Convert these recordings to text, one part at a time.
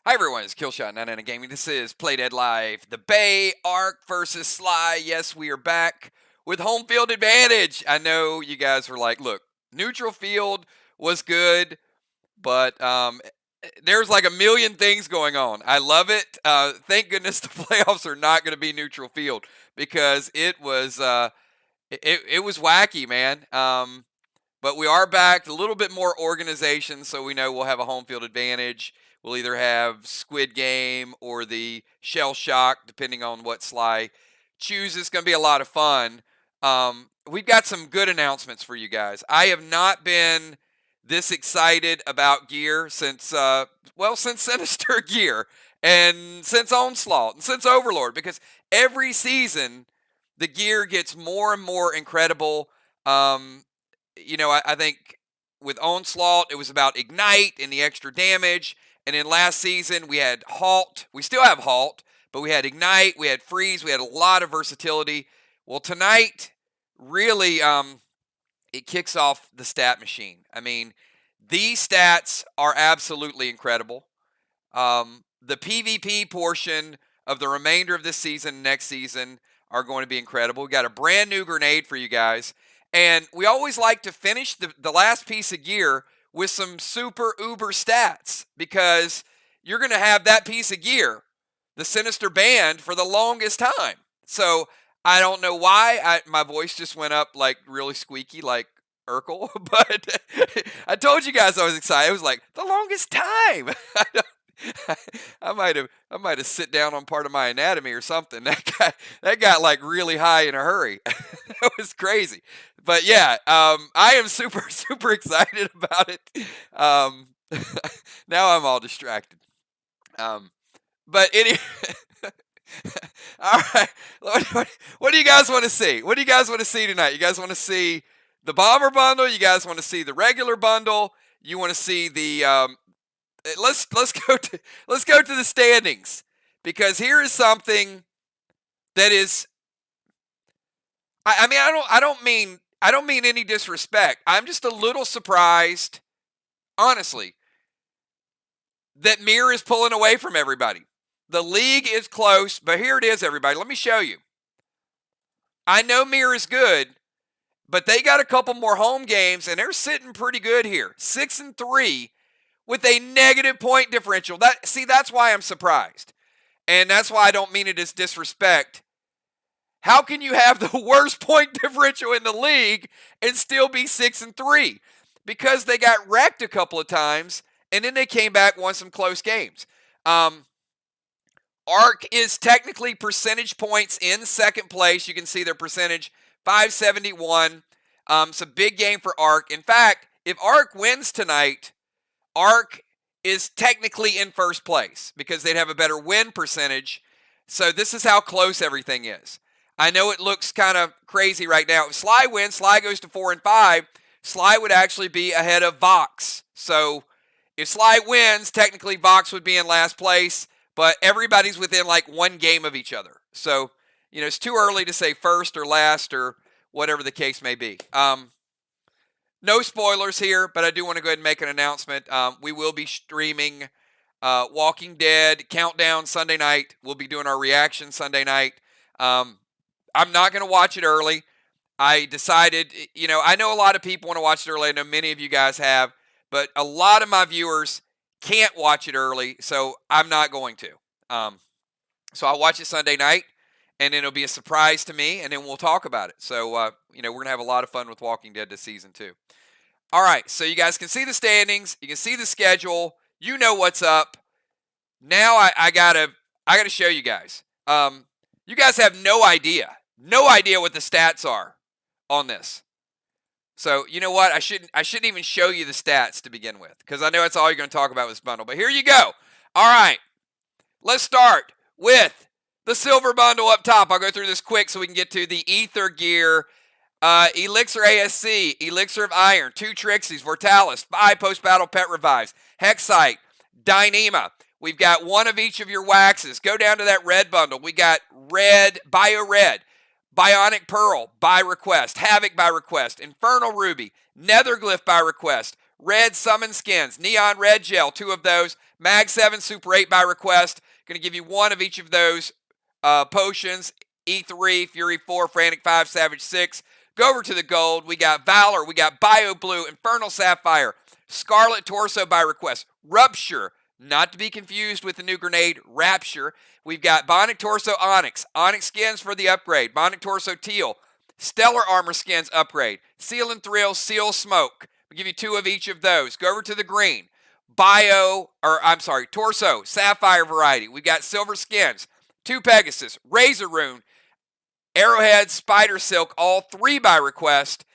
Hi everyone, it's Killshot99 Gaming. This is Play Dead Live. The Bay Arc versus SLY. Yes, we are back with home field advantage. I know you guys were like, look, neutral field was good, but there's like a million things going on. I love it. Thank goodness the playoffs are not going to be neutral field because it was wacky, man. But we are back, a little bit more organization, so we know we'll have a home field advantage. We'll either have Squid Game or the Shell Shock, depending on what SLY chooses. It's going to be a lot of fun. We've got some good announcements for you guys. I have not been this excited about gear since Sinister Gear and since Onslaught and since Overlord, because every season the gear gets more and more incredible. I think with Onslaught, it was about Ignite and the extra damage. And then last season, we had Halt. We still have Halt, but we had Ignite, we had Freeze, we had a lot of versatility. Well, tonight, really, it kicks off the stat machine. I mean, these stats are absolutely incredible. The PvP portion of the remainder of this season, next season, are going to be incredible. We got a brand new grenade for you guys. And we always like to finish the last piece of gear with some super uber stats, because you're going to have that piece of gear, the Sinister Band, for the longest time. So I don't know why my voice just went up like really squeaky like Urkel, but I told you guys I was excited. I was like, the longest time. I might have sit down on part of my anatomy or something. That got like really high in a hurry. That was crazy. But yeah, I am super excited about it. Now I'm all distracted. But all right. What do you guys want to see? What do you guys want to see tonight? You guys want to see the bomber bundle? You guys want to see the regular bundle? You want to see the let's go to the standings, because here is something that is. I don't mean any disrespect. I'm just a little surprised, honestly, that Mir is pulling away from everybody. The league is close, but here it is, everybody. Let me show you. I know Mir is good, but they got a couple more home games, and they're sitting pretty good here, 6-3. With a negative point differential. That's why I'm surprised. And that's why I don't mean it as disrespect. How can you have the worst point differential in the league and still be 6-3? Because they got wrecked a couple of times, and then they came back, won some close games. Arc is technically percentage points in second place. You can see their percentage, 571. It's a big game for Arc. In fact, if Arc wins tonight, Arc is technically in first place because they'd have a better win percentage. So this is how close everything is. I know it looks kind of crazy right now. If SLY wins, SLY goes to 4-5. SLY would actually be ahead of Vox. So if SLY wins, technically Vox would be in last place, but everybody's within like one game of each other. So, it's too early to say first or last or whatever the case may be. No spoilers here, but I do want to go ahead and make an announcement. We will be streaming Walking Dead Countdown Sunday night. We'll be doing our reaction Sunday night. I'm not going to watch it early. I decided, I know a lot of people want to watch it early. I know many of you guys have, but a lot of my viewers can't watch it early, so I'm not going to. So I'll watch it Sunday night, and then it'll be a surprise to me, and then we'll talk about it. So, we're going to have a lot of fun with Walking Dead this season, too. All right, so you guys can see the standings. You can see the schedule. You know what's up. Now I gotta show you guys. You guys have no idea what the stats are on this. So you know what? I shouldn't even show you the stats to begin with, because I know that's all you're going to talk about with this bundle. But here you go. All right, let's start with the silver bundle up top. I'll go through this quick so we can get to the ether gear. Elixir ASC, Elixir of Iron, 2 Trixies, Vortalis, 5 post-battle pet revives, Hexite, Dyneema. We've got 1 of each of your waxes. Go down to that red bundle. We got red, Bio Red, Bionic Pearl by request, Havoc by request, Infernal Ruby, Netherglyph by request, red summon skins, neon red gel, 2 of those, mag 7 super 8 by request. Going to give you 1 of each of those potions, E3, Fury 4, Frantic 5, Savage 6. Go over to the gold. We got Valor, we got Bio Blue, Infernal Sapphire, Scarlet Torso by request, Rupture, not to be confused with the new grenade, Rapture. We've got Bionic Torso Onyx, Onyx skins for the upgrade, Bionic Torso Teal, Stellar Armor skins upgrade, Seal and Thrill, Seal Smoke. We'll give you 2 of each of those. Go over to the green. Torso, Sapphire variety. We've got silver skins, 2 Pegasus, Razor Rune, Arrowhead, Spider Silk, all 3 by request,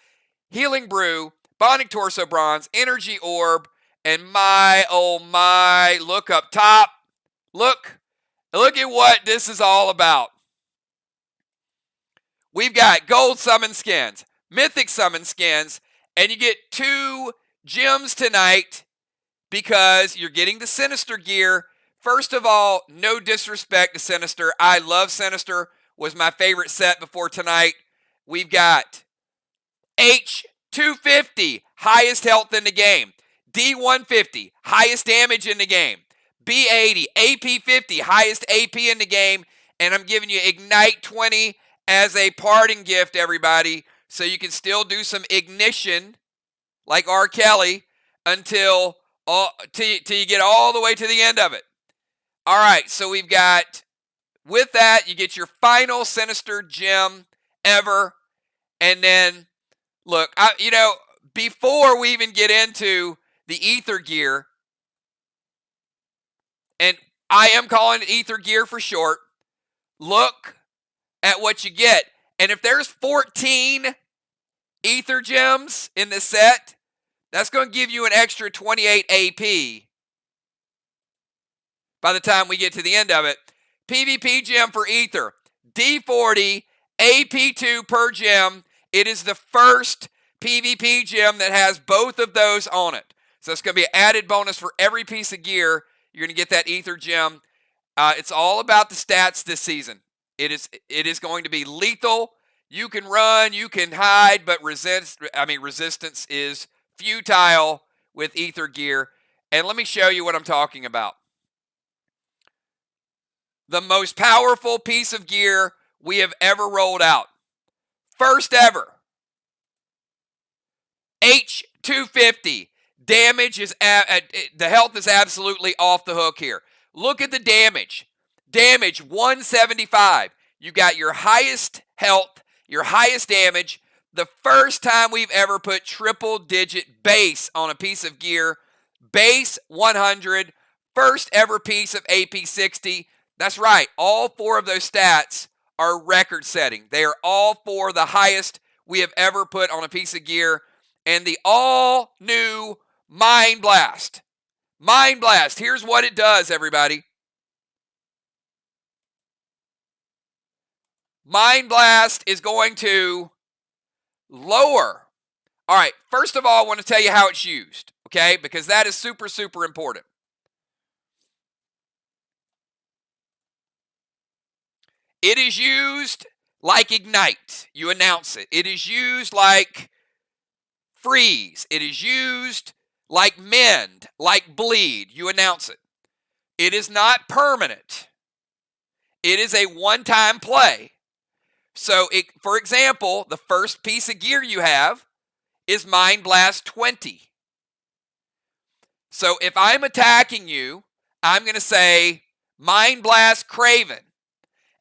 Healing Brew, Bionic Torso Bronze, Energy Orb, and my, oh my, look up top. Look at what this is all about. We've got gold summon skins, mythic summon skins, and you get 2 gems tonight because you're getting the Sinister gear. First of all, no disrespect to Sinister. I love Sinister. Was my favorite set before tonight. We've got H250, highest health in the game. D150, highest damage in the game. B80, AP50, highest AP in the game. And I'm giving you Ignite 20 as a parting gift, everybody. So you can still do some ignition, like R. Kelly, until you get all the way to the end of it. All right, so we've got, with that, you get your final Sinister gem ever. And then, look, before we even get into the Ether gear, and I am calling it Ether gear for short, look at what you get. And if there's 14 Ether gems in this set, that's going to give you an extra 28 AP by the time we get to the end of it. PvP gem for Ether, D40, AP2 per gem. It is the first PvP gem that has both of those on it. So it's going to be an added bonus for every piece of gear. You're going to get that Ether gem. It's all about the stats this season. It is going to be lethal. You can run, you can hide, but resistance is futile with Ether gear. And let me show you what I'm talking about. The most powerful piece of gear we have ever rolled out. First ever. H250. Damage is, the health is absolutely off the hook here. Look at the damage. Damage 175. You got your highest health, your highest damage. The first time we've ever put triple digit base on a piece of gear. Base 100. First ever piece of AP 60. That's right. All 4 of those stats are record setting. They are all 4 the highest we have ever put on a piece of gear. And the all new Mind Blast. Mind Blast. Here's what it does, everybody. Mind Blast is going to lower. All right, first of all, I want to tell you how it's used, okay? Because that is super, super important. It is used like Ignite. You announce it. It is used like Freeze. It is used like Mend, like Bleed. You announce it. It is not permanent. It is a one-time play. So, for example, the first piece of gear you have is Mind Blast 20. So, if I'm attacking you, I'm going to say Mind Blast Craven.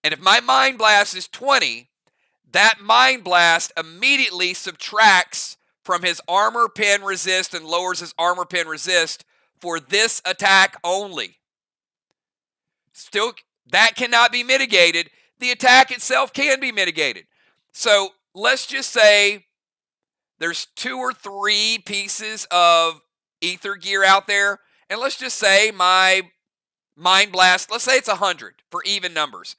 And if my Mind Blast is 20, that Mind Blast immediately subtracts from his armor pen resist and lowers his armor pen resist for this attack only. Still, that cannot be mitigated. The attack itself can be mitigated. So let's just say there's 2 or 3 pieces of Ether gear out there. And let's just say my Mind Blast, let's say it's 100 for even numbers.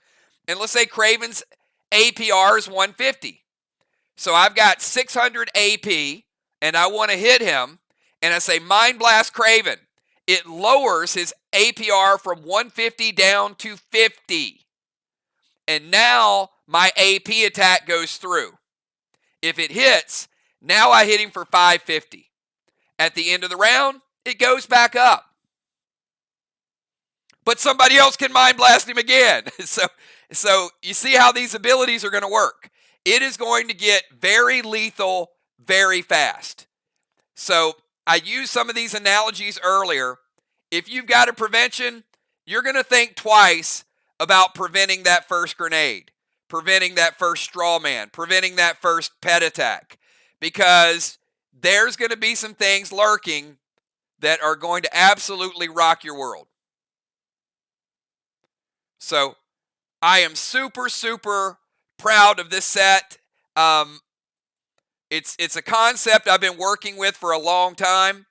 And let's say Craven's APR is 150. So I've got 600 AP, and I want to hit him, and I say Mind Blast Craven. It lowers his APR from 150 down to 50. And now my AP attack goes through. If it hits, now I hit him for 550. At the end of the round, it goes back up. But somebody else can mind blast him again. So you see how these abilities are going to work. It is going to get very lethal very fast. So I used some of these analogies earlier. If you've got a prevention, you're going to think twice about preventing that first grenade, preventing that first straw man, preventing that first pet attack, because there's going to be some things lurking that are going to absolutely rock your world. So I am super, super proud of this set. It's a concept I've been working with for a long time,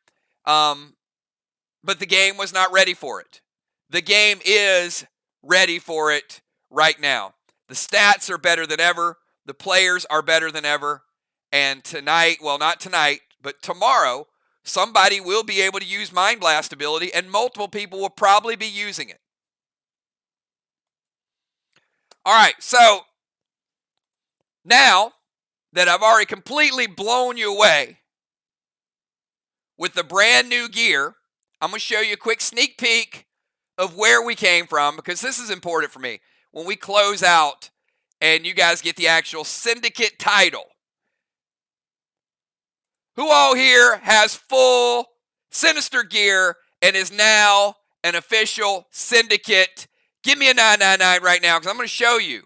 but the game was not ready for it. The game is ready for it right now. The stats are better than ever. The players are better than ever. And tonight, well, not tonight, but tomorrow, somebody will be able to use Mind Blast ability, and multiple people will probably be using it. All right, so now that I've already completely blown you away with the brand new gear, I'm going to show you a quick sneak peek of where we came from, because this is important for me. When we close out and you guys get the actual Syndicate title. Who all here has full Sinister gear and is now an official Syndicate? Give me a 999 right now, because I'm going to show you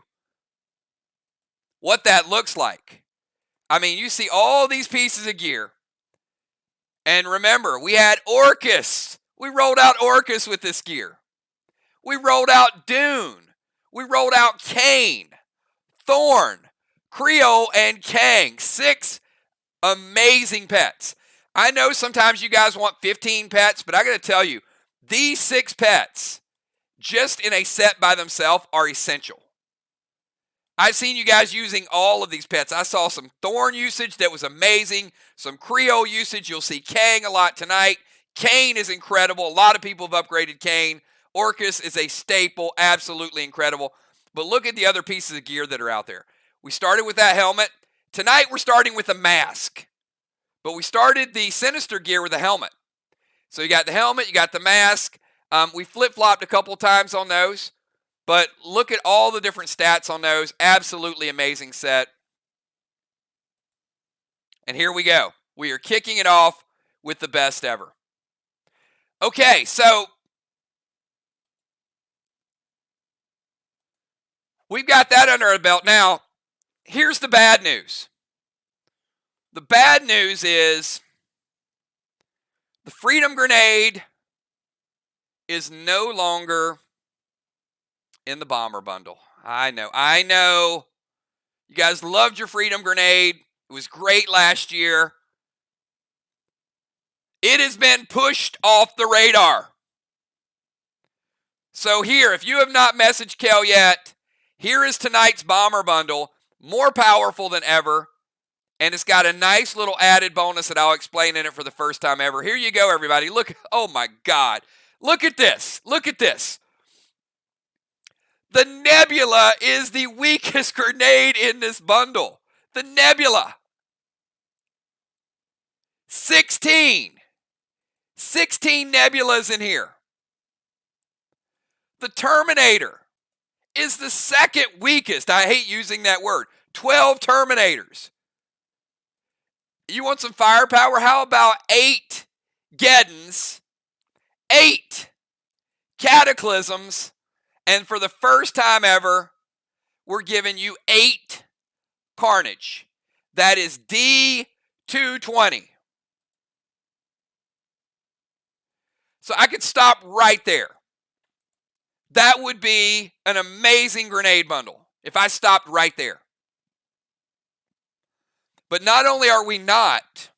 what that looks like. I mean, you see all these pieces of gear. And remember, we had Orcus. We rolled out Orcus with this gear. We rolled out Dune. We rolled out Kane, Thorn, Creole, and Kang. 6 amazing pets. I know sometimes you guys want 15 pets, but I got to tell you, these 6 pets, just in a set by themselves, are essential. I've seen you guys using all of these pets. I saw some Thorn usage that was amazing, some Creole usage. You'll see Kang a lot tonight. Kane is incredible. A lot of people have upgraded Kane. Orcus is a staple, absolutely incredible. But look at the other pieces of gear that are out there. We started with that helmet. Tonight we're starting with a mask. But we started the Sinister gear with a helmet. So you got the helmet, you got the mask. We flip-flopped a couple times on those. But look at all the different stats on those. Absolutely amazing set. And here we go. We are kicking it off with the best ever. Okay, so we've got that under our belt. Now, here's the bad news. The bad news is the Freedom Grenade is no longer in the Bomber Bundle. I know. You guys loved your Freedom Grenade. It was great last year. It has been pushed off the radar. So here, if you have not messaged Kel yet, here is tonight's Bomber Bundle. More powerful than ever. And it's got a nice little added bonus that I'll explain in it for the first time ever. Here you go, everybody. Look, oh my God. Look at this. Look at this. The Nebula is the weakest grenade in this bundle. The Nebula. 16 Nebulas in here. The Terminator is the second weakest. I hate using that word. 12 Terminators. You want some firepower? How about 8 Geddons, 8 Cataclysms, and for the first time ever, we're giving you 8 Carnage. That is D220. So I could stop right there. That would be an amazing grenade bundle if I stopped right there. But not only are we not,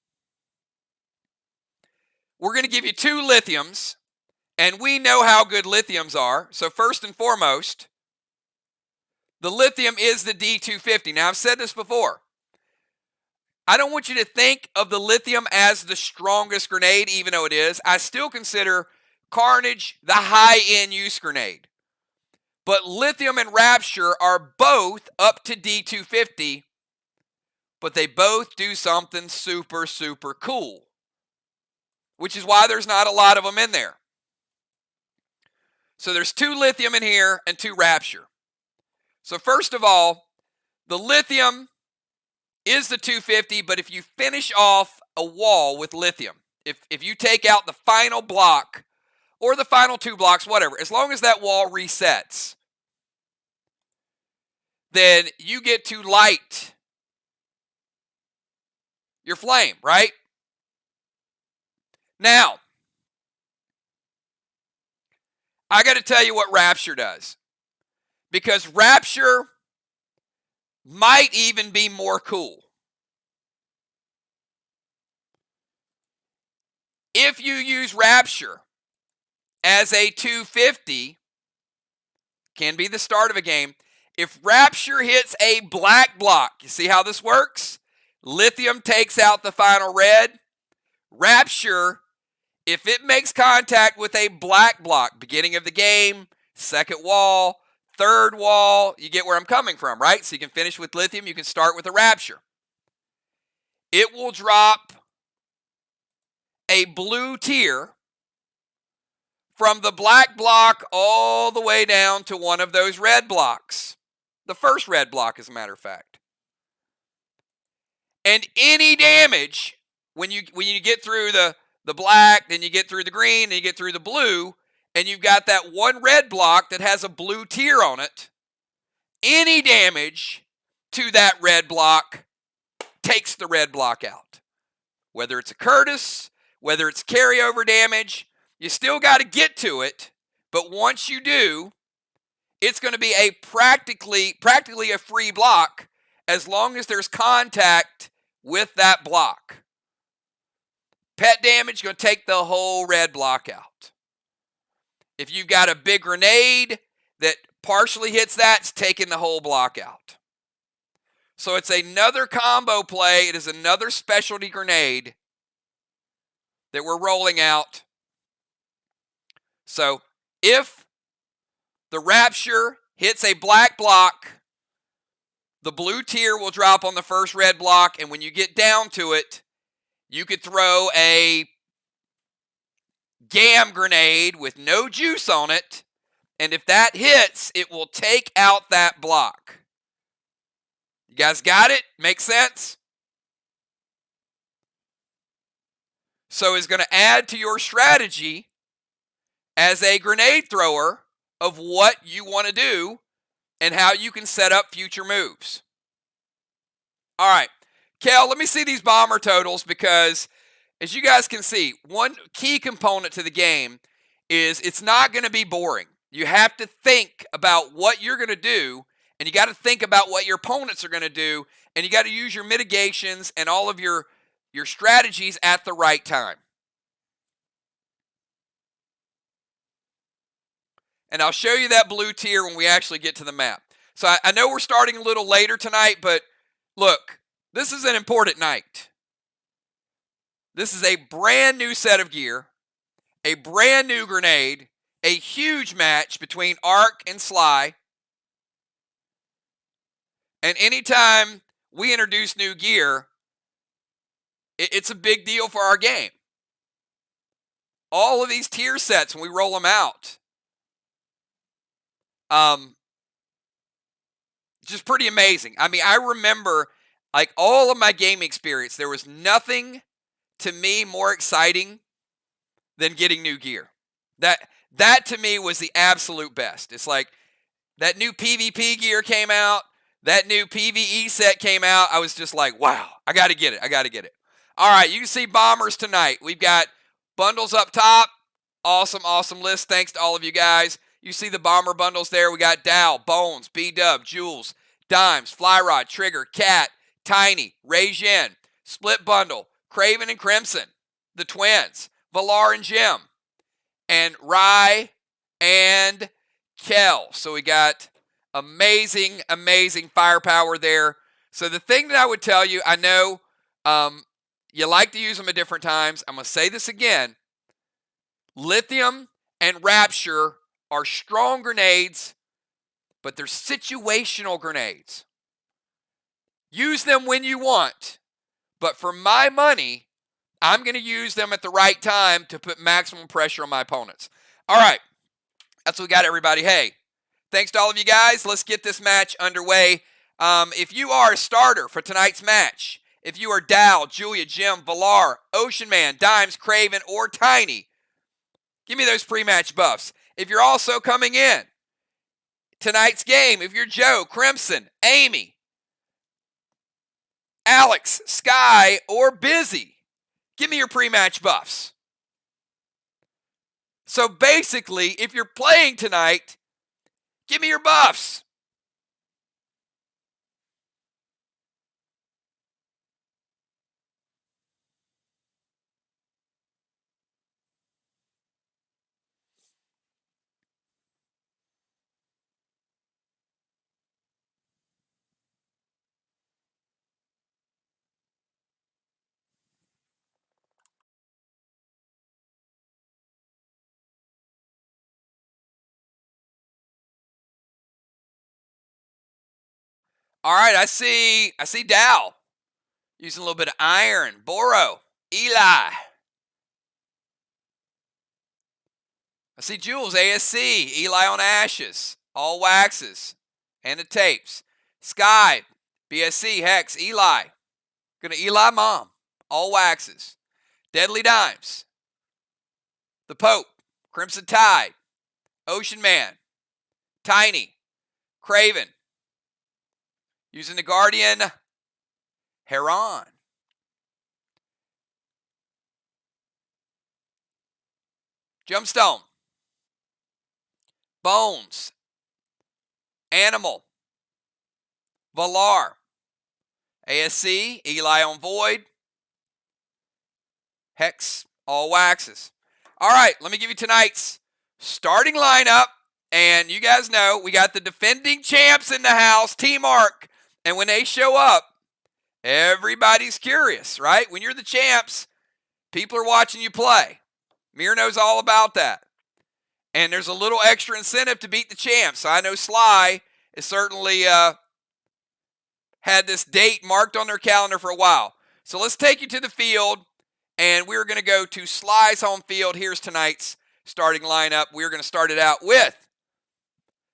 we're going to give you 2 lithiums, and we know how good lithiums are. So first and foremost, the lithium is the D250. Now, I've said this before. I don't want you to think of the lithium as the strongest grenade, even though it is. I still consider Carnage the high-end use grenade. But lithium and Rapture are both up to D250, but they both do something super, super cool. which is why there's not a lot of them in there. So there's 2 lithium in here and 2 rapture. So first of all, the lithium is the 250, but if you finish off a wall with lithium, if you take out the final block or the final 2 blocks, whatever, as long as that wall resets, then you get to light your flame, right? Now, I got to tell you what rapture does, because rapture might even be more cool. If you use rapture as a 250, can be the start of a game. If rapture hits a black block, you see how this works? Lithium takes out the final red. Rapture, if it makes contact with a black block, beginning of the game, second wall, third wall, you get where I'm coming from, right? So you can finish with lithium, you can start with a rapture. It will drop a blue tier from the black block all the way down to one of those red blocks. The first red block, as a matter of fact. And any damage, when you get through the black, then you get through the green, then you get through the blue, and you've got that one red block that has a blue tier on it, any damage to that red block takes the red block out. Whether it's a Curtis, whether it's carryover damage, you still got to get to it, but once you do, it's going to be a practically a free block as long as there's contact with that block. Pet damage is going to take the whole red block out. If you've got a big grenade that partially hits that, it's taking the whole block out. So it's another combo play. It is another specialty grenade that we're rolling out. So if the rapture hits a black block, the blue tier will drop on the first red block, and when you get down to it, you could throw a GAM grenade with no juice on it, and if that hits, it will take out that block. You guys got it? Make sense? So it's going to add to your strategy as a grenade thrower of what you want to do and how you can set up future moves. All right, Kel, let me see these bomber totals, because as you guys can see, one key component to the game is it's not going to be boring. You have to think about what you're going to do, and you got to think about what your opponents are going to do, and you got to use your mitigations and all of your strategies at the right time. And I'll show you that blue tier when we actually get to the map. So I know we're starting a little later tonight, but look, this is an important night. This is a brand new set of gear, a brand new grenade, a huge match between Arc and SLY. And anytime we introduce new gear, it's a big deal for our game. All of these tier sets, when we roll them out, just pretty amazing. I mean, I remember, like, all of my gaming experience, there was nothing to me more exciting than getting new gear. That to me was the absolute best. It's like that new PvP gear came out, that new PvE set came out. I was just like, wow, I got to get it. All right, you can see bombers tonight. We've got bundles up top. Awesome list. Thanks to all of you guys. You see the bomber bundles there. We got Dow, Bones, B-Dub, Jules, Dimes, Flyrod, Trigger, Cat, Tiny, Ray Jin, Split Bundle, Craven and Crimson, the Twins, Valar and Jim, and Rye and Kel. So we got amazing firepower there. So the thing that I would tell you, I know you like to use them at different times. I'm going to say this again. Lithium and Rapture are strong grenades, but they're situational grenades. Use them when you want, but for my money, I'm going to use them at the right time to put maximum pressure on my opponents. All right. That's what we got, everybody. Hey, thanks to all of you guys. Let's get this match underway. If you are a starter for tonight's match, if you are Dal, Julia, Jim, Valar, Ocean Man, Dimes, Craven, or Tiny, give me those pre-match buffs. If you're also coming in tonight's game, if you're Joe, Crimson, Amy, Alex, Sky, or Busy, give me your pre-match buffs. So basically, if you're playing tonight, give me your buffs. All right, I see Dal using a little bit of iron. Boro, Eli. I see Jules, ASC, Eli on ashes, all waxes, and the tapes. Sky, BSC, Hex, Eli. Gonna Eli Mom, all waxes. Deadly Dimes, the Pope, Crimson Tide, Ocean Man, Tiny, Craven, using the Guardian, Heron. Gemstone, Bones, Animal, Valar, ASC, Eli on Void, Hex, all waxes. All right, let me give you tonight's starting lineup. And you guys know we got the defending champs in the house, Team Arc. And when they show up, everybody's curious, right? When you're the champs, people are watching you play. Mir knows all about that. And there's a little extra incentive to beat the champs. So I know SLY is certainly had this date marked on their calendar for a while. So let's take you to the field, and we're going to go to SLY's home field. Here's tonight's starting lineup. We're going to start it out with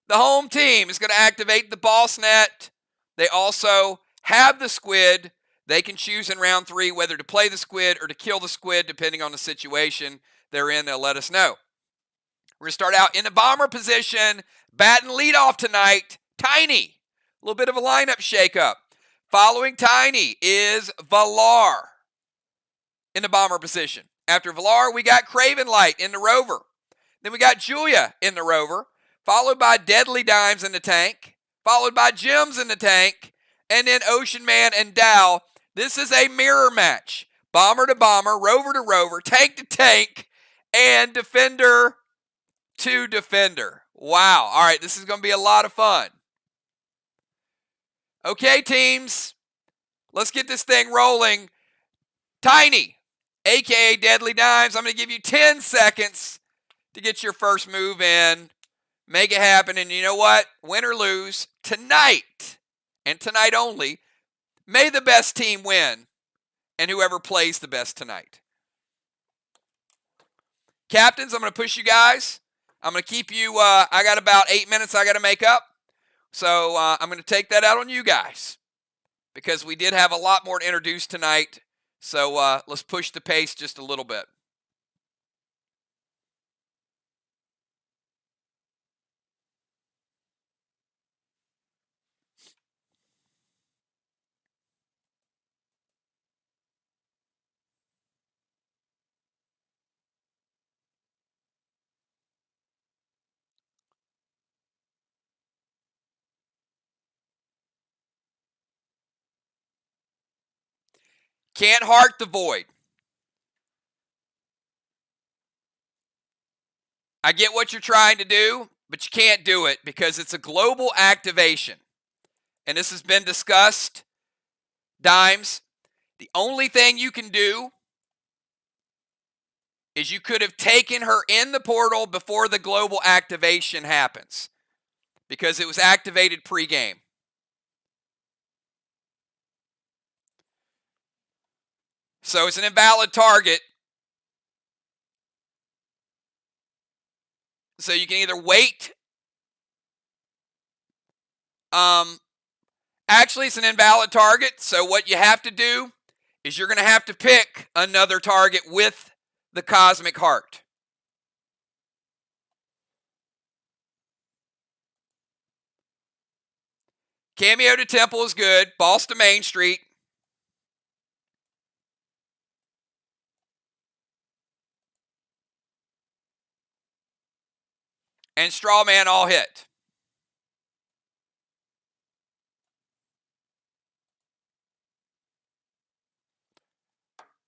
the home team is going to activate the boss net. They also have the squid. They can choose in round 3 whether to play the squid or to kill the squid, depending on the situation they're in. They'll let us know. We're going to start out in the bomber position. Batting leadoff tonight, Tiny. A little bit of a lineup shakeup. Following Tiny is Valar in the bomber position. After Valar, we got Craven Light in the rover. Then we got Julia in the rover, followed by Deadly Dimes in the tank, followed by Gems in the tank, and then Ocean Man and Dal. This is a mirror match. Bomber to bomber, rover to rover, tank to tank, and defender to defender. Wow. All right, this is going to be a lot of fun. Okay, teams, let's get this thing rolling. Tiny, a.k.a. Deadly Dimes, I'm going to give you 10 seconds to get your first move in. Make it happen. And you know what? Win or lose, tonight, and tonight only, may the best team win, and whoever plays the best tonight. Captains, I'm going to push you guys. I'm going to keep you, I got about 8 minutes I got to make up. So I'm going to take that out on you guys because we did have a lot more to introduce tonight. So let's push the pace just a little bit. Can't heart the void. I get what you're trying to do, but you can't do it because it's a global activation. And this has been discussed. Dimes, the only thing you can do is you could have taken her in the portal before the global activation happens because it was activated pre-game. So it's an invalid target. So you can either wait. Actually, it's an invalid target. So what you have to do is you're going to have to pick another target with the Cosmic Heart. Cameo to Temple is good. Boss to Main Street. And Strawman all hit.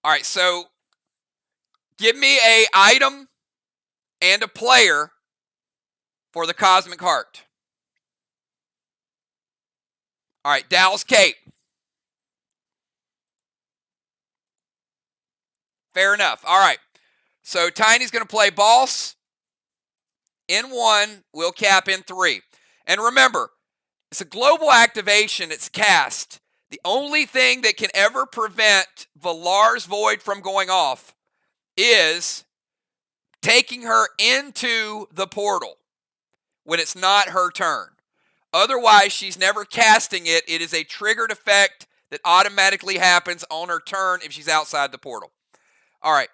All right, so give me a item and a player for the Cosmic Heart. All right, Dallas Cape. Fair enough. All right. So Tiny's going to play Boss in 1. We'll cap in 3. And remember, it's a global activation. It's cast. The only thing that can ever prevent Valar's Void from going off is taking her into the portal when it's not her turn. Otherwise, she's never casting it. It is a triggered effect that automatically happens on her turn if she's outside the portal. All right.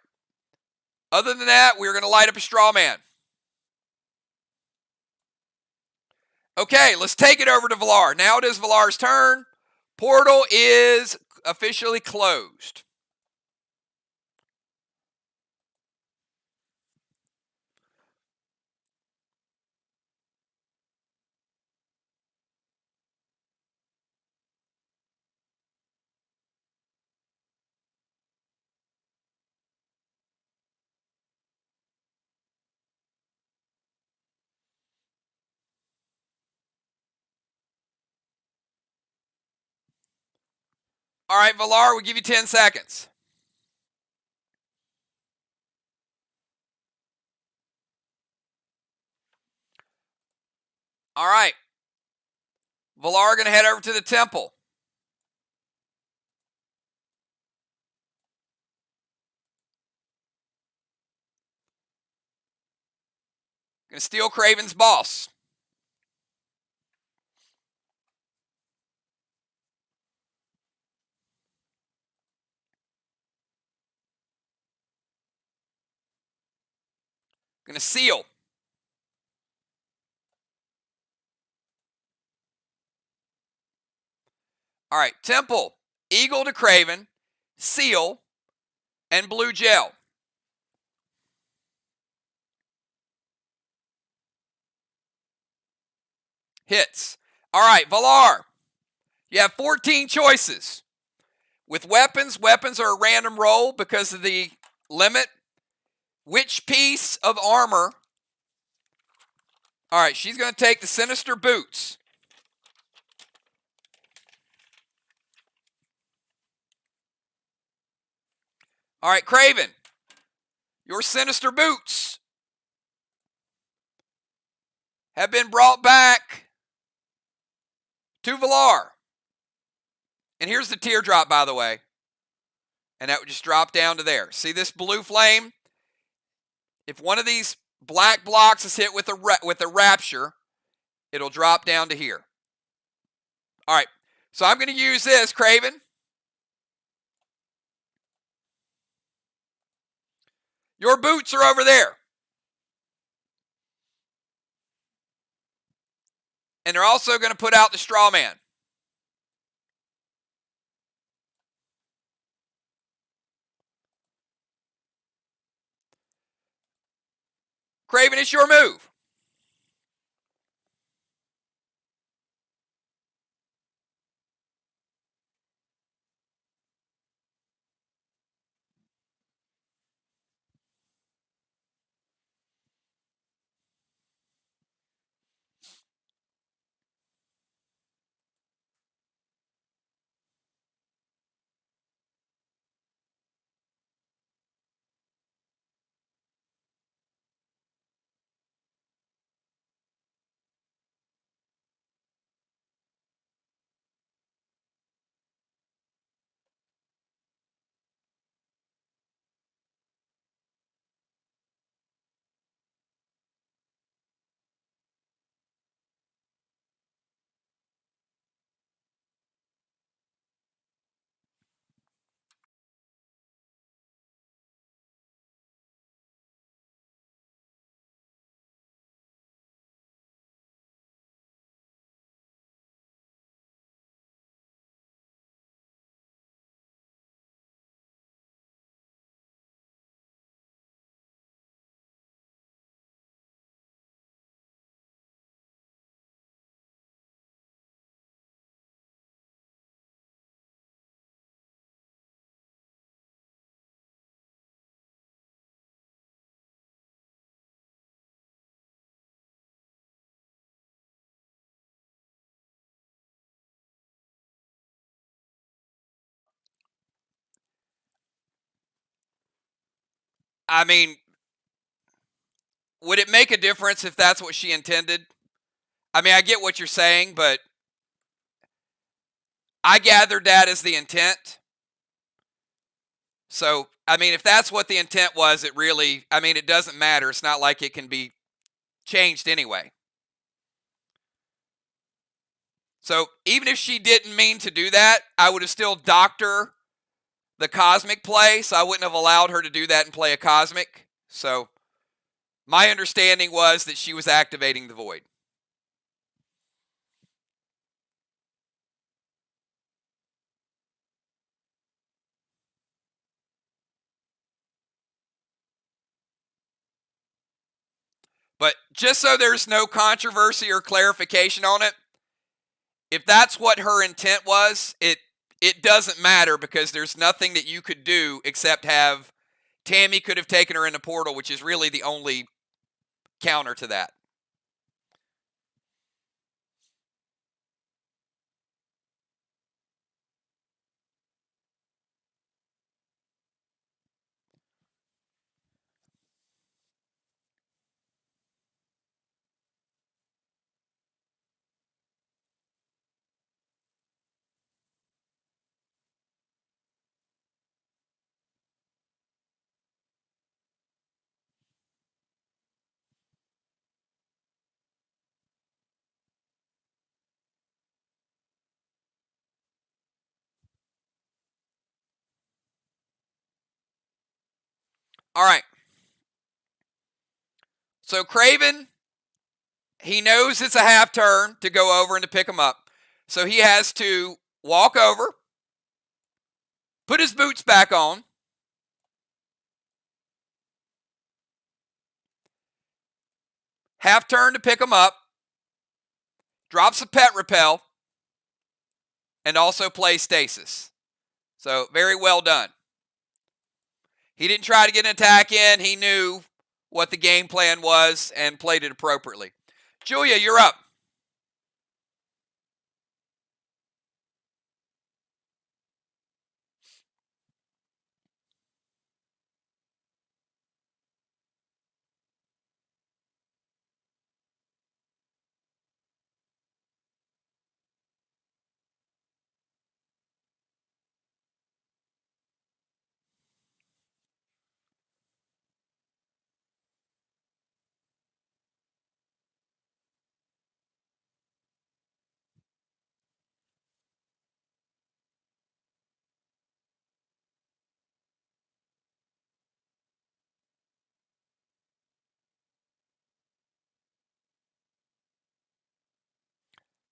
Other than that, we're going to light up a straw man. Okay, let's take it over to Valar. Now it is Valar's turn. Portal is officially closed. All right, Valar, we'll give you 10 seconds. All right. Valar going to head over to the temple. Going to steal Craven's Boss. Going to seal. All right, Temple, Eagle to Craven, Seal, and Blue Gel. Hits. All right, Valar, you have 14 choices. With weapons, weapons are a random roll because of the limit. Which piece of armor? All right, she's going to take the Sinister Boots. All right, Craven, your Sinister Boots have been brought back to Valar. And here's the teardrop, by the way. And that would just drop down to there. See this blue flame? If one of these black blocks is hit with a rapture, it'll drop down to here. All right, so I'm going to use this, Craven. Your boots are over there. And they're also going to put out the straw man. Craven, it's your move. I mean, would it make a difference if that's what she intended? I mean, I get what you're saying, but I gathered that as the intent. So, I mean, if that's what the intent was, it really, I mean, it doesn't matter. It's not like it can be changed anyway. So, even if she didn't mean to do that, I would have still docked her the cosmic play, so I wouldn't have allowed her to do that and play a cosmic. So, my understanding was that she was activating the void. But just so there's no controversy or clarification on it, if that's what her intent was, it doesn't matter because there's nothing that you could do except have Tammy could have taken her in the portal, which is really the only counter to that. All right. So Craven, he knows it's a half turn to go over and to pick him up. So he has to walk over, put his boots back on, half turn to pick him up, drops a pet repel, and also play stasis. So very well done. He didn't try to get an attack in. He knew what the game plan was and played it appropriately. Julia, you're up.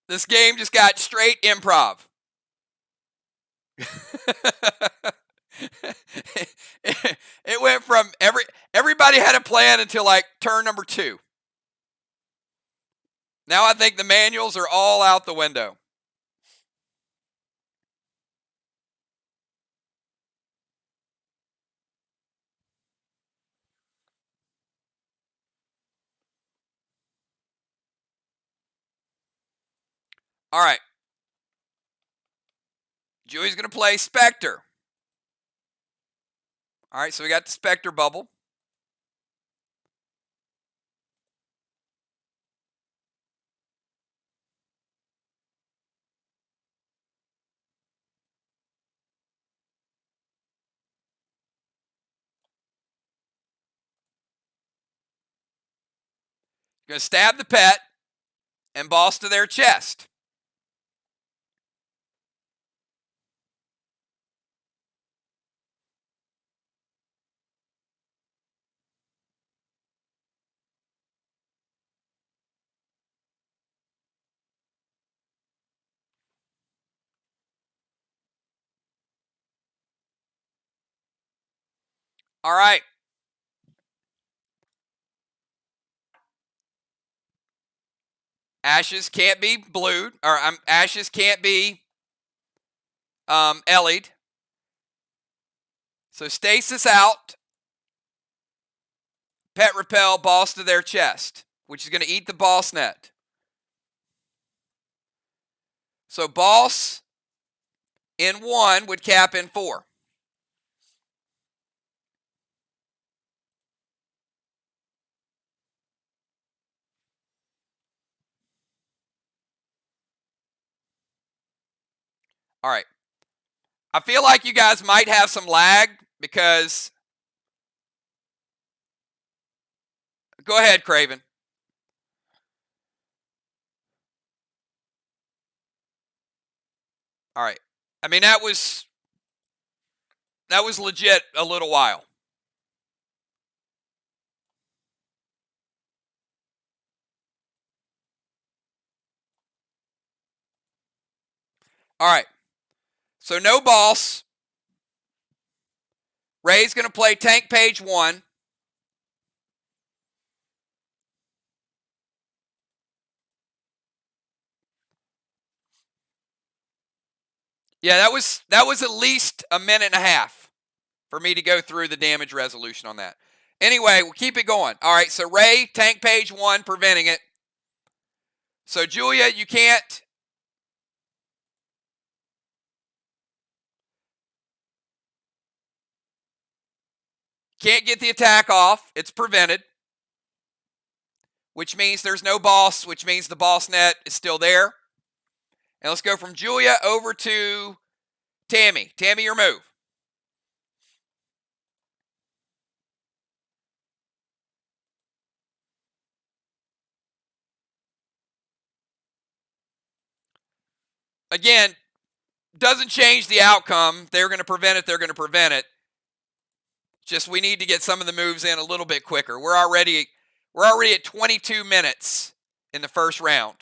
This game just got straight improv. It went from everybody had a plan until like turn number 2. Now I think the manuals are all out the window. All right. Julie's going to play Spectre. All right, so we got the Spectre bubble. Going to stab the pet and boss to their chest. All right. Ashes can't be blued, or ashes can't be Ellied. So stasis out. Pet repel, boss to their chest, which is going to eat the boss net. So boss in 1 would cap in 4. All right. I feel like you guys might have some lag because... Go ahead, Craven. All right. I mean, that was legit a little while. All right. So no boss. Ray's going to play tank page 1. Yeah, that was at least a minute and a half for me to go through the damage resolution on that. Anyway, we'll keep it going. All right, so Ray, tank page 1, preventing it. So Julia, you can't get the attack off. It's prevented, which means there's no boss, which means the boss net is still there. And let's go from Julia over to Tammy. Tammy, your move. Again, doesn't change the outcome. They're going to prevent it. They're going to prevent it. Just we need to get some of the moves in a little bit quicker. We're already at 22 minutes in the first round.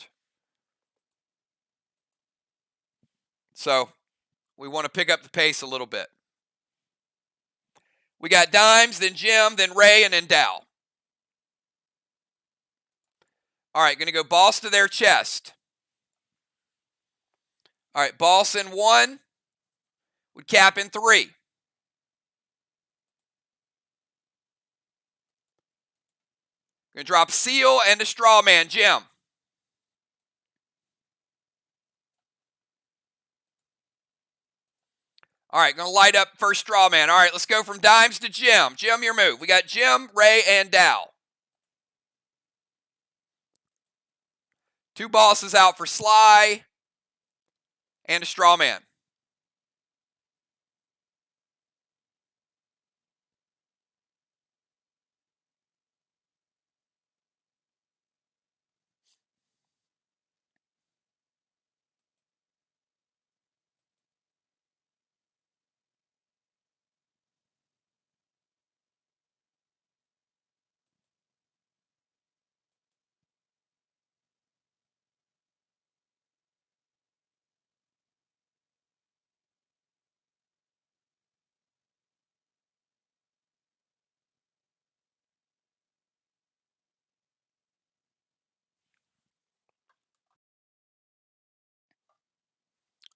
So we want to pick up the pace a little bit. We got Dimes, then Jim, then Ray, and then Dow. All right, going to go boss to their chest. All right, boss in 1 would cap in 3. Going to drop Seal and the Straw Man, Jim. All right, going to light up first Straw Man. All right, let's go from Dimes to Jim. Jim, your move. We got Jim, Ray, and Dow. 2 bosses out for SLY and a Straw Man.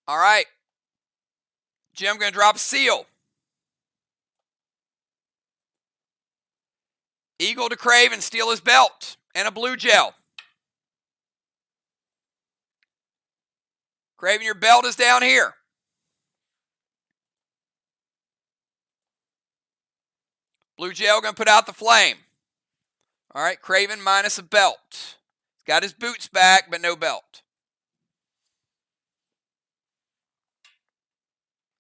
All right. Jim going to drop Seal. Eagle to Crave and steal his belt and a blue gel. Craven, your belt is down here. Blue gel going to put out the flame. All right, Craven minus a belt. Got his boots back, but no belt.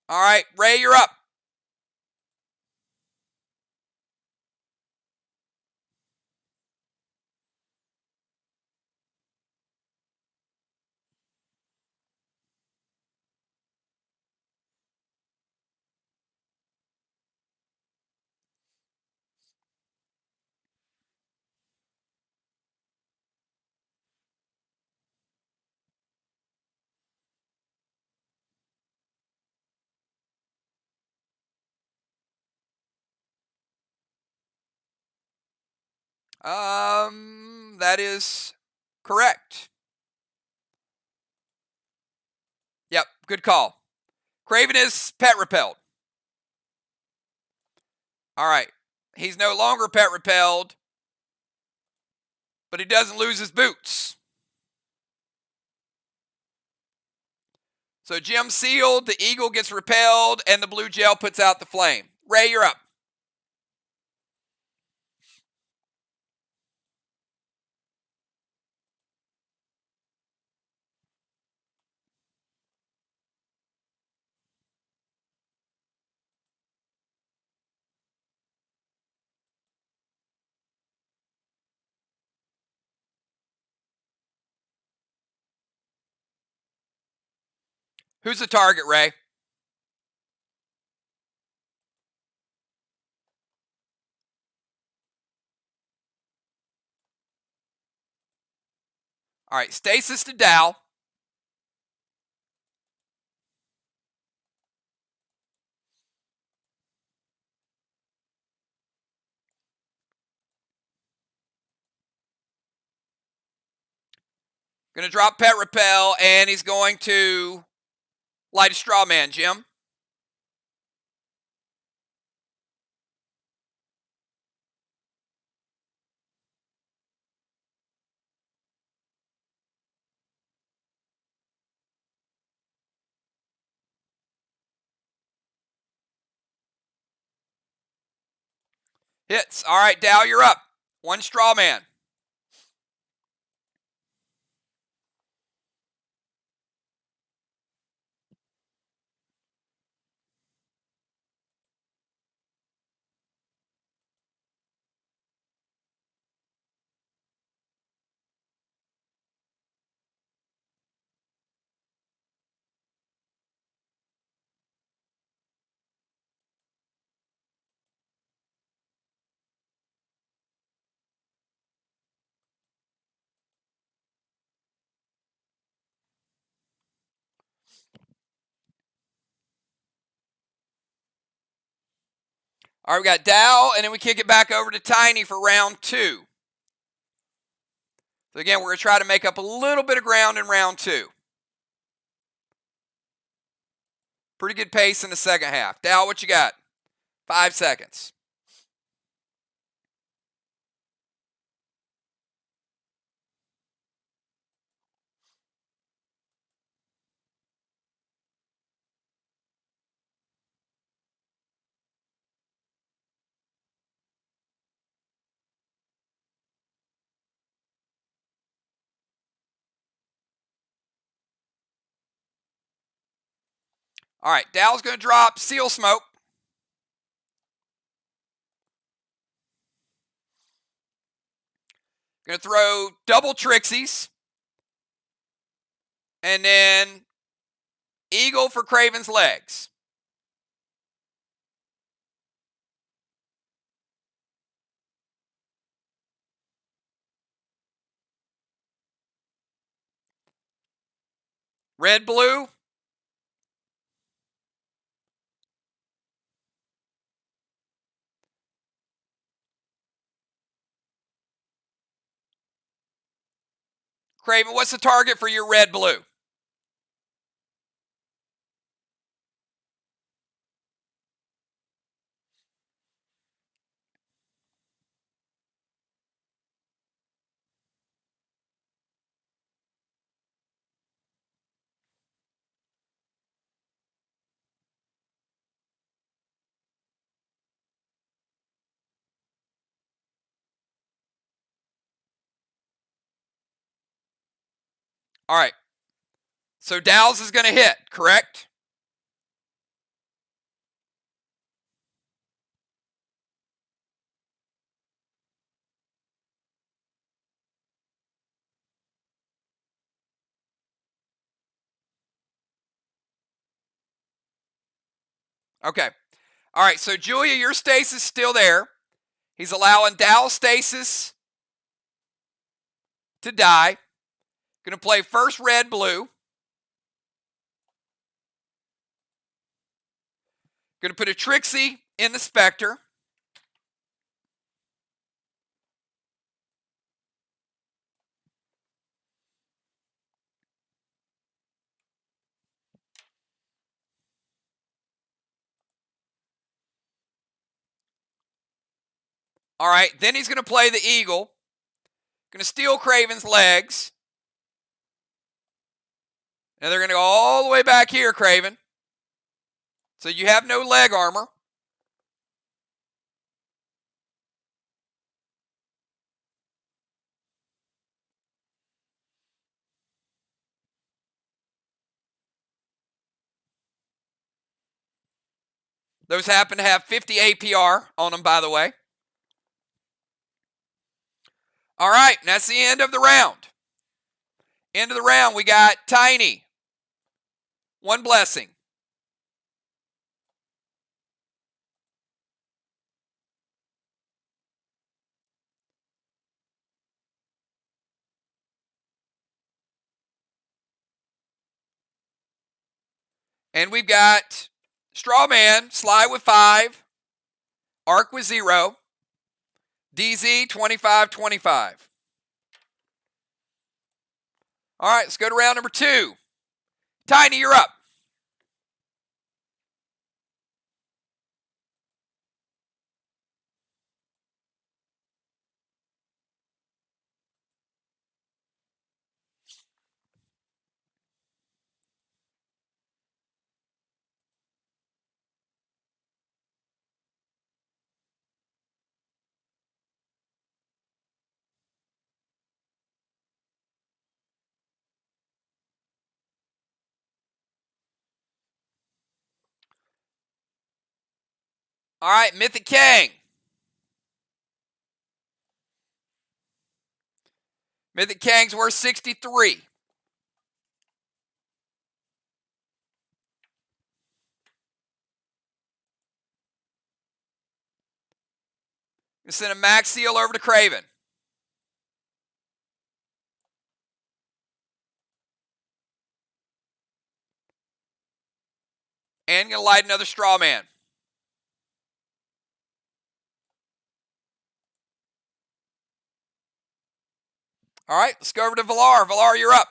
All right, Ray, you're up. That is correct. Yep, good call. Craven is pet repelled. All right, he's no longer pet repelled, but he doesn't lose his boots. So Jim sealed, the eagle gets repelled, and the blue gel puts out the flame. Ray, you're up. Who's the target, Ray? All right, stasis to Dow. Going to drop Pet Repel, and he's going to light a straw man, Jim. Hits. All right, Dow, you're up. One straw man. All right, we got Dow, and then we kick it back over to Tiny for round 2. So again, we're going to try to make up a little bit of ground in round 2. Pretty good pace in the second half. Dow, what you got? 5 seconds. All right, Dow's going to drop Seal Smoke. Going to throw double Trixies. And then Eagle for Craven's legs. Red, blue. Craven, what's the target for your red, blue? All right. So Dow's is going to hit, correct? Okay. All right, so Julia, your stasis is still there. He's allowing Dow's stasis to die. Going to play first red, blue. Going to put a Trixie in the Spectre. All right, then he's going to play the Eagle. Going to steal Craven's legs. And they're going to go all the way back here, Craven. So you have no leg armor. Those happen to have 50 APR on them, by the way. All right, and that's the end of the round. End of the round, we got Tiny. One blessing. And we've got Straw Man, SLY with 5, Arc with 0, DZ 25-25. All right, let's go to round number 2. Tiny, you're up. All right, Mythic Kang. Mythic Kang's worth 63. I'm going to send a max seal over to Craven. And going to light another Straw Man. All right, let's go over to Villar. Villar, you're up.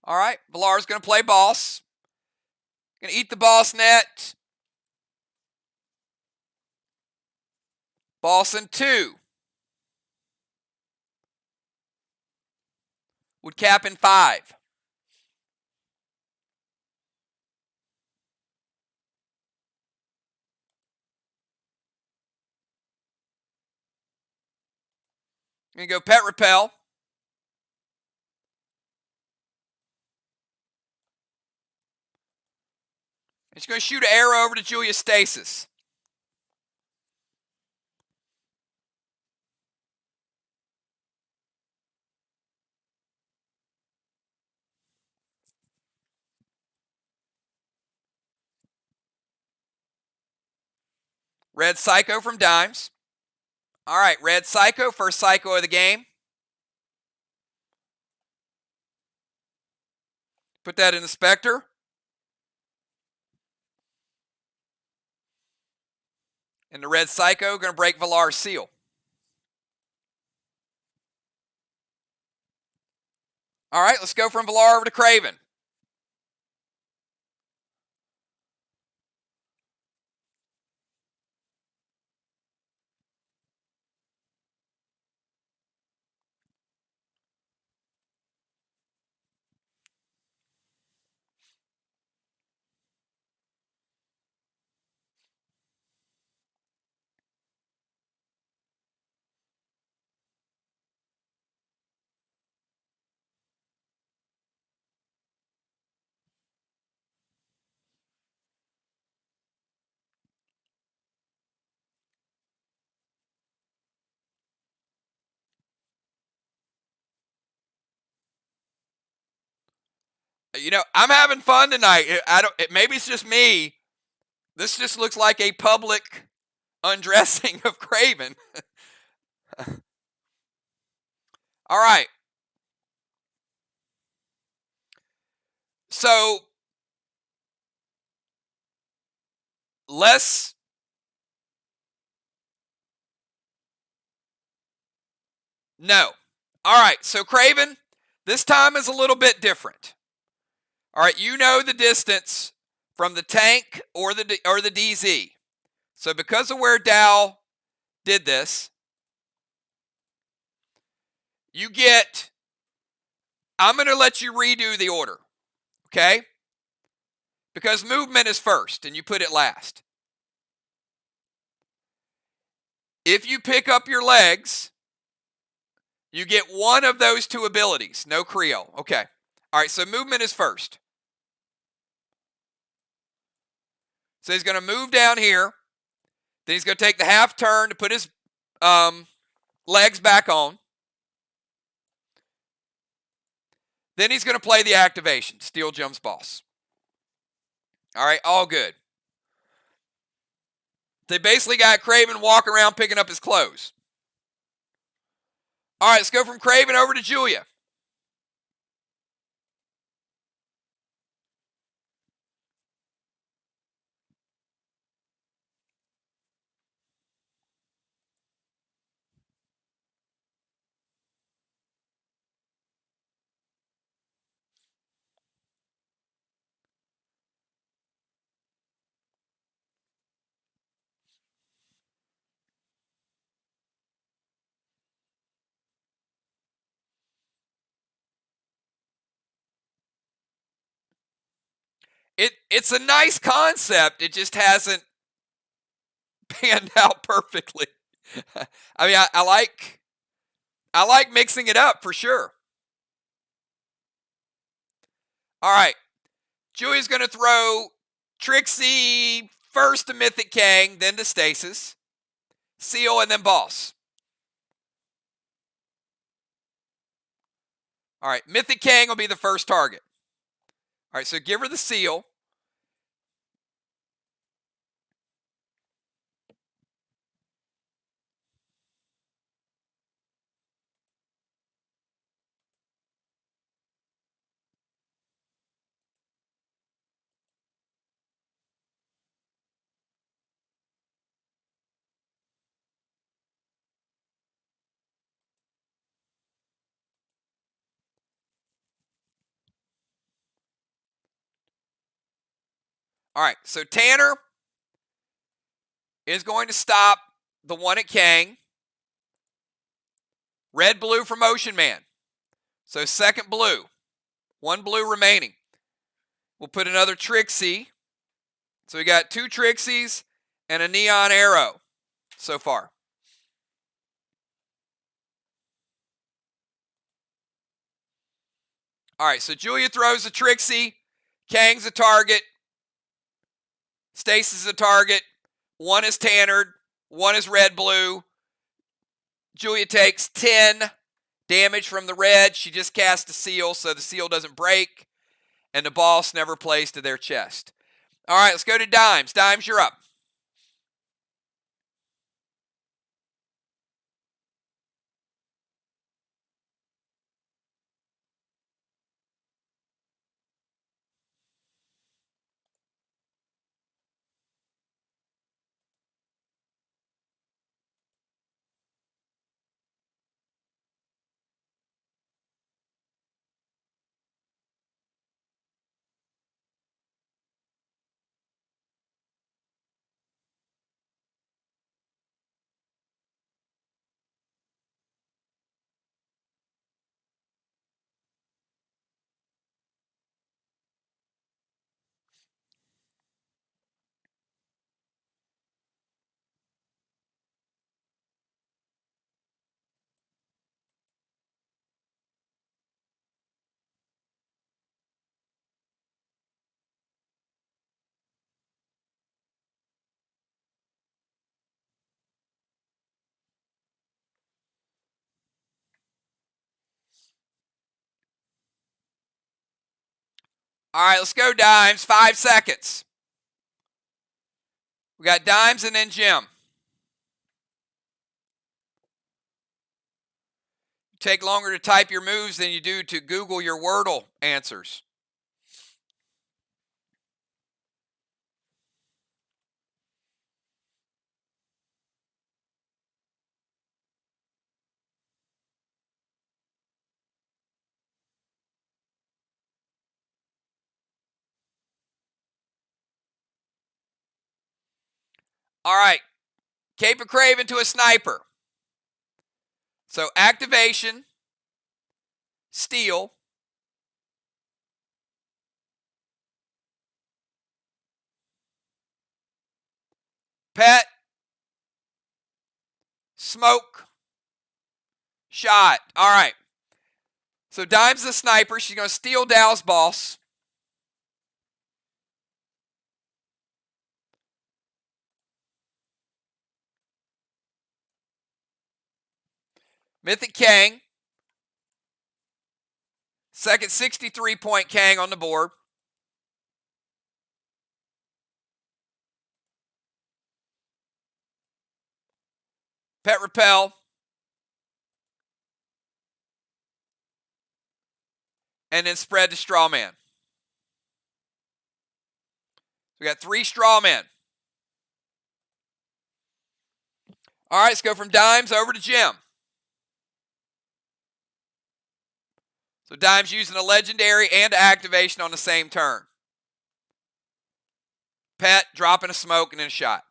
All right, Villar's going to play boss. Going to eat the boss net. Boss in 2. Would cap in 5. Going to go Pet Repel. He's going to shoot an arrow over to Julius Stasis. Red Psycho from Dimes. All right, Red Psycho, first Psycho of the game. Put that in the Spectre. And the Red Psycho going to break Villar's seal. All right, let's go from Villar over to Craven. You know, I'm having fun tonight. Maybe it's just me. This just looks like a public undressing of Craven. All right. So, less. No. All right. So, Craven, this time is a little bit different. All right. You know the distance from the tank or the DZ. So, because of where Dow did this, you get. I'm going to let you redo the order. Okay? Because movement is first, and you put it last. If you pick up your legs, you get one of those two abilities. No Creole. Okay. All right, so movement is first. So he's going to move down here. Then he's going to take the half turn to put his legs back on. Then he's going to play the activation, Steel Jumps Boss. All right, all good. They basically got Craven walking around picking up his clothes. All right, let's go from Craven over to Julia. It's a nice concept. It just hasn't panned out perfectly. I mean, I like mixing it up for sure. All right. Julia's going to throw Trixie first to Mythic Kang, then to Stasis, Seal, and then Boss. All right. Mythic Kang will be the first target. All right. So give her the Seal. All right. So Tanner is going to stop the one at Kang. Red, blue for Motion Man. So second blue. One blue remaining. We'll put another Trixie. So we got two Trixies and a Neon Arrow so far. All right, so Julia throws a Trixie. Kang's a target. Stasis is a target. One is Tannered. One is red-blue. Julia takes 10 damage from the red. She just cast a Seal, so the Seal doesn't break. And the Boss never plays to their chest. All right, let's go to Dimes. Dimes, you're up. All right, let's go, Dimes. 5 seconds. We got Dimes and then Jim. You take longer to type your moves than you do to Google your Wordle answers. All right. Cape of Craven to a sniper. So activation, steal, pet, Smoke. Shot. All right. So Dime's the sniper. She's going to steal Dow's boss. Mythic Kang. Second 63-point Kang on the board. Pet Repel. And then spread to Strawman. We got 3 Strawmen. All right, let's go from Dimes over to Jim. So Dimes using a legendary and activation on the same turn. Pet, dropping a smoke, and then a shot.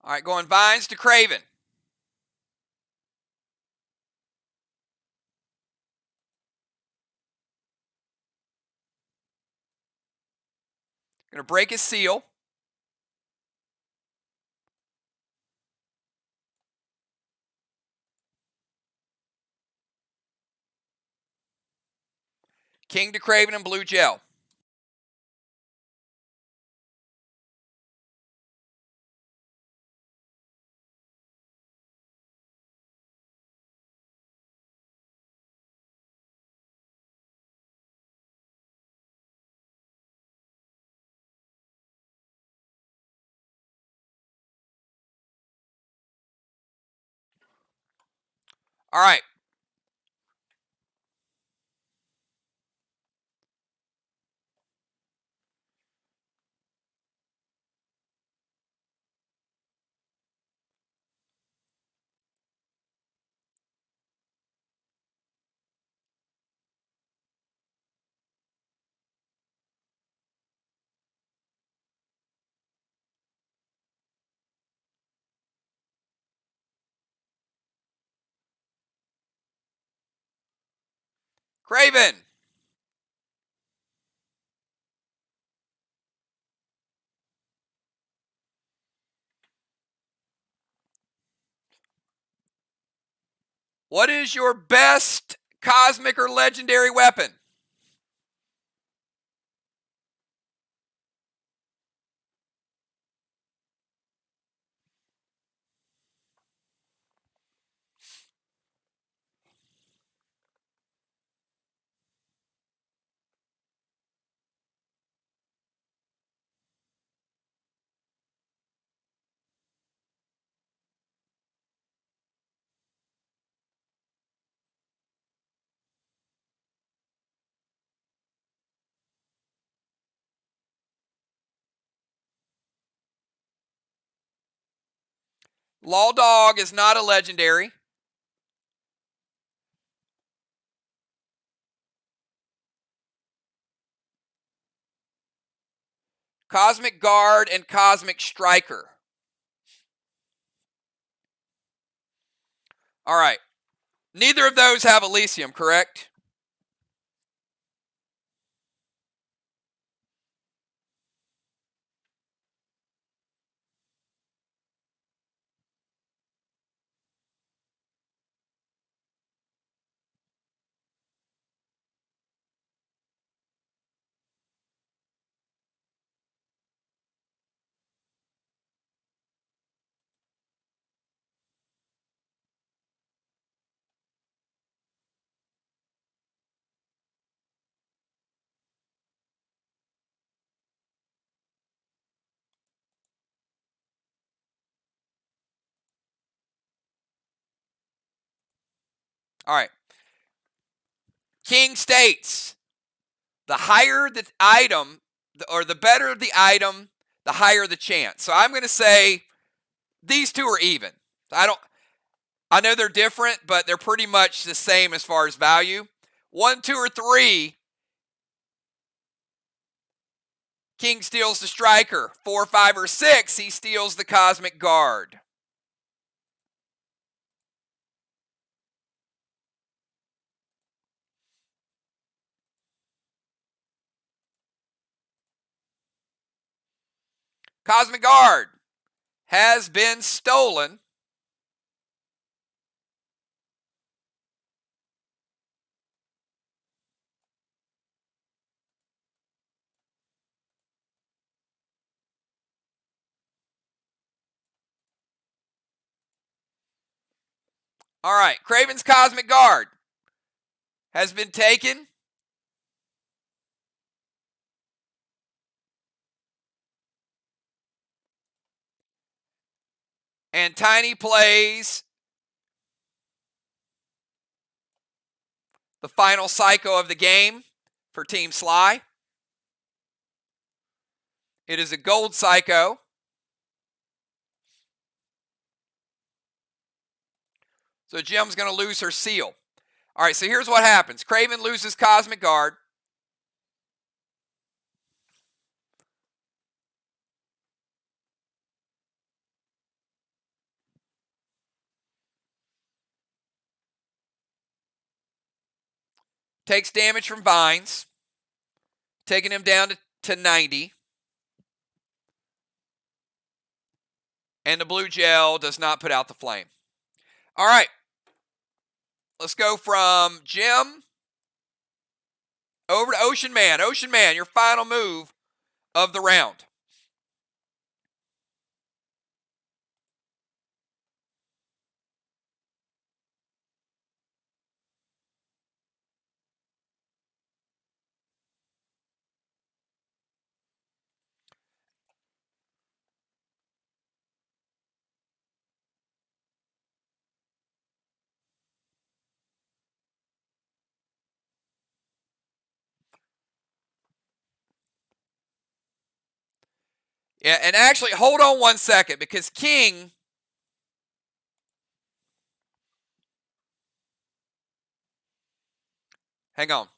All right, going Vines to Craven. Going to break his seal. King to Craven and Blue Gel. All right. Craven. What is your best cosmic or legendary weapon? Law Dog is not a legendary. Cosmic Guard and Cosmic Striker. All right. Neither of those have Elysium, correct? All right. King states, the higher the item, or the better the item, the higher the chance. So I'm going to say these two are even. I know they're different, but they're pretty much the same as far as value. 1, 2, or 3, King steals the striker. 4, 5, or 6, he steals the cosmic guard. Cosmic guard has been stolen. All right, Craven's Cosmic Guard has been taken. And Tiny plays the final Psycho of the game for Team SLY. It is a gold Psycho. So Jim's going to lose her seal. All right, so here's what happens. Craven loses Cosmic Guard. Takes damage from Vines, taking him down to 90. And the blue gel does not put out the flame. All right. Let's go from Jim over to Ocean Man. Ocean Man, your final move of the round. Yeah, and actually, hold on one second, because King, hang on.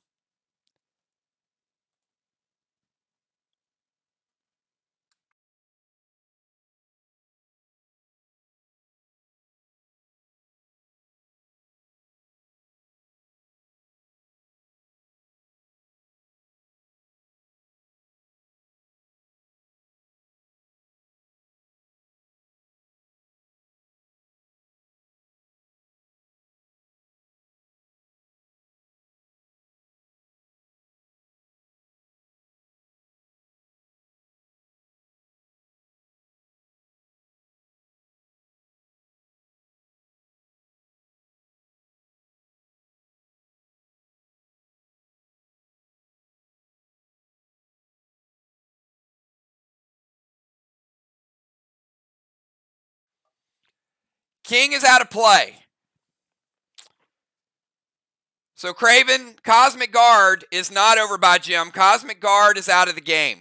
King is out of play. So Craven, Cosmic Guard is not over by Jim. Cosmic Guard is out of the game.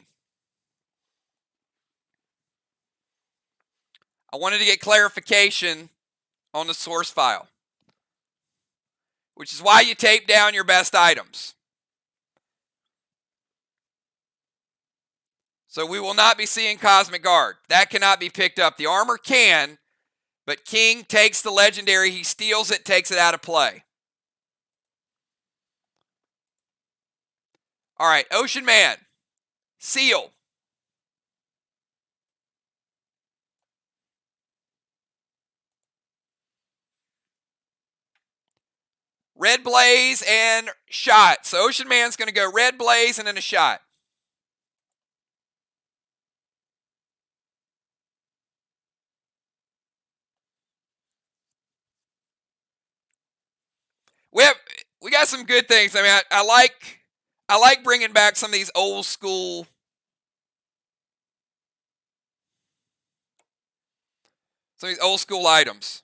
I wanted to get clarification on the source file, which is why you tape down your best items. So we will not be seeing Cosmic Guard. That cannot be picked up. The armor can, but King takes the legendary. He steals it, takes it out of play. All right, Ocean Man. Seal. Red Blaze and shot. So Ocean Man's going to go Red Blaze and then a shot. We got some good things. I mean, I like bringing back some of these old school items.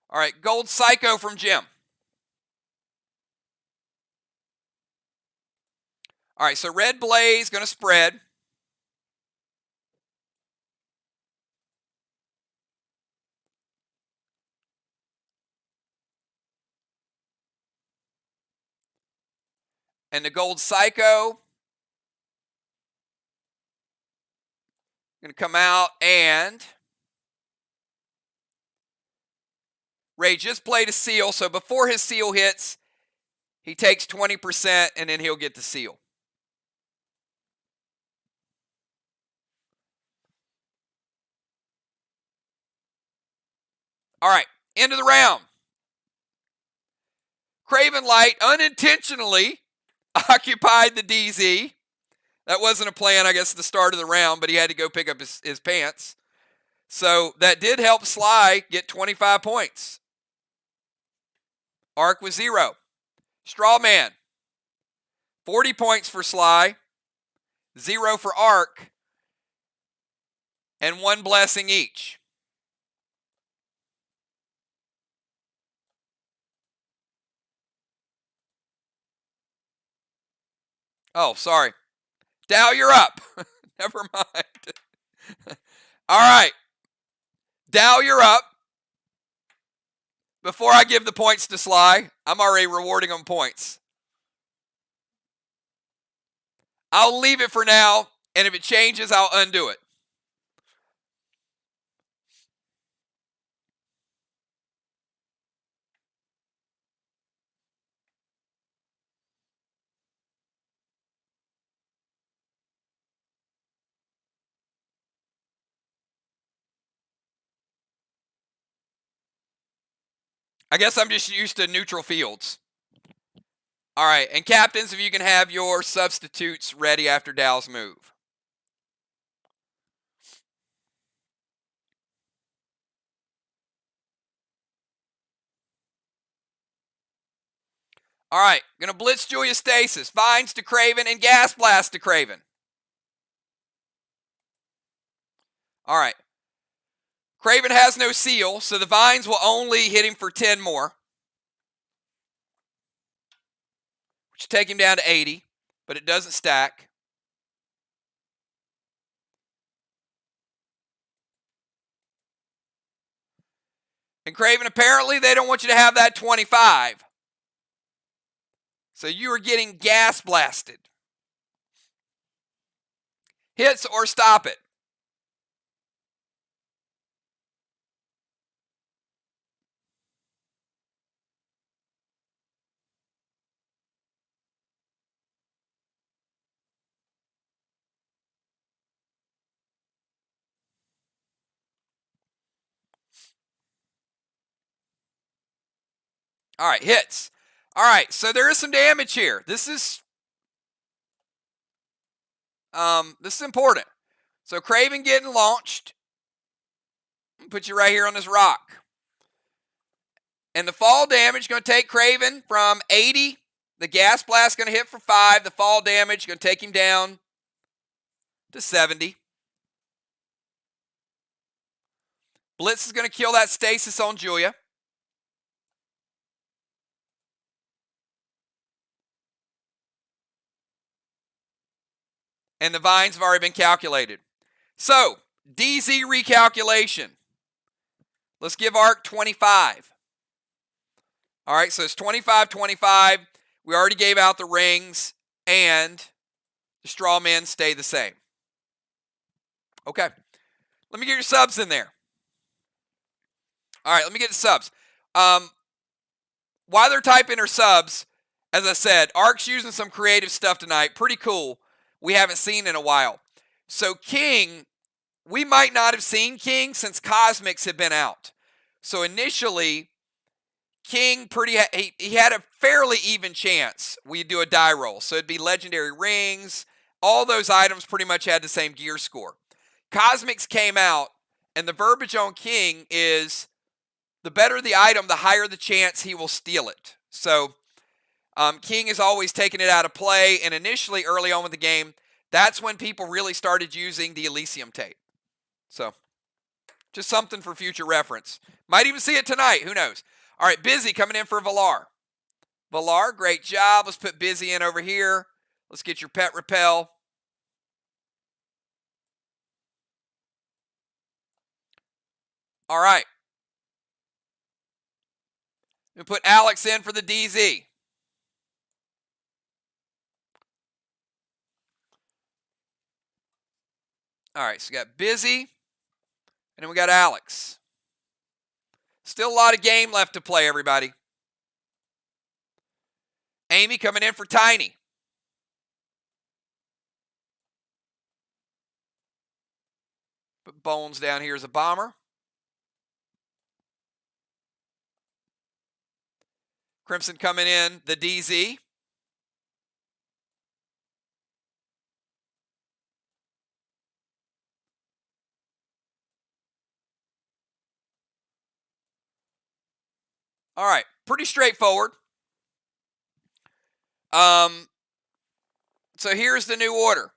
All right, Gold Psycho from Jim. All right, so Red Blaze going to spread. And the Gold Psycho going to come out, and Ray just played a seal, so before his seal hits, he takes 20%, and then he'll get the seal. All right, end of the round. Craven Light unintentionally occupied the DZ. That wasn't a plan, I guess, at the start of the round, but he had to go pick up his pants. So that did help SLY get 25 points. Arc was 0. Strawman, 40 points for SLY, 0 for Arc, and 1 blessing each. Oh, sorry. Dow, you're up. Never mind. All right. Dow, you're up. Before I give the points to SLY, I'm already rewarding him points. I'll leave it for now, and if it changes, I'll undo it. I guess I'm just used to neutral fields. All right, and captains, if you can have your substitutes ready after Dow's move. All right, going to blitz Julia Stasis, Vines to Craven, and Gas Blast to Craven. All right. Craven has no seal, so the Vines will only hit him for 10 more, which will take him down to 80, but it doesn't stack. And Craven, apparently they don't want you to have that 25. So you are getting gas blasted. Hits or stop it. All right, hits. All right, so there is some damage here. This is important. So Craven getting launched. Put you right here on this rock. And the fall damage going to take Craven from 80. The gas blast going to hit for 5. The fall damage going to take him down to 70. Blitz is going to kill that stasis on Julia. And the Vines have already been calculated. So, DZ recalculation. Let's give Arc 25. All right, so it's 25, 25. We already gave out the rings, and the straw men stay the same. Okay. Let me get your subs in there. All right, let me get the subs. While they're typing their subs, as I said, Arc's using some creative stuff tonight. Pretty cool. We haven't seen in a while. So King, we might not have seen King since Cosmics had been out. So initially, King he had a fairly even chance we do a die roll. So it'd be legendary rings. All those items pretty much had the same gear score. Cosmics came out, and the verbiage on King is the better the item, the higher the chance he will steal it. So King has always taken it out of play, and initially, early on with the game, that's when people really started using the Elysium tape. So, Just something for future reference. Might even see it tonight. Who knows? All right, Busy coming in for Villar. Villar, great job. Let's put Busy in over here. Let's get your pet repel. All right. We put Alex in for the DZ. All right, so we got Busy, and then we got Alex. Still a lot of game left to play, everybody. Amy coming in for Tiny. Put Bones down here as a bomber. Crimson coming in, the DZ. All right, pretty straightforward. So here's the new order.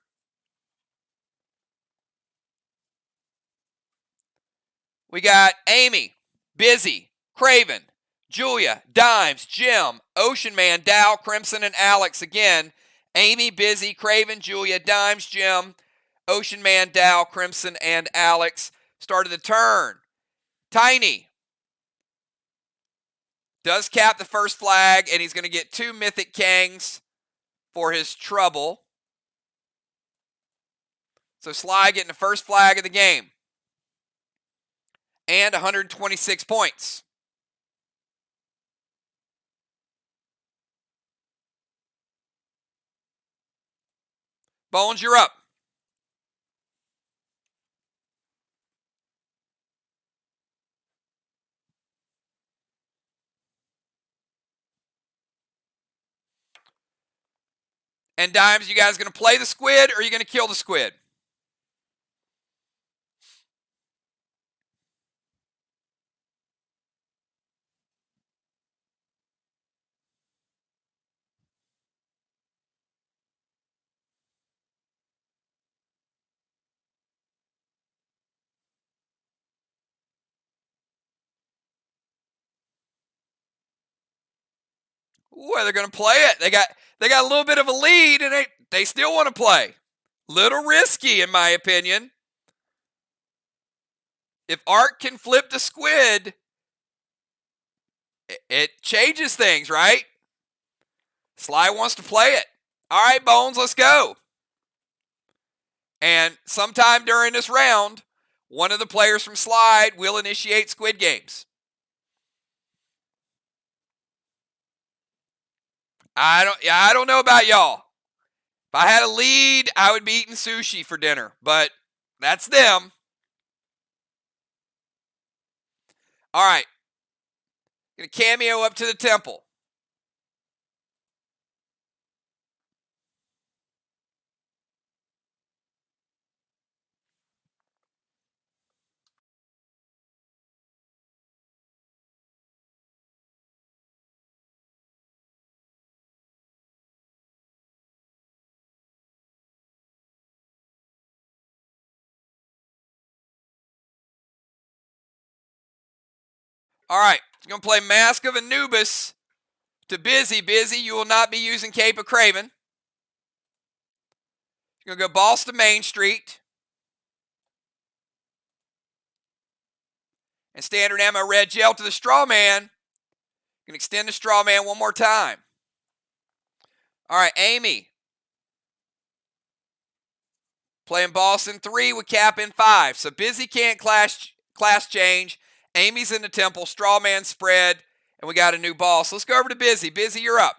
We got Amy, Busy, Craven, Julia, Dimes, Jim, Ocean Man, Dow, Crimson, and Alex again. Amy, Busy, Craven, Julia, Dimes, Jim, Ocean Man, Dow, Crimson, and Alex. Start of the turn. Tiny does cap the first flag, and he's going to get 2 Mythic Kangs for his trouble. So SLY getting the first flag of the game. And 126 points. Bones, you're up. And Dimes, you guys going to play the squid, or are you going to kill the squid? Ooh, they're going to play it. They got a little bit of a lead, and they still want to play. Little risky, in my opinion. If Art can flip the squid, it changes things, right? SLY wants to play it. All right, Bones, let's go. And sometime during this round, one of the players from SLY will initiate squid games. I don't know about y'all. If I had a lead, I would be eating sushi for dinner, but that's them. All right. Gonna cameo up to the temple. All right. Gonna play Mask of Anubis to Busy. Busy, you will not be using Cape of Craven. You're gonna go Boss to Main Street. And Standard Ammo Red Gel to the Straw Man. Gonna extend the Straw Man one more time. All right, Amy. Playing Boss in 3 with Cap in 5. So Busy can't class change. Amy's in the temple. Straw Man spread. And we got a new Boss. Let's go over to Busy. Busy, you're up.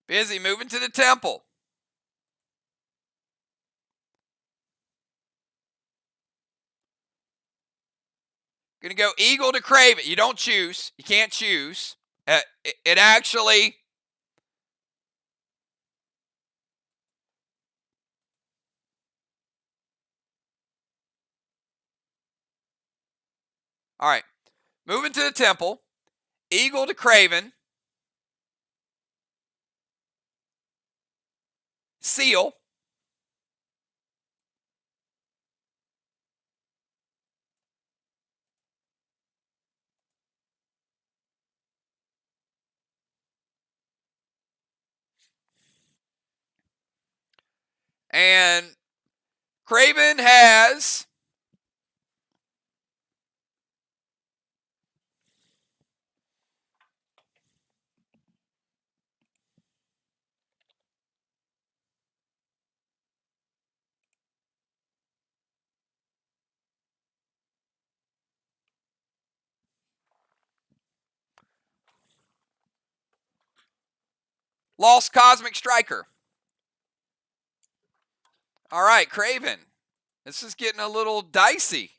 Busy moving to the temple. Going to go eagle to Craven. You don't choose. You can't choose. It actually... All right. Moving to the temple. Eagle to Craven. Seal. And Craven has lost Cosmic Striker. All right, Craven. This is getting a little dicey.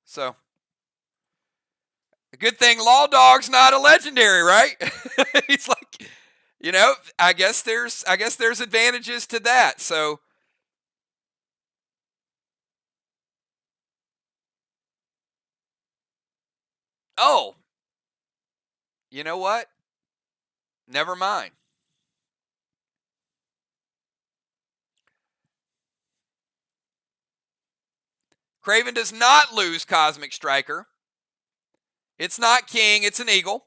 So, a good thing Law Dog's not a legendary, right? He's like, you know, I guess there's advantages to that. So, oh, you know what? Never mind. Craven does not lose Cosmic Striker. It's not king, it's an eagle.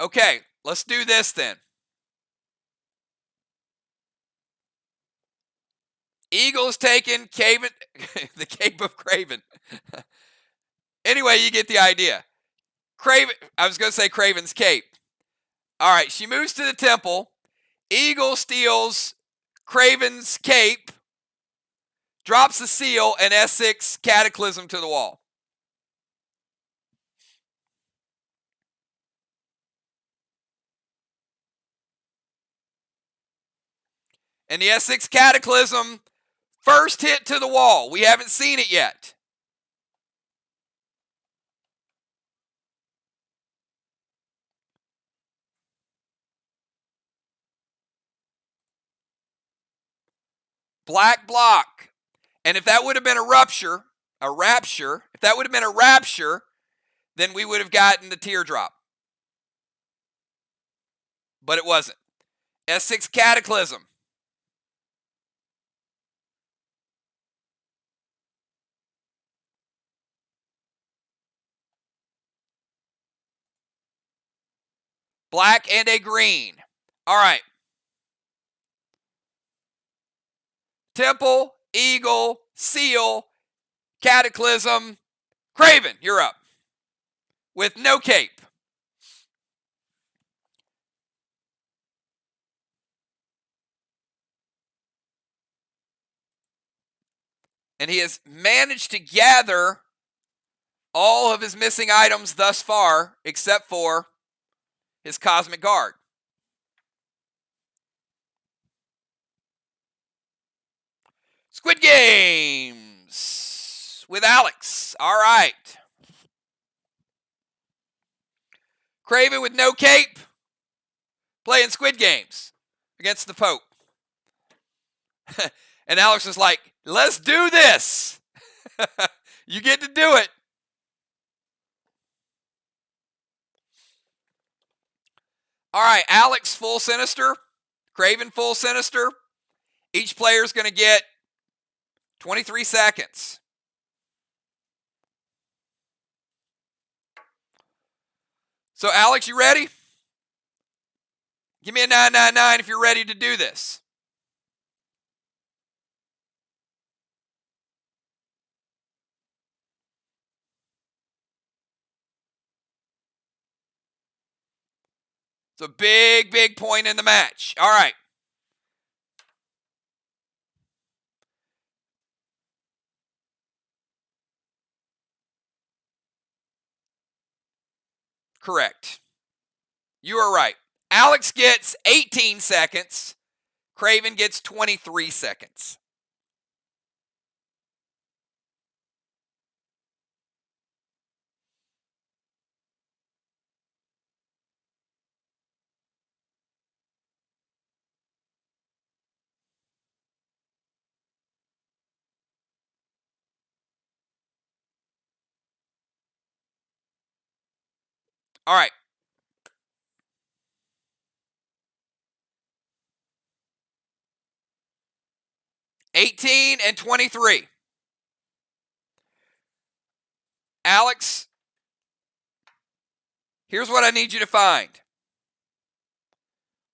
Okay, let's do this then. Eagle's taken, Craven, the Cape of Craven. Anyway, you get the idea. Craven, I was going to say Craven's Cape. All right, she moves to the temple. Eagle steals Craven's Cape, drops the seal, and S6 Cataclysm to the wall. And the S6 Cataclysm first hit to the wall. We haven't seen it yet. Black block. And if that would have been a rapture, if that would have been a rapture, then we would have gotten the teardrop. But it wasn't. S6 Cataclysm. Black and a green. All right. Temple, Eagle, Seal, Cataclysm. Craven, you're up. With no cape. And he has managed to gather all of his missing items thus far, except for his Cosmic Guard. Squid Games with Alex. All right. Craven with no cape, playing Squid Games against the Pope. And Alex is like, let's do this. You get to do it. All right, Alex full sinister, Craven full sinister. Each player is going to get 23 seconds. So, Alex, you ready? Give me a 999 if you're ready to do this. It's a big, big point in the match. All right. Correct. You are right. Alex gets 18 seconds. Craven gets 23 seconds. All right. $18 and $23. Alex, here's what I need you to find.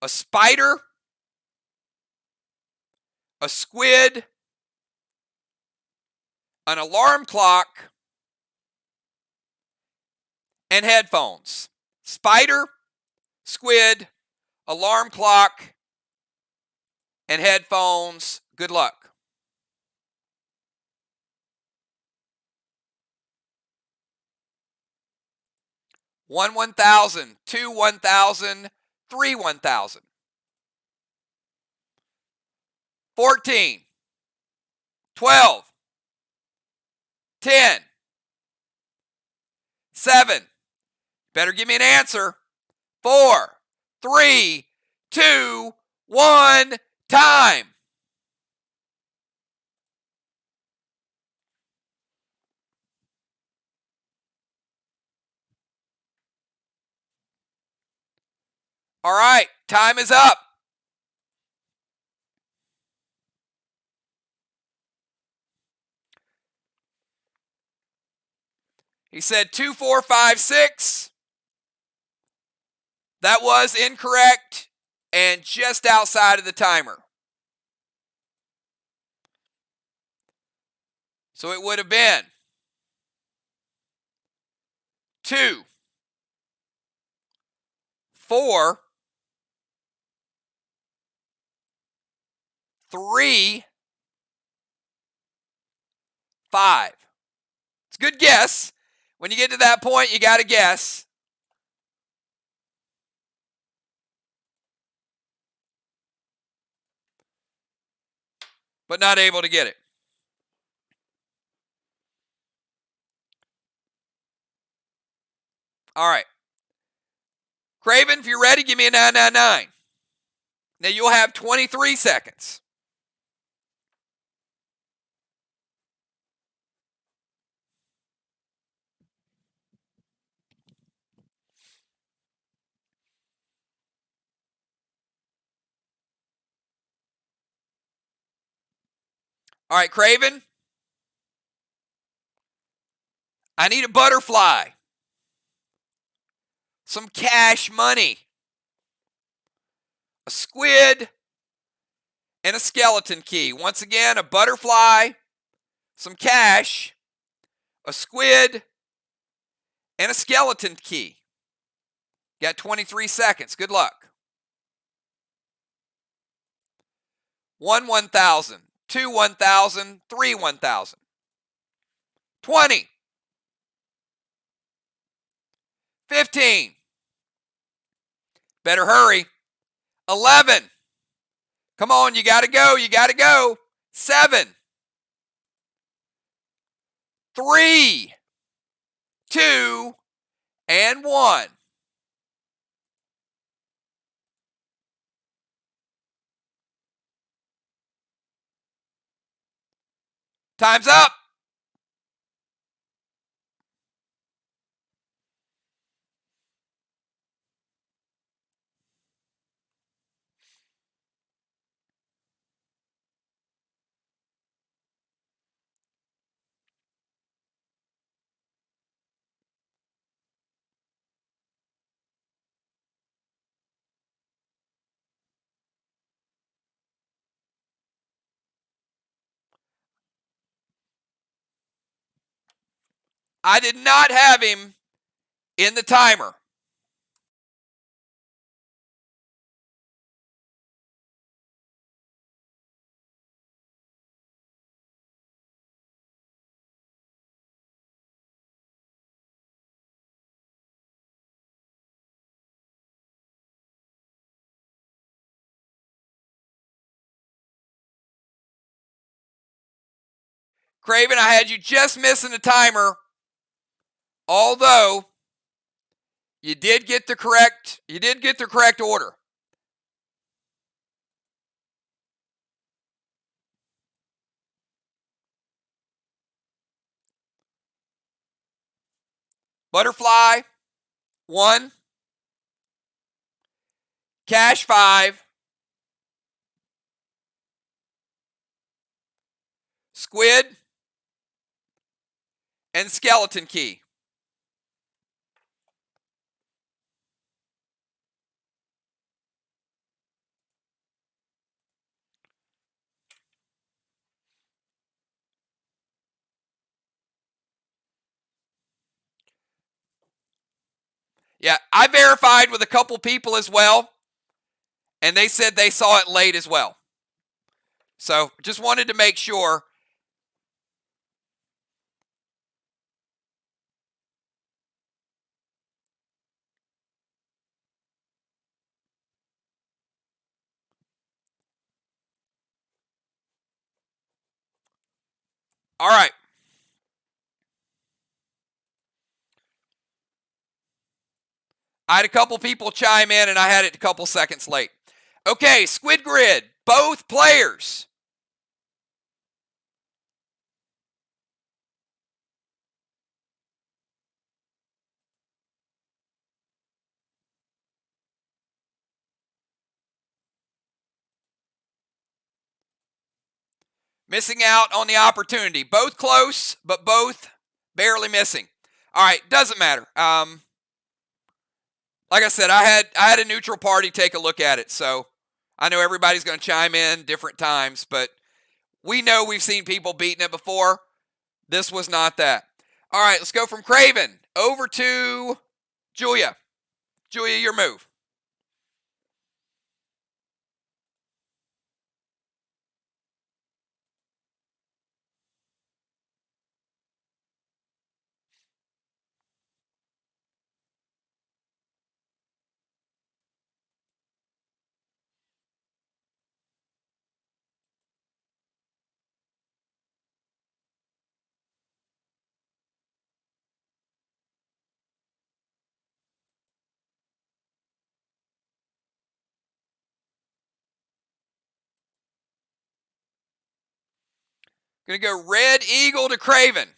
A spider, a squid, an alarm clock, and headphones. Spider, squid, alarm clock, and headphones. Good luck. 1, 1,000, 2, 1,000, 3, 1,000. 14, 12, 10, 7. Better give me an answer. 4, 3, 2, 1, time. All right, time is up. He said 2, 4, 5, 6. That was incorrect and just outside of the timer. So it would have been 2, 4, 3, 5. It's a good guess. When you get to that point, you got to guess. But not able to get it. All right. Craven, if you're ready, give me a 999. Now you'll have 23 seconds. All right, Craven. I need a butterfly. Some cash money. A squid and a skeleton key. Once again, a butterfly, some cash, a squid, and a skeleton key. Got 23 seconds. Good luck. 1, 1,000. 2, 1,000. 3, 1,000. 20. 15. Better hurry. 11. Come on, you got to go. You got to go. 7. 3, 2, and 1. Time's up. I did not have him in the timer. Craven, I had you just missing the timer, although you did get the correct order. Butterfly, 1. Cash, 5. Squid, and Skeleton Key. Yeah, I verified with a couple people as well, and they said they saw it late as well. So just wanted to make sure. All right. I had a couple people chime in, and I had it a couple seconds late. Okay, Squid Grid, both players. Missing out on the opportunity. Both close, but both barely missing. All right, doesn't matter. Like I said, I had a neutral party take a look at it, so I know everybody's going to chime in different times, but we know we've seen people beating it before. This was not that. All right, let's go from Craven over to Julia. Julia, your move. Going to go Red Eagle to Craven.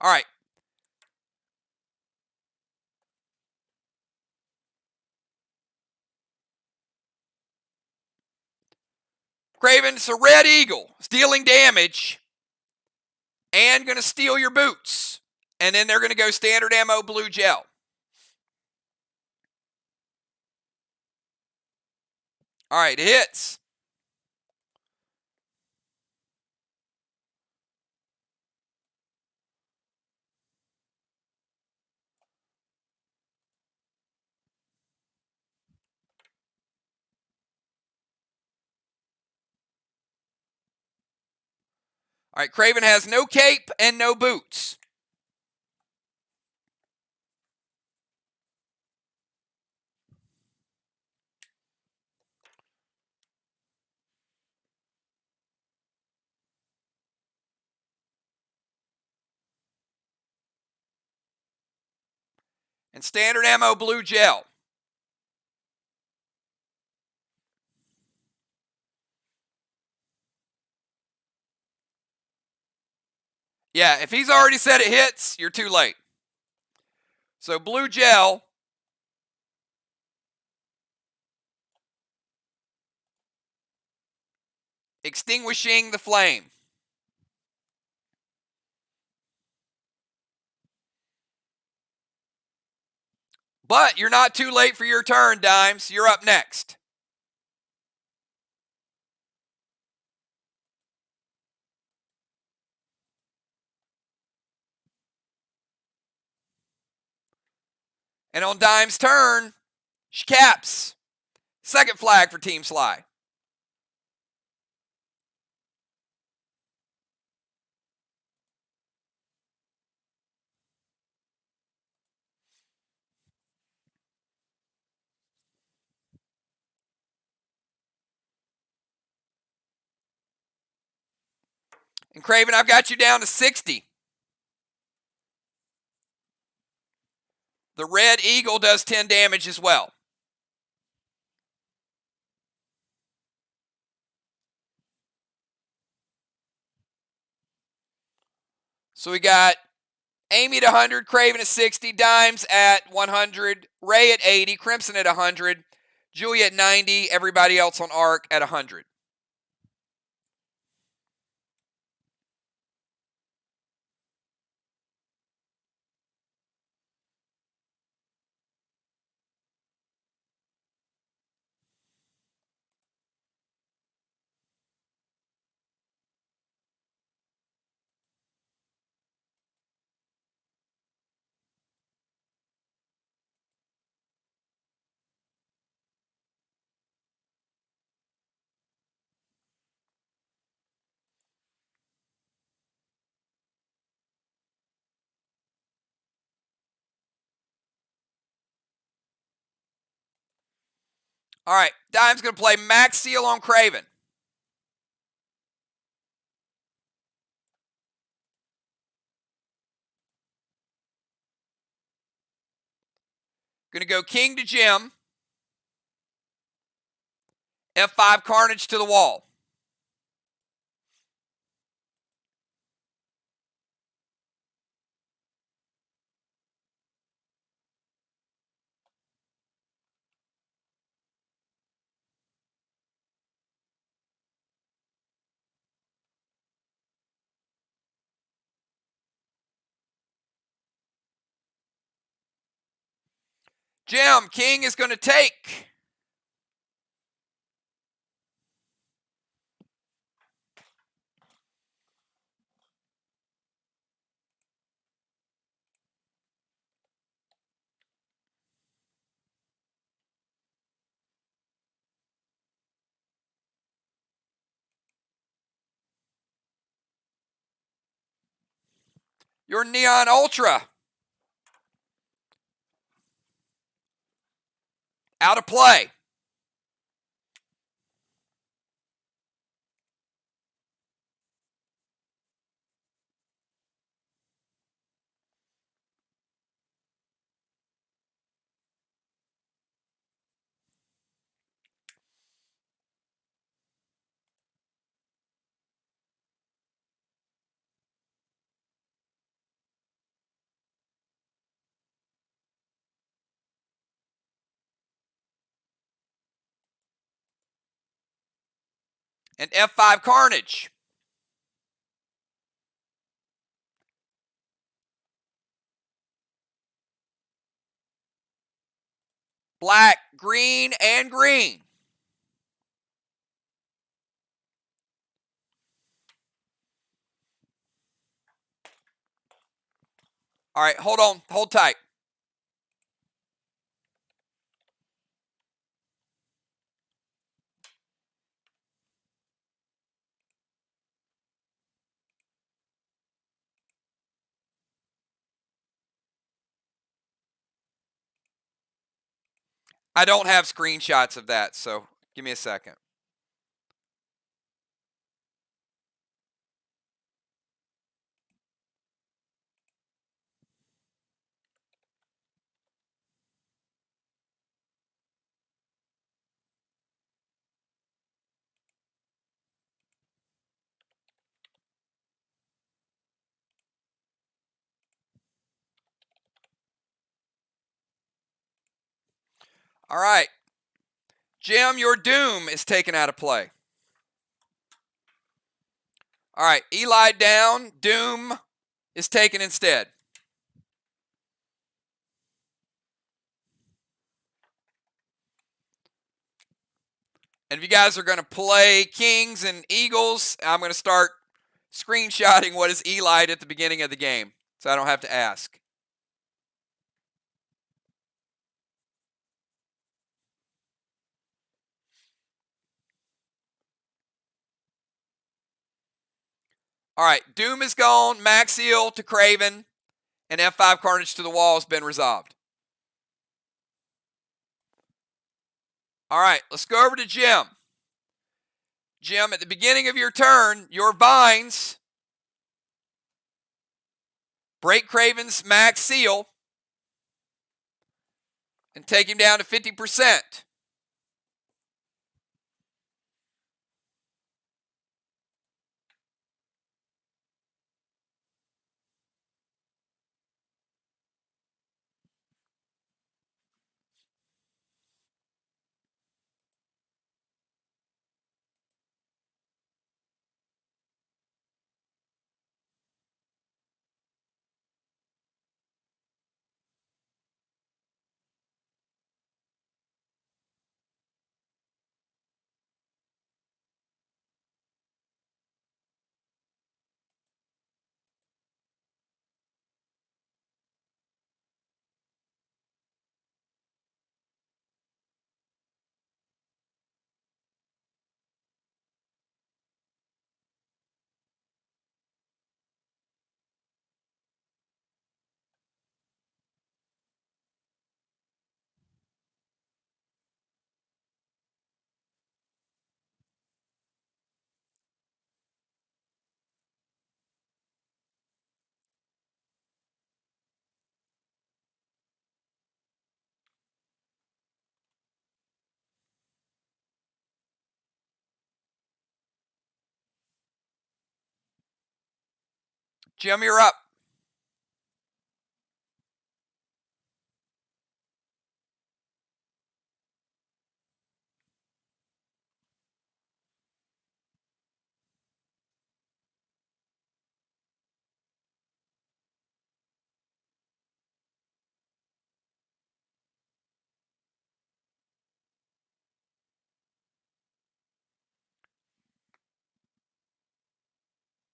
All right. Craven, it's a Red Eagle. It's dealing damage and going to steal your boots. And then they're going to go standard ammo blue gel. All right, it hits. All right, Craven has no cape and no boots. And standard ammo blue gel. Yeah, if he's already said it hits, you're too late. So blue gel. Extinguishing the flame. But you're not too late for your turn, Dimes. You're up next. And on Dime's turn, she caps. Second flag for Team SLY. And Craven, I've got you down to 60. The red eagle does 10 damage as well. So we got Amy at 100, Craven at 60, Dimes at 100, Ray at 80, Crimson at 100, Julia at 90, everybody else on Arc at 100. All right, Dime's going to play Max Seal on Craven. Going to go King to Jim. F5 Carnage to the wall. Jim, King is going to take. Your Neon Ultra. Out of play. And F5 Carnage. Black, green, and green. All right, hold on. Hold tight. I don't have screenshots of that, so give me a second. All right. Jim, your Doom is taken out of play. All right, Eli down. Doom is taken instead. And if you guys are going to play Kings and Eagles, I'm going to start screenshotting what is Eli'd at the beginning of the game, so I don't have to ask. All right, Doom is gone, Max Eel to Craven, and F5 Carnage to the wall has been resolved. All right, let's go over to Jim. Jim, at the beginning of your turn, your vines break Craven's max seal and take him down to 50%. Jim, you're up.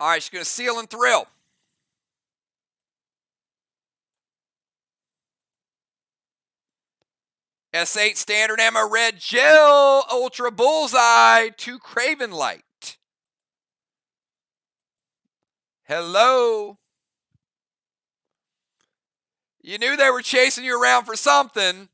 All right, she's going to seal and thrill. S8 standard ammo red gel ultra bullseye to Craven light. Hello. You knew they were chasing you around for something.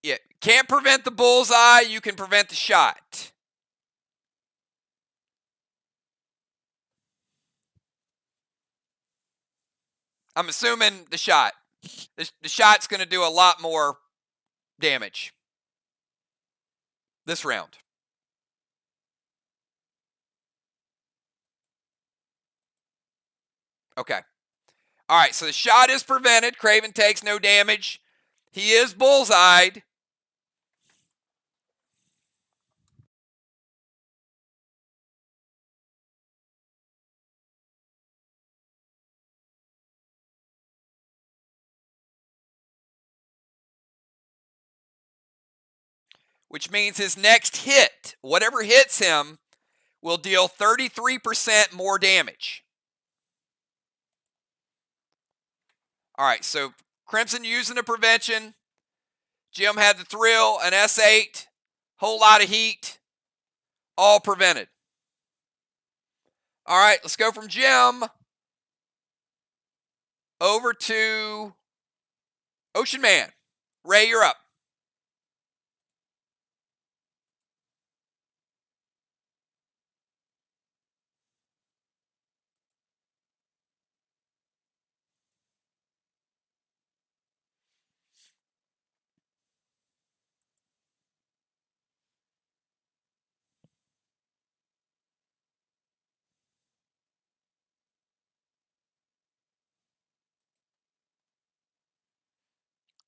Yeah, can't prevent the bullseye, you can prevent the shot. I'm assuming the shot. The shot's going to do a lot more damage this round. Okay. All right, so the shot is prevented. Craven takes no damage. He is bullseyed. Which means his next hit, whatever hits him, will deal 33% more damage. All right, so Crimson using the prevention. Jim had the thrill, an S8, whole lot of heat, all prevented. All right, let's go from Jim over to Ocean Man. Ray, you're up.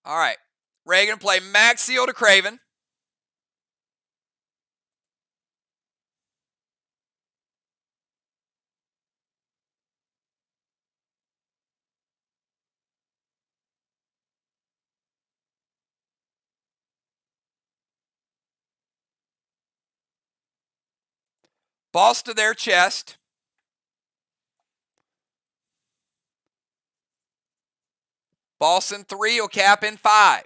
All right, Ray going to play Max Seal to Craven. Balls to their chest. Boston 3 will cap in 5.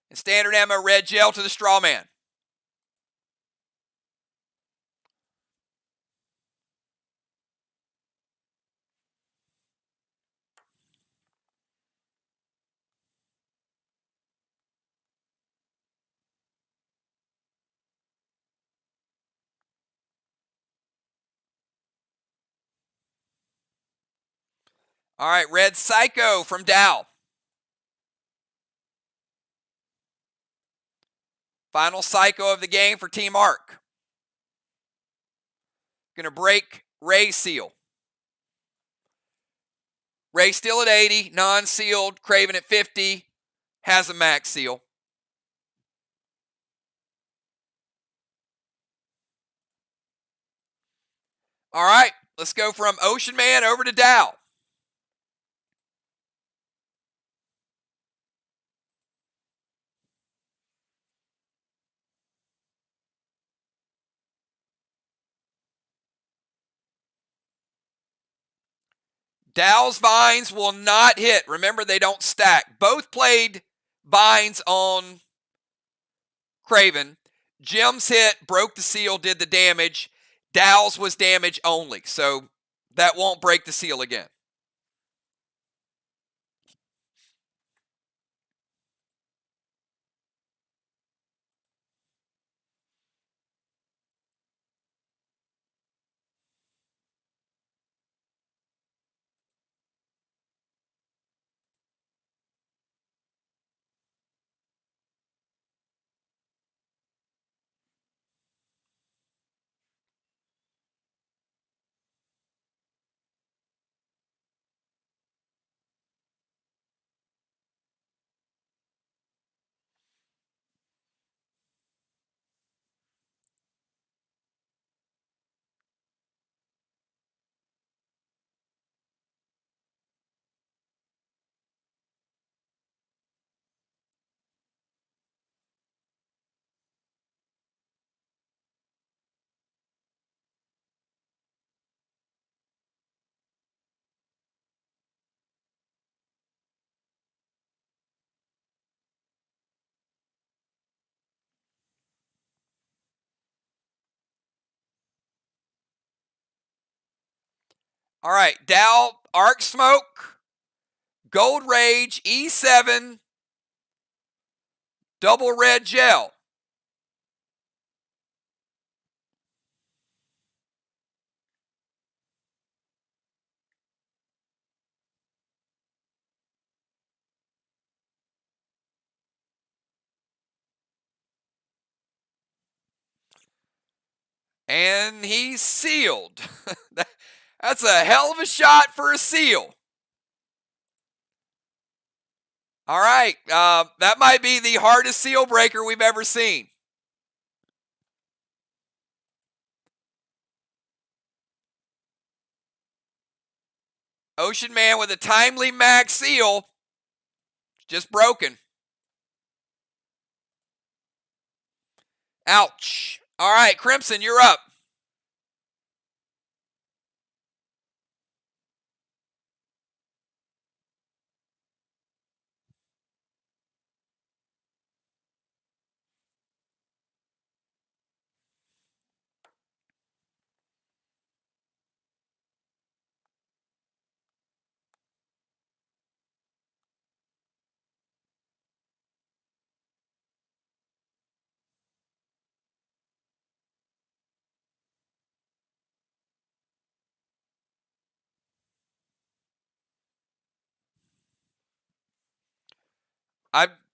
And standard ammo red gel to the straw man. All right, red Psycho from Dow. Final Psycho of the game for Team Arc. Going to break Ray's seal. Ray still at 80, non-sealed. Craven at 50, has a max seal. All right, let's go from Ocean Man over to Dow. Dow's vines will not hit. Remember, they don't stack. Both played vines on Craven. Jim's hit, broke the seal, did the damage. Dow's was damage only, so that won't break the seal again. All right, Dow, Arc Smoke, Gold Rage, E7, double red gel. And he's sealed. That's a hell of a shot for a seal. All right, that might be the hardest seal breaker we've ever seen. Ocean Man with a timely max seal. Just broken. Ouch. All right, Crimson, you're up.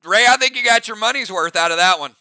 Ray, I think you got your money's worth out of that one.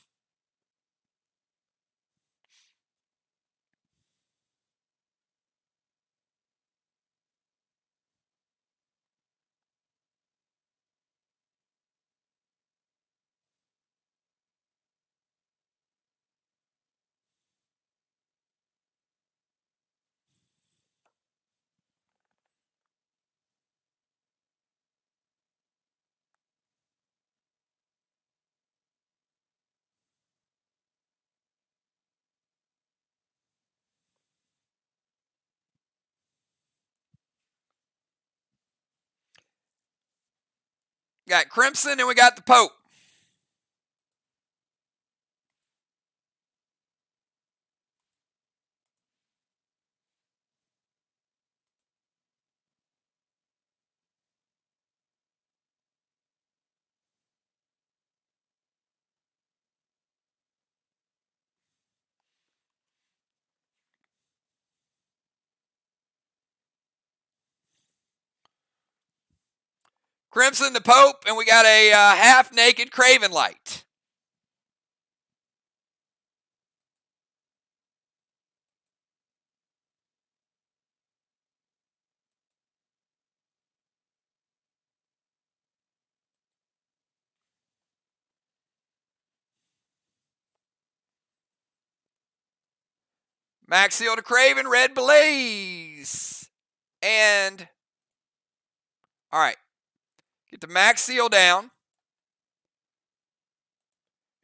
got Crimson and we got the Pope. Crimson, the Pope, and we got a half-naked Craven Light. Max Seal to Craven, Red Blaze. And, all right, get the Max Seal down.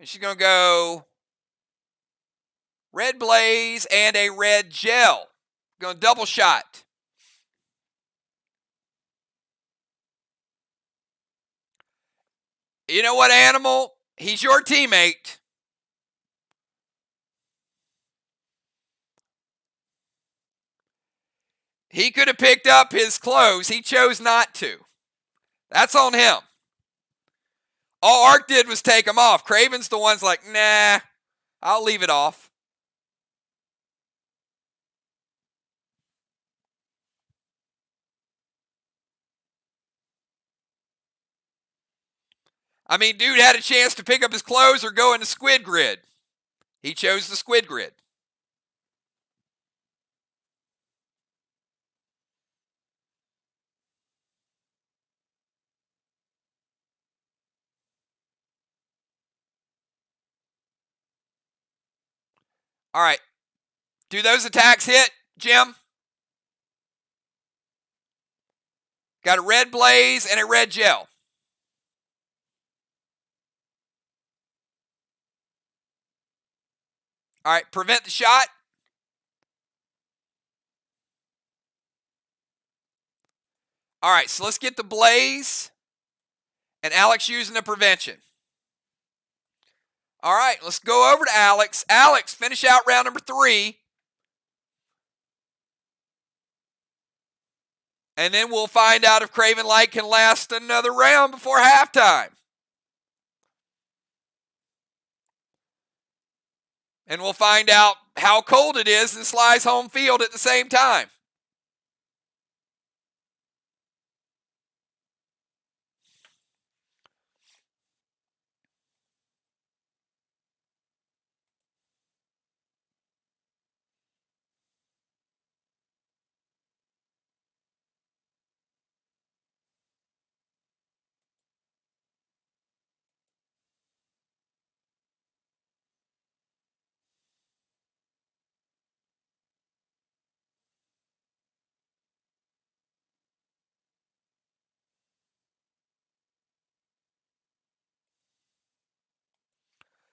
And she's going to go Red Blaze and a Red Gel. Going to double shot. You know what, Animal? He's your teammate. He could have picked up his clothes. He chose not to. That's on him. All Ark did was take them off. Craven's the one's like, nah, I'll leave it off. I mean, dude had a chance to pick up his clothes or go into Squid Grid. He chose the Squid Grid. All right. Do those attacks hit, Jim? Got a Red Blaze and a Red Gel. All right, prevent the shot. All right, so let's get the Blaze and Alex using the prevention. All right, let's go over to Alex. Alex, finish out round number 3. And then we'll find out if Craven Light can last another round before halftime. And we'll find out how cold it is in SLY's home field at the same time.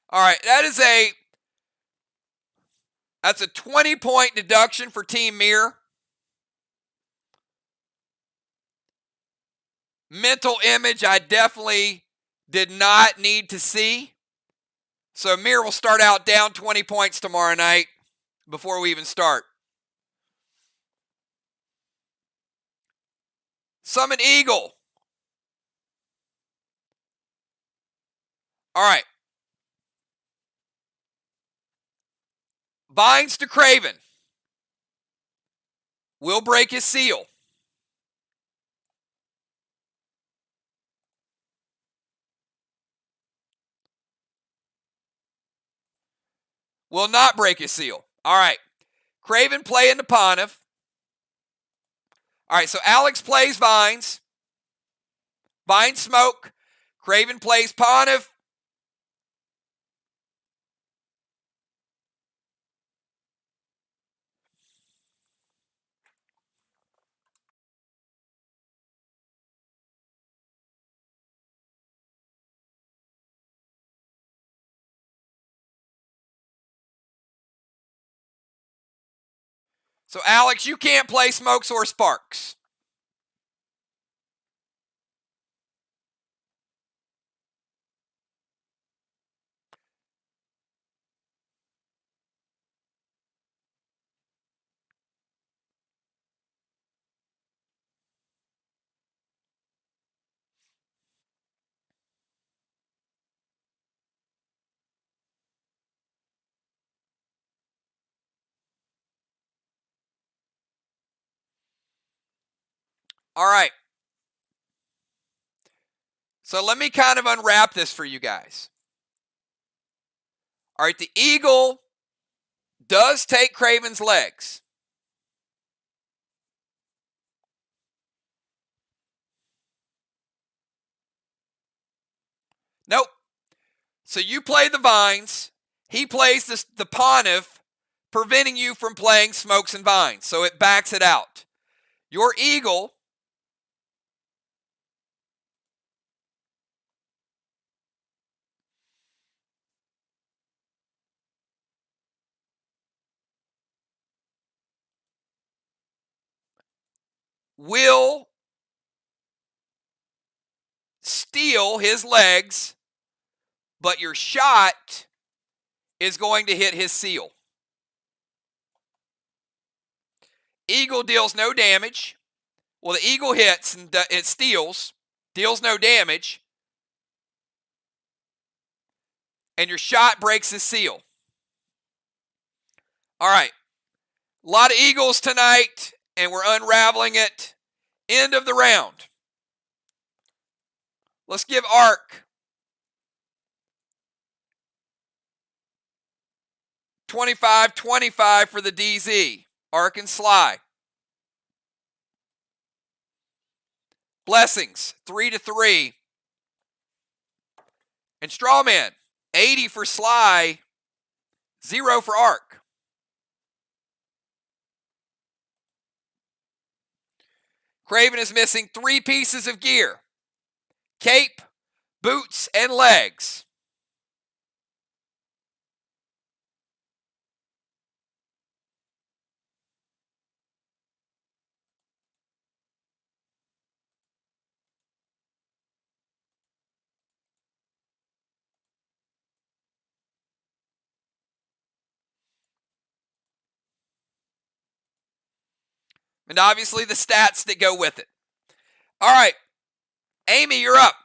All right, that's a 20-point deduction for Team Mirror. Mental image I definitely did not need to see. So Mirror will start out down 20 points tomorrow night before we even start. Summon Eagle. All right. Binds to Craven. Will break his seal. Will not break his seal. All right. Craven play into Pontiff. All right, so Alex plays Vines. Vines smoke. Craven plays Pontiff. So, Alex, you can't play Smokes or Sparks. All right. So let me kind of unwrap this for you guys. All right, the eagle does take Craven's legs. Nope. So you play the vines. He plays the pontiff, preventing you from playing smokes and vines. So it backs it out. Your eagle will steal his legs, but your shot is going to hit his seal. Eagle deals no damage. Well, the eagle hits and it steals, deals no damage, and your shot breaks his seal. All right. A lot of eagles tonight, and we're unraveling it. End of the round. Let's give Ark 25-25 for the DZ. Ark and SLY. Blessings, 3-3. And Strawman, 80 for SLY, 0 for Ark. Craven is missing 3 pieces of gear. Cape, boots, and legs. And obviously the stats that go with it. All right, Amy, you're up.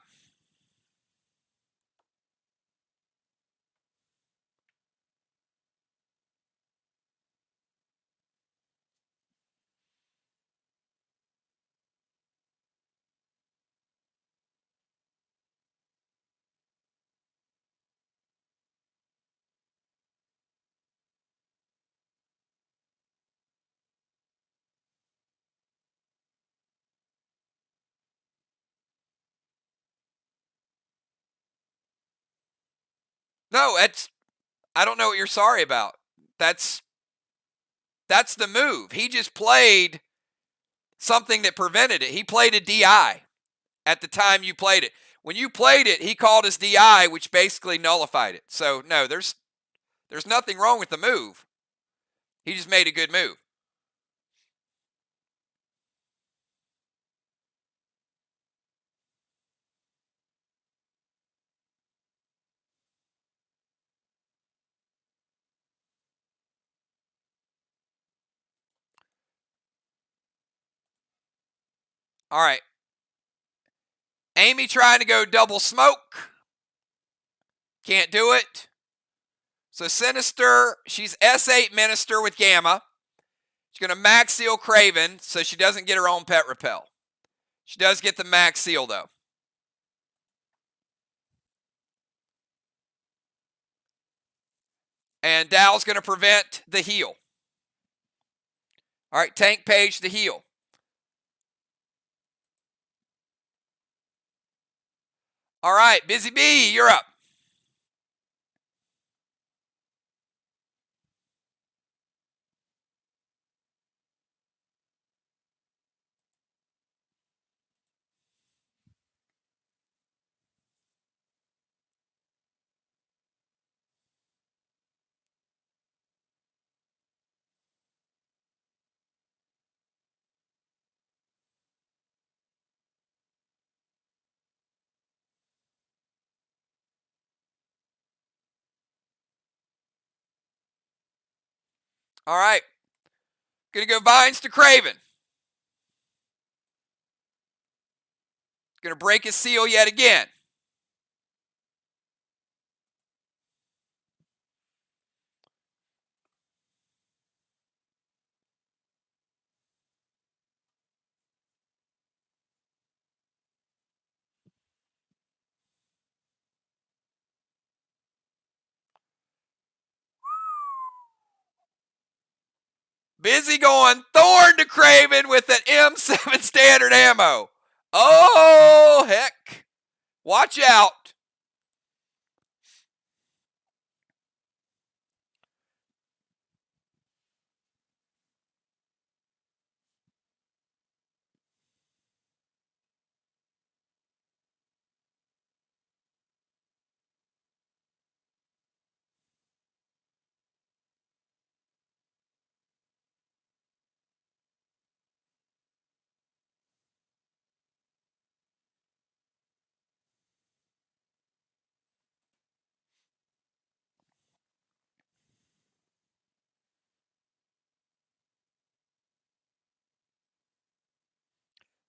No, I don't know what you're sorry about. That's the move. He just played something that prevented it. He played a DI at the time you played it. When you played it, he called his DI, which basically nullified it. So no, there's nothing wrong with the move. He just made a good move. All right. Amy trying to go double smoke. Can't do it. So Sinister, she's S8 Minister with Gamma. She's going to max seal Craven so she doesn't get her own pet repel. She does get the max seal though. And Dow's going to prevent the heal. All right, Tank Page the heal. All right, Busy Bee, you're up. All right. Going to go Vines to Craven. Going to break his seal yet again. Busy going Thorn to Craven with an M7 standard ammo. Oh, heck. Watch out.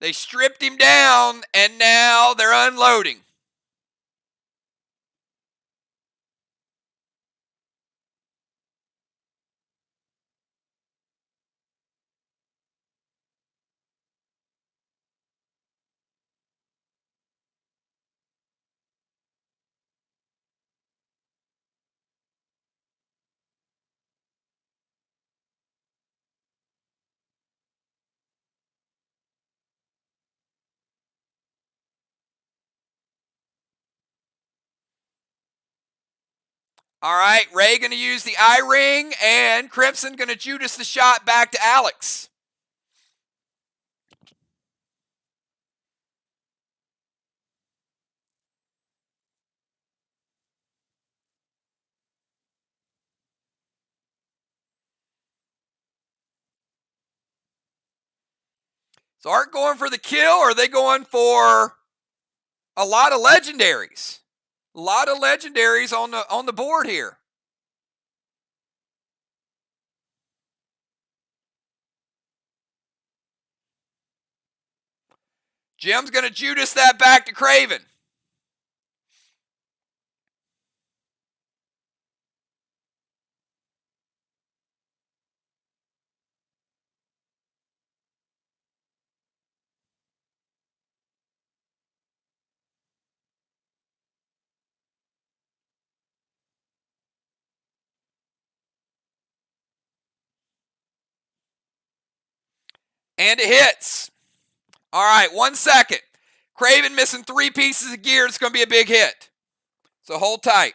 They stripped him down, and now they're unloading. All right, Ray going to use the eye ring, and Crimson going to Judas the shot back to Alex. So Art going for the kill, or are they going for a lot of legendaries? A lot of legendaries on the board here. Jim's going to Judas that back to Craven. And it hits. All right, 1 second. Craven missing 3 pieces of gear. It's going to be a big hit. So hold tight.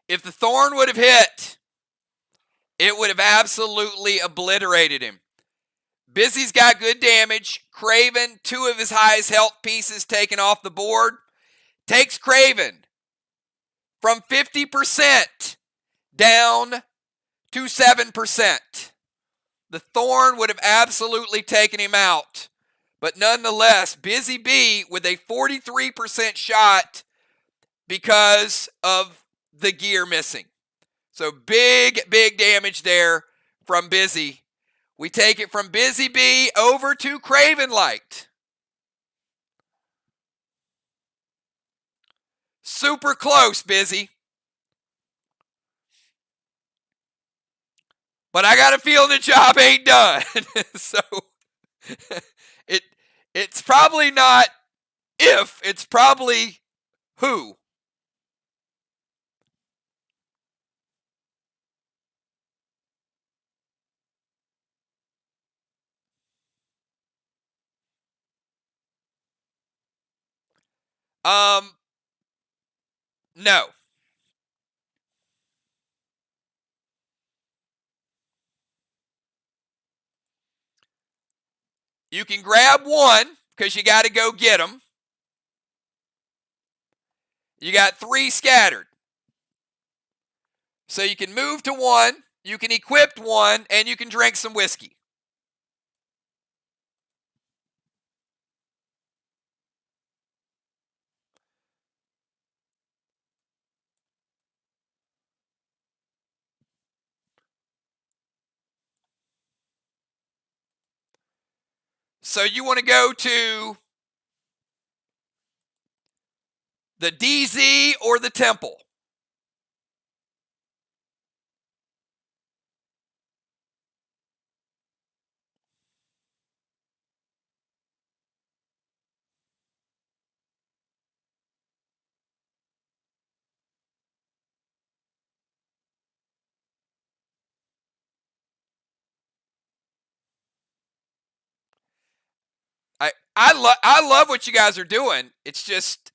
If the Thorn would have hit, it would have absolutely obliterated him. Busy's got good damage. Craven, 2 of his highest health pieces taken off the board. Takes Craven from 50% down to 7%. The Thorn would have absolutely taken him out. But nonetheless, Busy B with a 43% shot because of the gear missing. So big damage there from Busy. We take it from Busy B over to Craven Light. Super close, Busy. But I got a feeling the job ain't done. So it's probably not if, it's probably who. No. You can grab one because you got to go get them. You got 3 scattered. So you can move to one, you can equip one, and you can drink some whiskey. So you want to go to the DZ or the Temple? I love what you guys are doing. It's just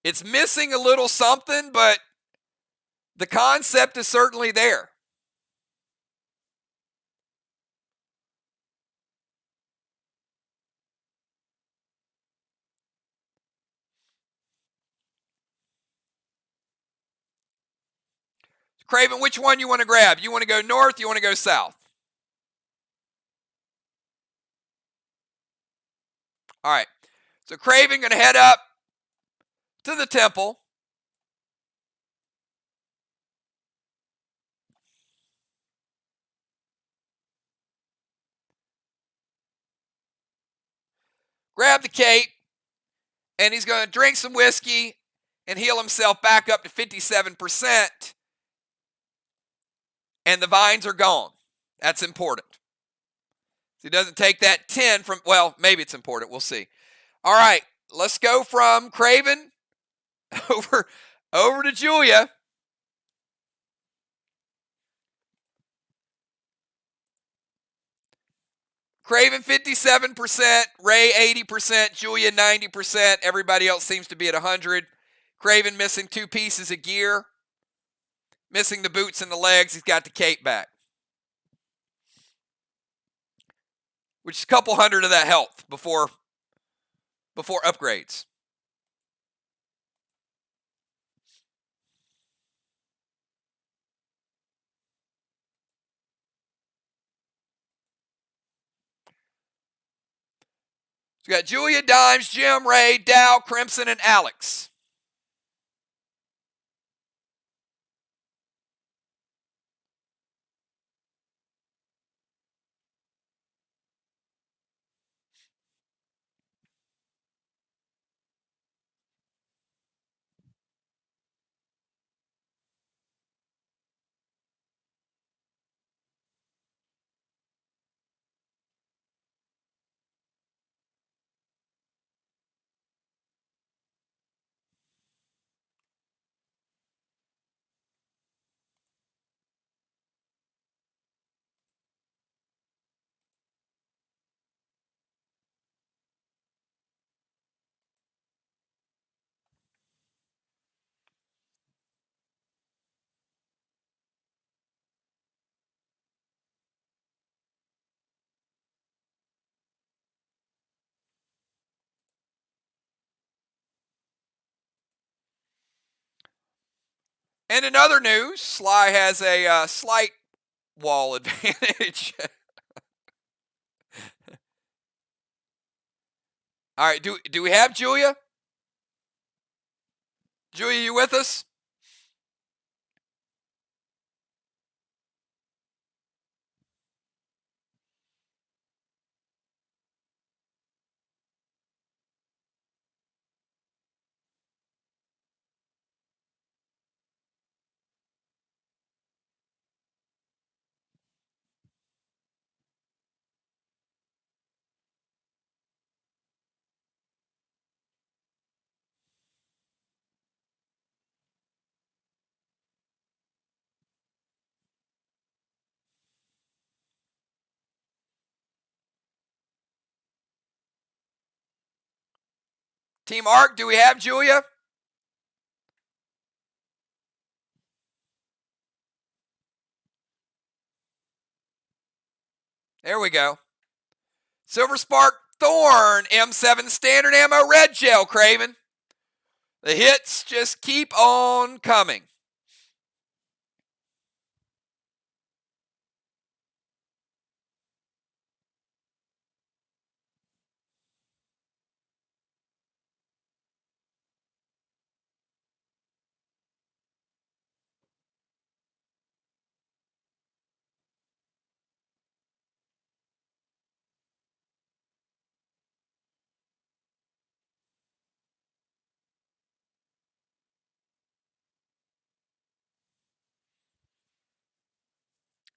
it's missing a little something, but the concept is certainly there. Craven, which one you want to grab? You want to go north? You want to go south? All right. So Craven going to head up to the Temple. Grab the cape, and he's going to drink some whiskey and heal himself back up to 57%. And the vines are gone. That's important. So he doesn't take that 10 from, well, maybe it's important. We'll see. All right, let's go from Craven over to Julia. Craven 57%, Ray 80%, Julia 90%. Everybody else seems to be at 100. Craven missing 2 pieces of gear. Missing the boots and the legs. He's got the cape back. Which is a couple hundred of that health before upgrades. So we got Julia, Dimes, Jim, Ray, Dow, Crimson, and Alex. And in other news, SLY has a slight wall advantage. All right, do we have Julia? Julia, you with us? Team Arc, do we have Julia? There we go. Silver Spark Thorn, M7 standard ammo, red gel, Craven. The hits just keep on coming.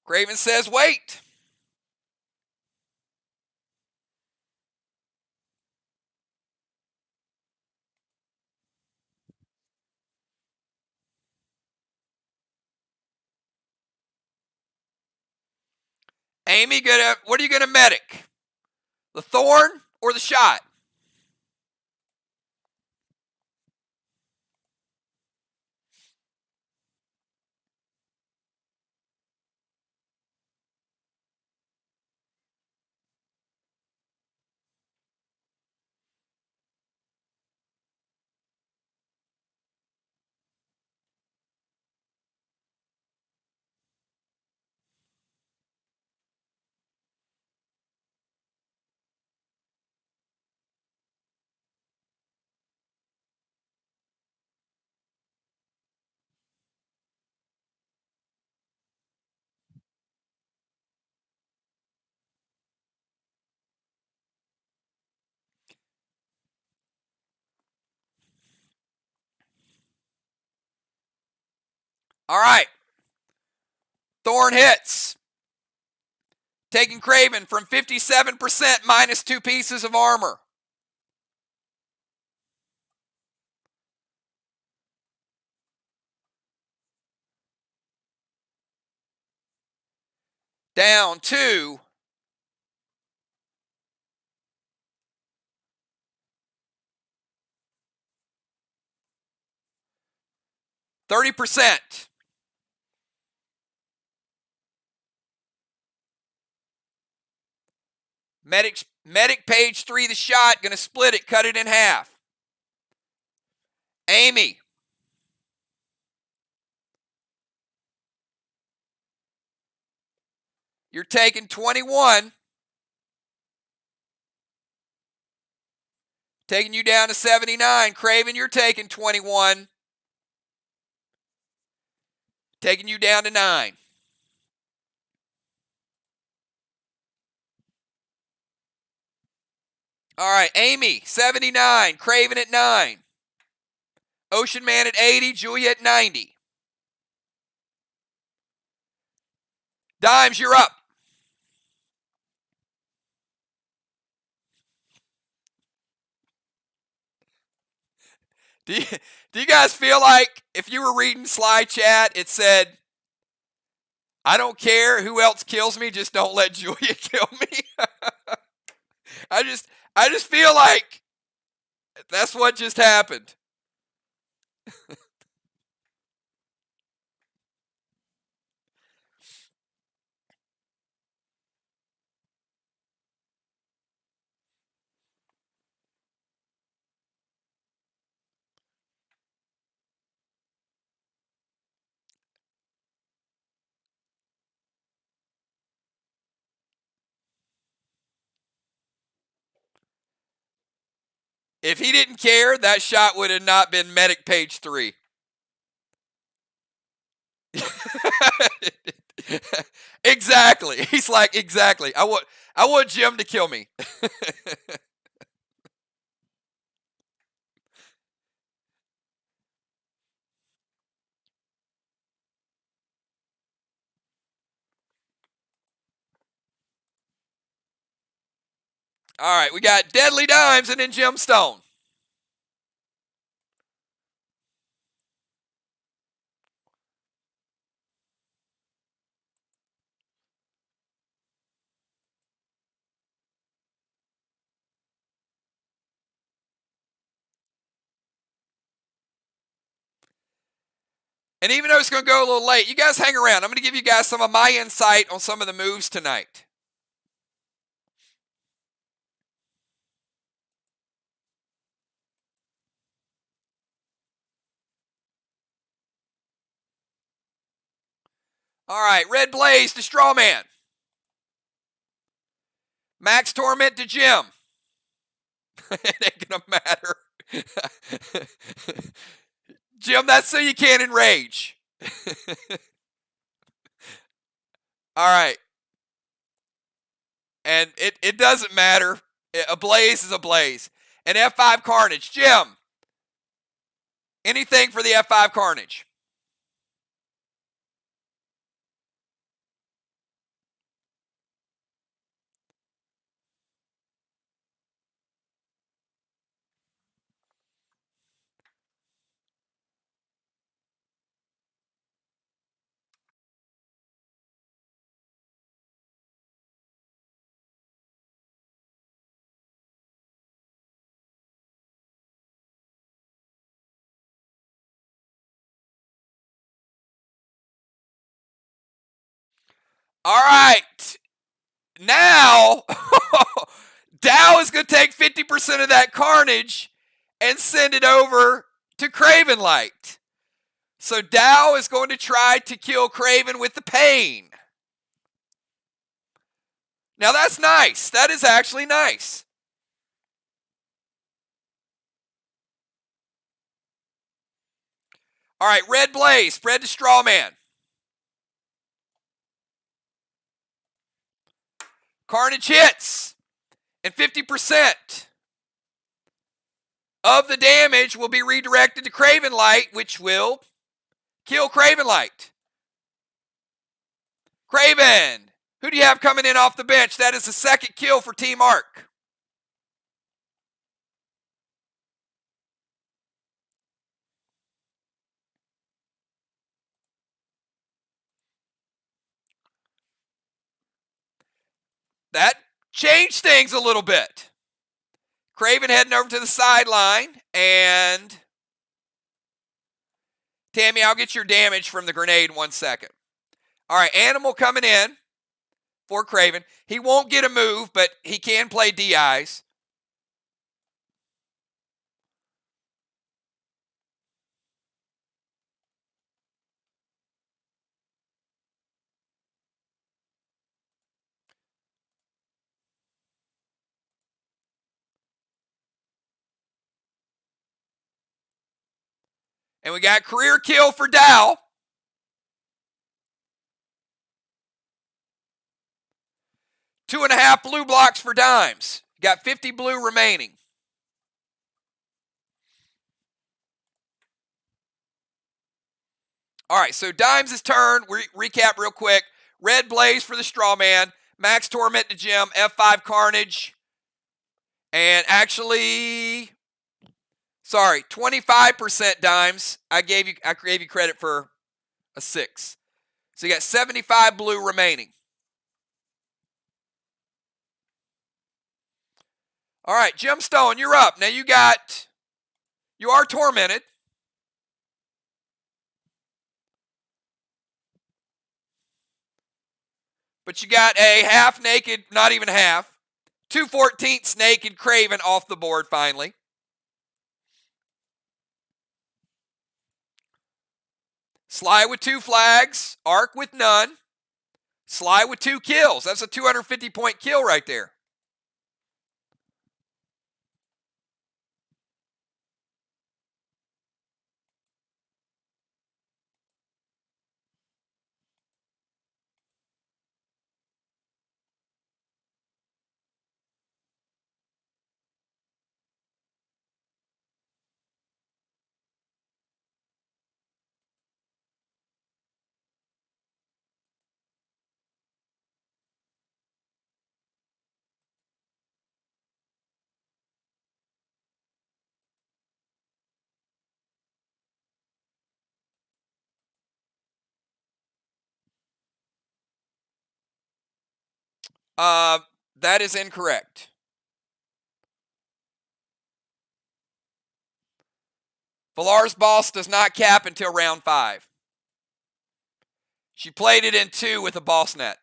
Craven says, wait. Amy, what are you going to medic? The Thorn or the shot? All right. Thorn hits. Taking Craven from 57% minus 2 pieces of armor. Down to 30%. Medic page 3, the shot, going to split it, cut it in half. Amy. You're taking 21. Taking you down to 79. Craven, you're taking 21. Taking you down to 9. All right, Amy, 79. Craven at 9. Ocean Man at 80. Julia at 90. Dimes, you're up. Do you guys feel like if you were reading SLY chat, it said, I don't care who else kills me, just don't let Julia kill me? I just feel like that's what just happened. If he didn't care, that shot would have not been medic page 3. Exactly. He's like, exactly. I want Jim to kill me. All right, we got Deadly Dimes and then Gemstone. And even though it's going to go a little late, you guys hang around. I'm going to give you guys some of my insight on some of the moves tonight. All right, Red Blaze to Strawman. Max Torment to Jim. It ain't gonna matter. Jim, that's so you can't enrage. All right. And it doesn't matter. A blaze is a blaze. An F5 Carnage. Jim, anything for the F5 Carnage? All right. Now, Dow is going to take 50% of that Carnage and send it over to Craven Light. So Dow is going to try to kill Craven with the pain. Now that's nice. That is actually nice. All right, Red Blaze, spread to Strawman. Carnage hits, and 50% of the damage will be redirected to Craven Light, which will kill Craven Light. Craven, who do you have coming in off the bench? That is the second kill for Team Arc. That changed things a little bit. Craven heading over to the sideline, and Tammy, I'll get your damage from the grenade in 1 second. All right, Animal coming in for Craven. He won't get a move, but he can play DIs. And we got career kill for Dow. Two and a half blue blocks for Dimes. Got 50 blue remaining. All right, so Dimes' turn. Recap real quick. Red Blaze for the Strawman. Max Torment to Jim. F5 Carnage. And actually, sorry, 25% Dimes. I gave you credit for a 6. So you got 75 blue remaining. All right, Jim Stone, you're up. Now you are tormented. But you got a half naked, not even half, 2/14 naked Craven off the board finally. SLY with 2 flags, Arc with none. SLY with 2 kills. That's a 250-point kill right there. That is incorrect. Valar's boss does not cap until round 5. She played it in 2 with a boss net.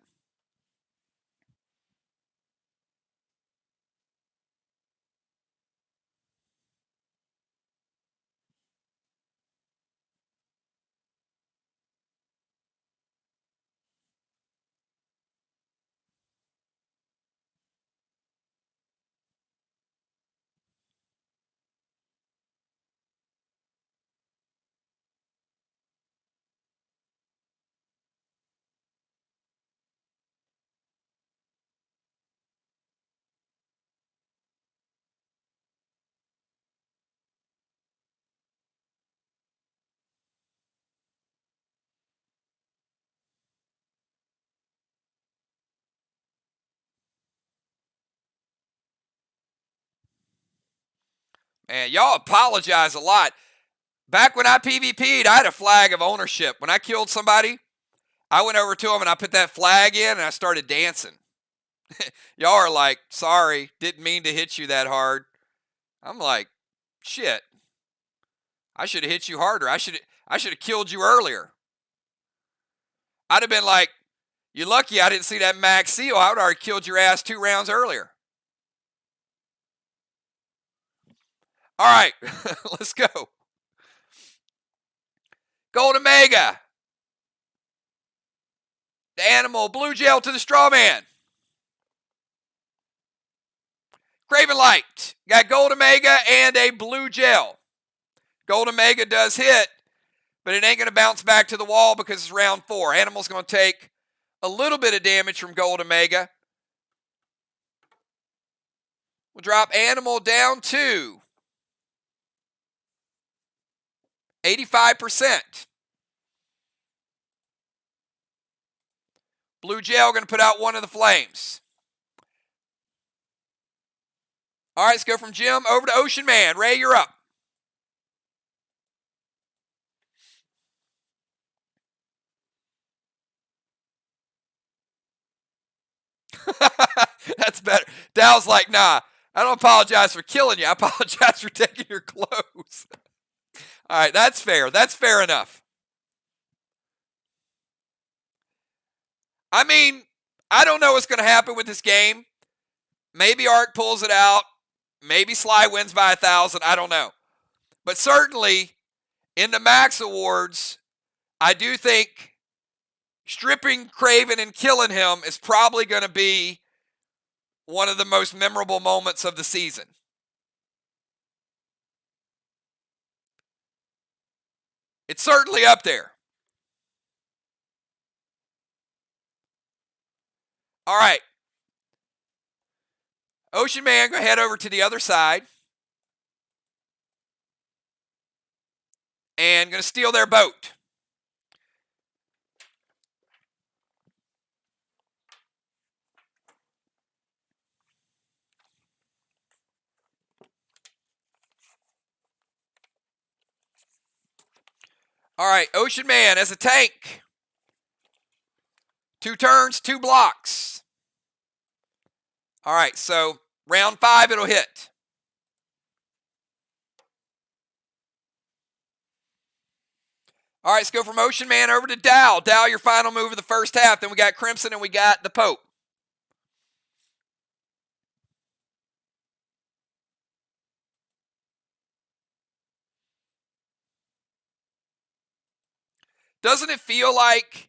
Man, y'all apologize a lot. Back when I PvP'd, I had a flag of ownership. When I killed somebody, I went over to them and I put that flag in and I started dancing. Y'all are like, sorry, didn't mean to hit you that hard. I'm like, shit. I should have hit you harder. I should have killed you earlier. I'd have been like, you're lucky I didn't see that max seal. I would have already killed your ass 2 rounds earlier. All right, let's go. Gold Omega. The animal, blue gel to the straw man. Craven Light. Got Gold Omega and a blue gel. Gold Omega does hit, but it ain't going to bounce back to the wall because it's round 4. Animal's going to take a little bit of damage from Gold Omega. We'll drop Animal down to 85%. Blue gel going to put out one of the flames. All right, let's go from Jim over to Ocean Man. Ray, you're up. That's better. Dow's like, nah, I don't apologize for killing you. I apologize for taking your clothes. All right, that's fair. That's fair enough. I mean, I don't know what's going to happen with this game. Maybe Art pulls it out. Maybe SLY wins by 1,000. I don't know. But certainly, in the Max Awards, I do think stripping Craven and killing him is probably going to be one of the most memorable moments of the season. It's certainly up there. All right. Ocean Man, go head over to the other side. And going to steal their boat. All right, Ocean Man as a tank. 2 turns, 2 blocks. All right, so round 5, it'll hit. All right, let's go from Ocean Man over to Dow. Dow, your final move of the first half. Then we got Crimson and we got the Pope. Doesn't it feel like,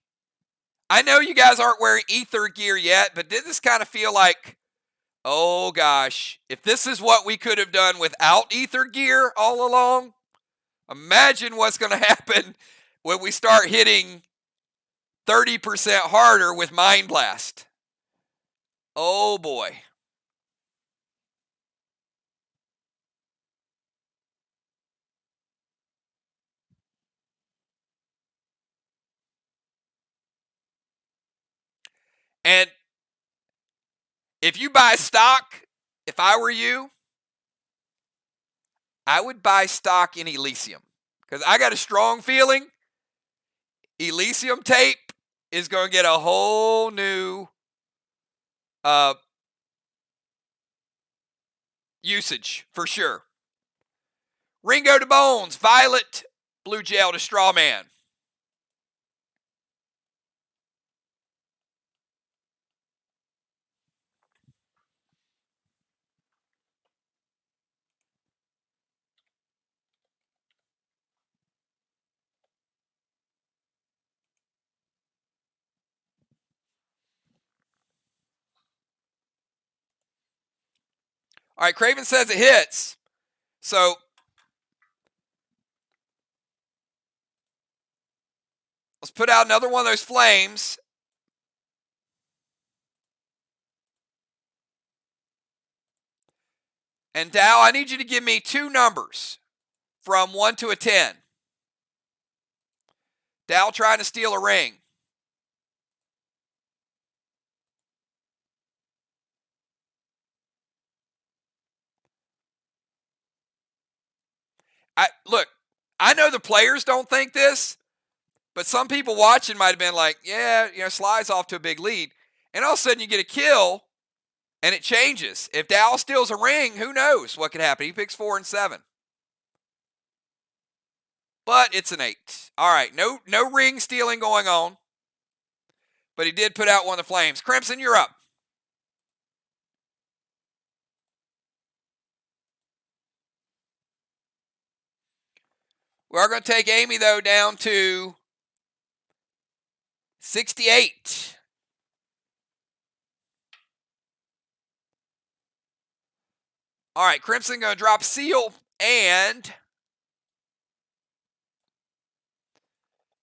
I know you guys aren't wearing ether gear yet, but did this kind of feel like, oh gosh, if this is what we could have done without ether gear all along, imagine what's going to happen when we start hitting 30% harder with Mind Blast. Oh boy. And if you buy stock, if I were you, I would buy stock in Elysium. Because I got a strong feeling Elysium tape is going to get a whole new usage for sure. Ringo to Bones, Violet, Blue Gel to Strawman. All right, Craven says it hits. So let's put out another one of those flames. And Dow, I need you to give me 2 numbers from 1 to a 10. Dow trying to steal a ring. Look, I know the players don't think this, but some people watching might have been like, yeah, SLY's off to a big lead. And all of a sudden you get a kill and it changes. If Dow steals a ring, who knows what could happen? He picks 4 and 7. But it's an 8. All right, no ring stealing going on. But he did put out one of the flames. Crimson, you're up. We're going to take Amy, though, down to 68. All right, Crimson going to drop Seal, and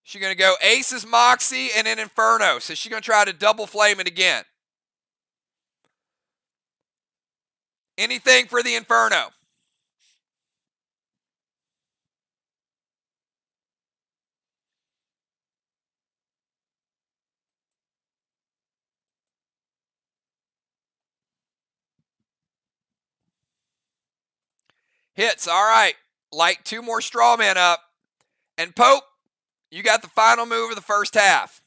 she's going to go Aces, Moxie, and then Inferno. So she's going to try to double flame it again. Anything for the Inferno. Hits, all right. Light 2 more straw men up. And Pope, you got the final move of the first half.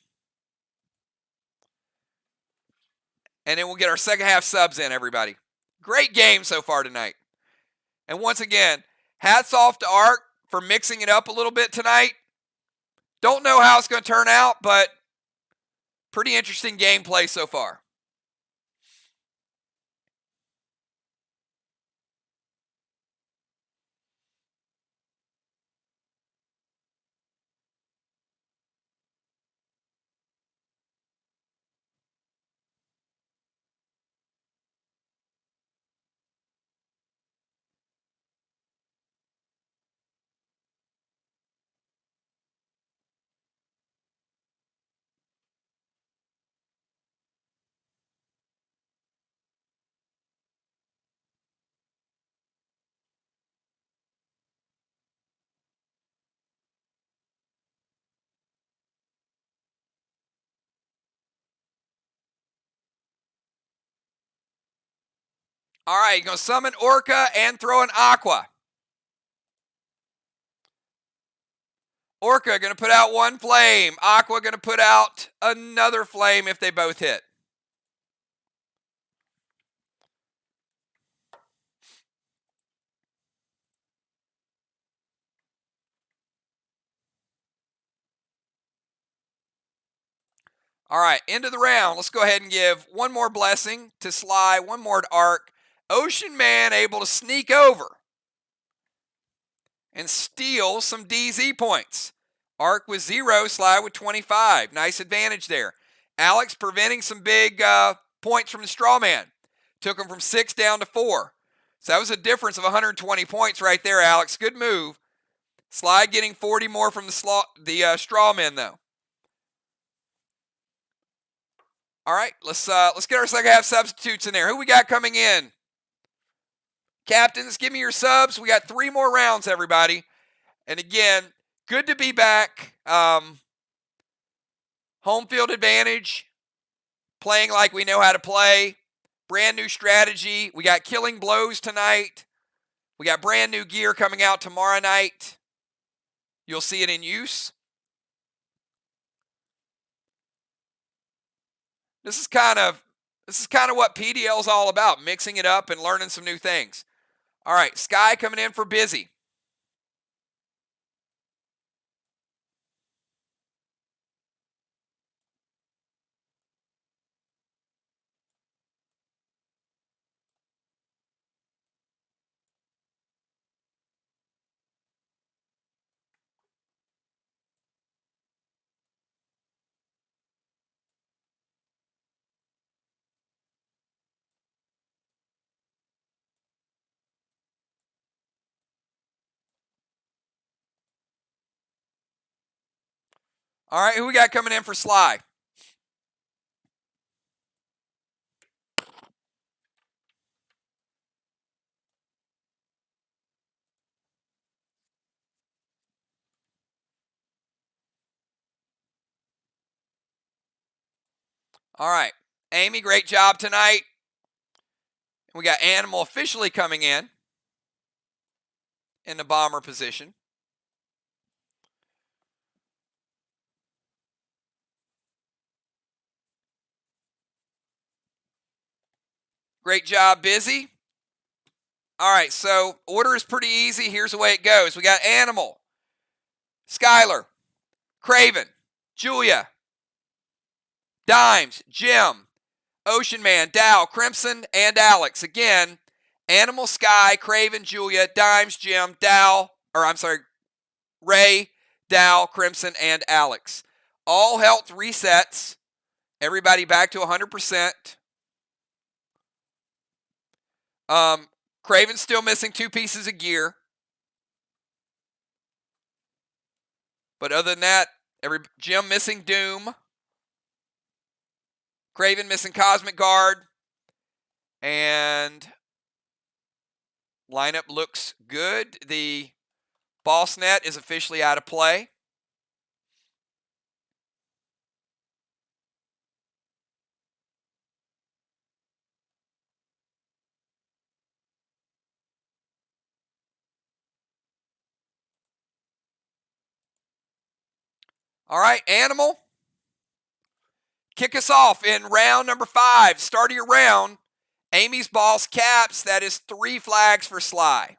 And then we'll get our second half subs in, everybody. Great game so far tonight. And once again, hats off to Art for mixing it up a little bit tonight. Don't know how it's going to turn out, but pretty interesting gameplay so far. All right, you're going to summon Orca and throw an Aqua. Orca going to put out 1 flame. Aqua going to put out another flame if they both hit. All right, end of the round. Let's go ahead and give 1 more blessing to SLY, 1 more to Arc. Ocean Man able to sneak over and steal some DZ points. Arc with 0, SLY with 25. Nice advantage there. Alex preventing some big points from the straw man. Took him from 6 down to 4. So that was a difference of 120 points right there, Alex. Good move. SLY getting 40 more from the straw man, though. All right, let's get our second half substitutes in there. Who we got coming in? Captains, give me your subs. We got 3 more rounds, everybody. And again, good to be back. Home field advantage. Playing like we know how to play. Brand new strategy. We got killing blows tonight. We got brand new gear coming out tomorrow night. You'll see it in use. This is kind of what PDL is all about, mixing it up and learning some new things. All right, Sky coming in for Busy. All right, who we got coming in for SLY? All right, Amy, great job tonight. We got Animal officially coming in. in the bomber position. Great job, Busy. All right, so order is pretty easy. Here's the way it goes. We got Animal, Skylar, Craven, Julia, Dimes, Jim, Ocean Man, Dow, Crimson, and Alex. Again, Animal, Sky, Craven, Julia, Dimes, Jim, Ray, Dow, Crimson, and Alex. All health resets. Everybody back to 100%. Craven's still missing 2 pieces of gear. But other than that, Jim missing Doom. Craven missing Cosmic Guard. And lineup looks good. The boss net is officially out of play. All right, Animal. Kick us off in round number 5. Start of your round. Amy's boss caps. That is 3 flags for SLY.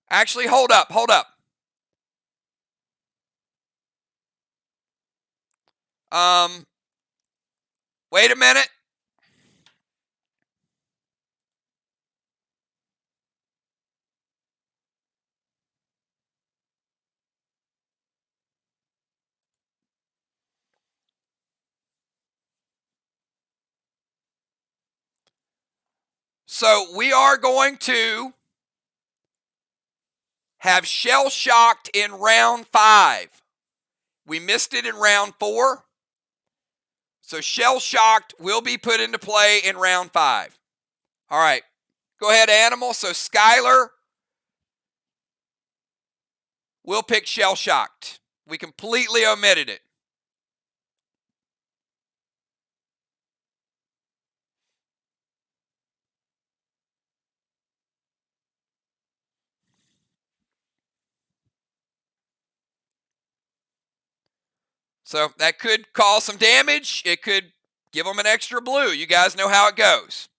Actually, hold up. Wait a minute. So we are going to have Shell Shocked in round 5. We missed it in round 4. So Shell Shocked will be put into play in round 5. All right. Go ahead, Animal. So Skylar will pick Shell Shocked. We completely omitted it. So that could cause some damage. It could give them an extra blue. You guys know how it goes.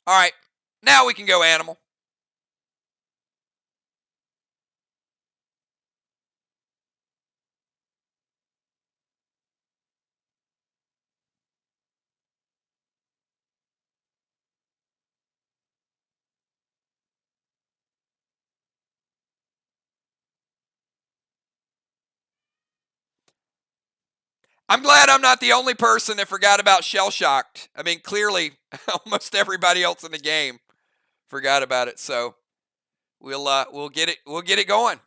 All right. Now we can go, Animal. I'm glad I'm not the only person that forgot about Shell Shocked. I mean, clearly, almost everybody else in the game forgot about it. So we'll get it going.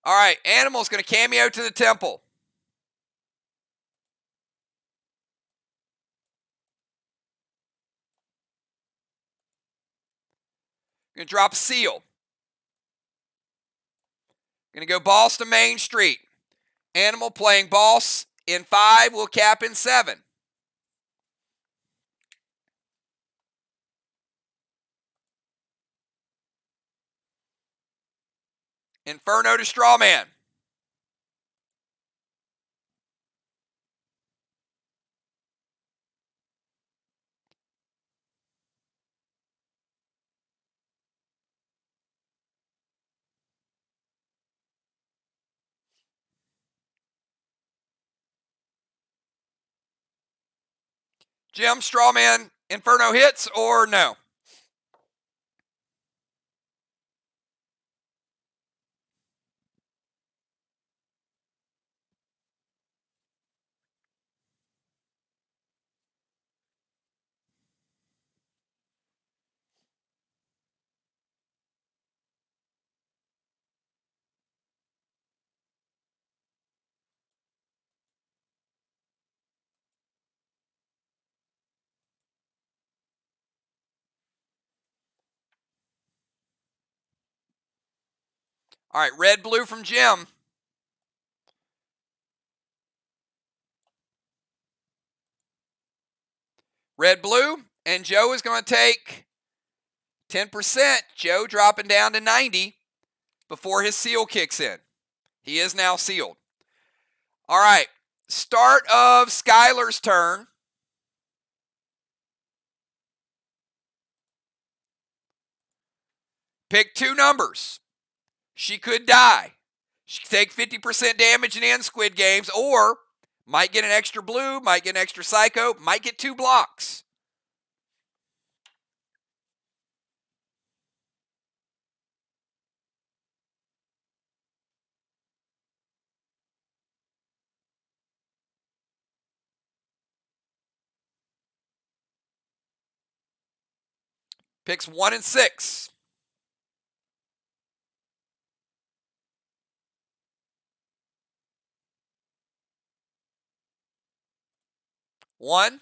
All right, Animal's going to cameo to the temple. Going to drop a seal. Going to go boss to Main Street. Animal playing boss in 5 will cap in 7. Inferno to Strawman. Jim, Strawman, Inferno hits or no? All right, red, blue from Jim. Red, blue, and Joe is going to take 10%. Joe dropping down to 90 before his seal kicks in. He is now sealed. All right, start of Skylar's turn. Pick two numbers. She could die. She could take 50% damage and end Squid Games, or might get an extra blue, might get an extra psycho, might get 2 blocks. Picks 1 and 6. One.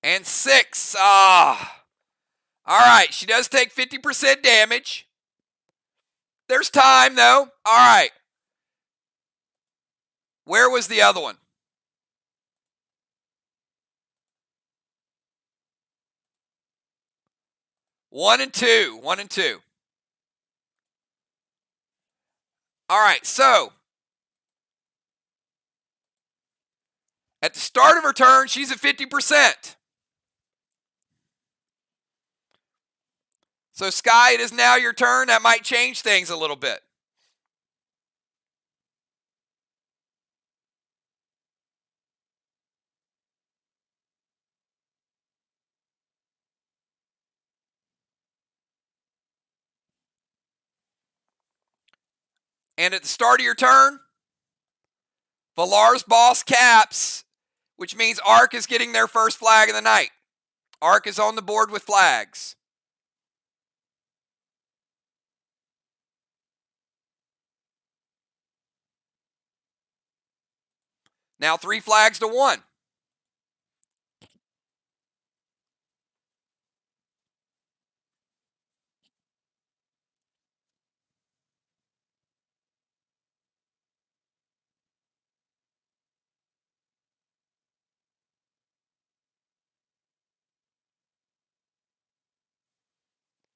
And 6. Ah. All right, she does take 50% damage. There's time, though. All right. Where was the other one? One and two. All right, so at the start of her turn, she's at 50%. So, Sky, it is now your turn. That might change things a little bit. And at the start of your turn, Valar's boss caps, which means Ark is getting their first flag of the night. Ark is on the board with flags. Now 3 flags to 1.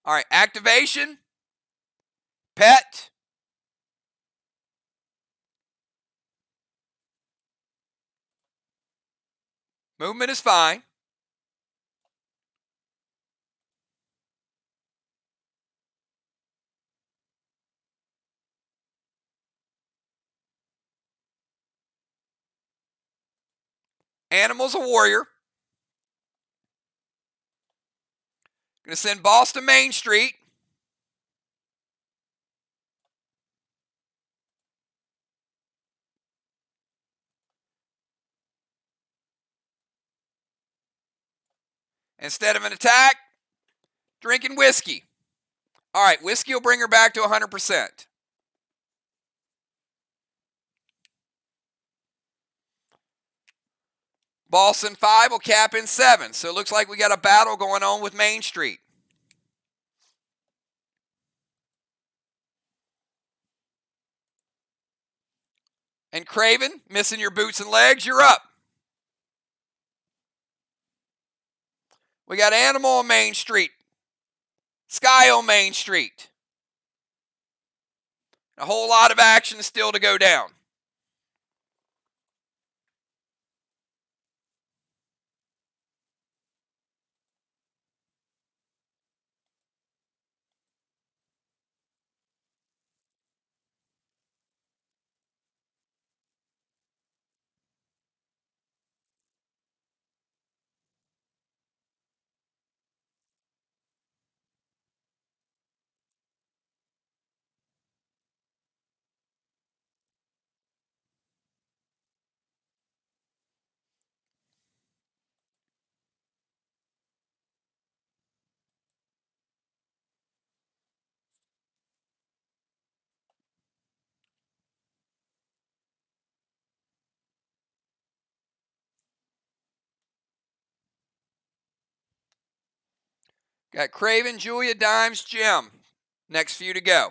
All right, activation, pet, movement is fine. Animal's a warrior. Going to send Boss to Main Street. Instead of an attack, drinking whiskey. All right, whiskey will bring her back to 100%. Boss in 5 will cap in 7. So it looks like we got a battle going on with Main Street. And Craven, missing your boots and legs, you're up. We got Animal on Main Street. Sky on Main Street. A whole lot of action still to go down. Got Craven, Julia, Dimes, Jim. Next few to go.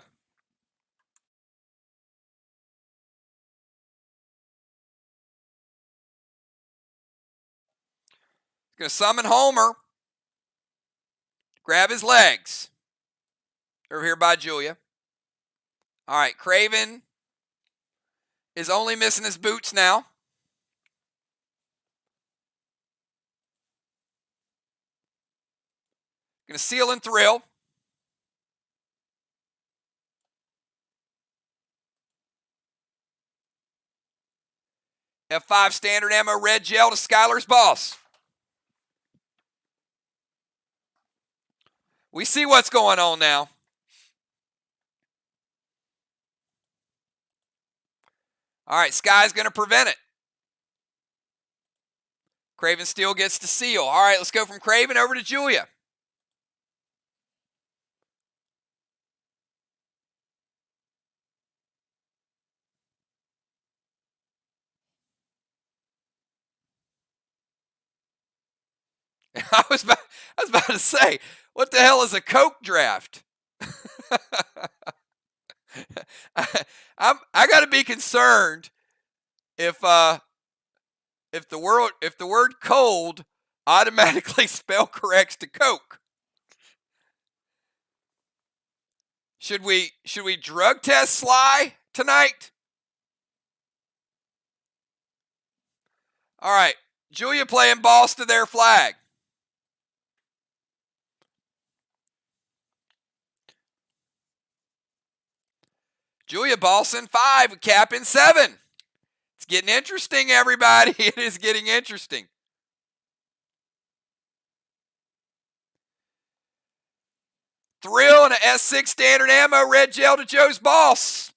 Going to summon Homer. Grab his legs. Over here by Julia. All right, Craven is only missing his boots now. Going to seal and thrill. F5 standard ammo, red gel to Skylar's boss. We see what's going on now. All right, Sky's going to prevent it. Craven still gets to seal. All right, let's go from Craven over to Julia. I was about to say, what the hell is a Coke draft? I got to be concerned if the word cold automatically spell corrects to Coke. Should we drug test SLY tonight? All right, Julia playing boss to their flag. Julia bossing 5, capping 7. It's getting interesting, everybody. It is getting interesting. Thrill and a S6 standard ammo, red gel to Joe's boss.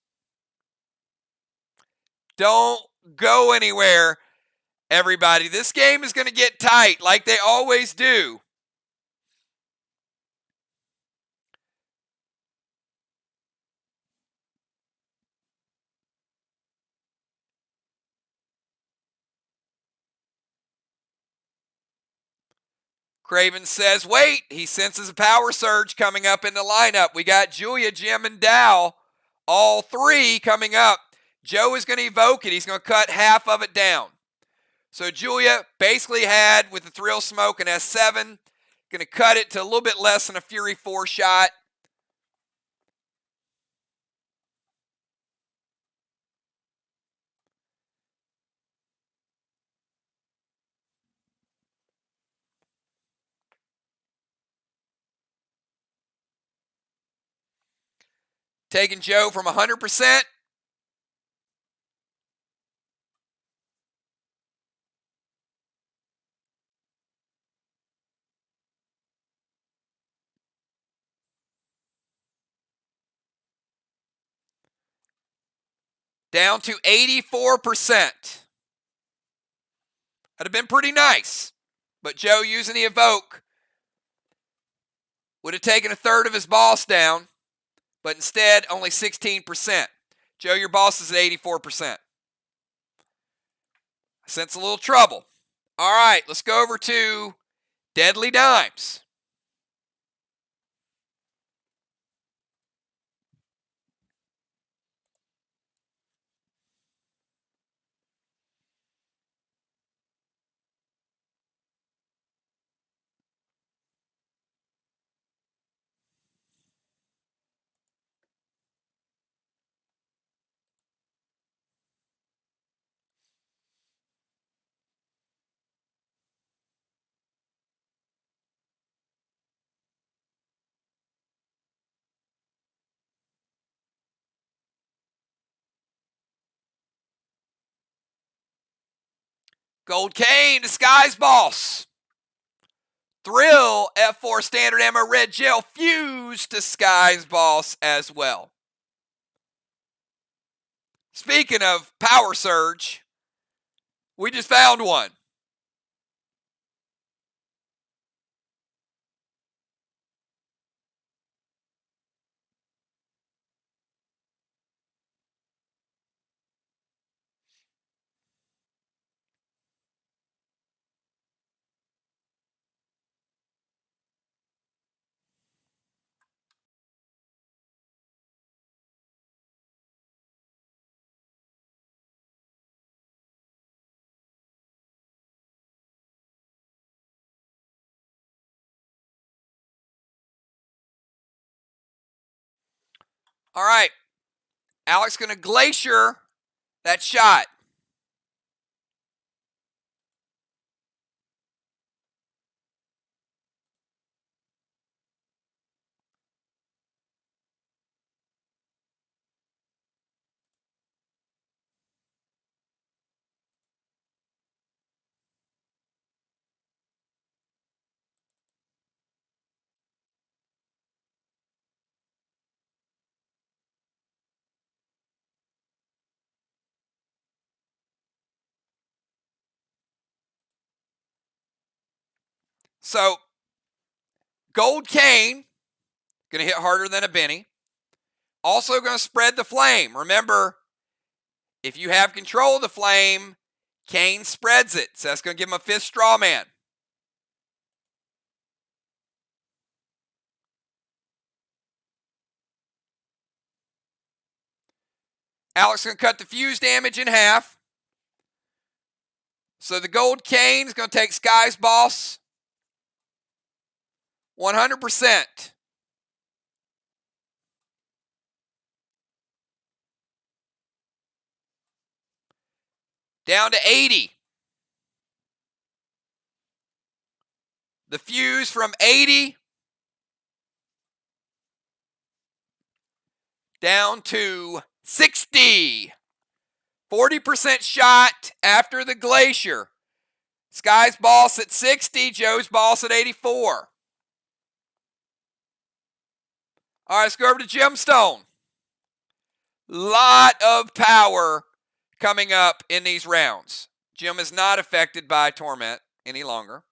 Don't go anywhere, everybody. This game is going to get tight like they always do. Craven says, wait, he senses a power surge coming up in the lineup. We got Julia, Jim, and Dow, all 3 coming up. Joe is going to evoke it. He's going to cut half of it down. So Julia basically had, with the Thrill Smoke, an S7. Going to cut it to a little bit less than a Fury 4 shot. Taking Joe from 100%. Down to 84%. That'd have been pretty nice. But Joe using the evoke would have taken a third of his boss down, but instead only 16%. Joe, your boss is at 84%. I sense a little trouble. All right, let's go over to Deadly Dimes. Gold Cane, Disguise Boss. Thrill, F4 standard ammo, red gel, fuse, Disguise Boss as well. Speaking of power surge, we just found one. All right. Alex going to glacier that shot. So, Gold Cane, going to hit harder than a Benny. Also going to spread the flame. Remember, if you have control of the flame, Cane spreads it. So that's going to give him a 5th straw man. Alex is going to cut the fuse damage in half. So the Gold Cane is going to take Sky's Boss 100%. Down to 80. The fuse from 80 down to 60. 40% shot after the glacier. Sky's Boss at 60, Joe's Boss at 84. All right, let's go over to Gemstone. Lot of power coming up in these rounds. Jim is not affected by Torment any longer.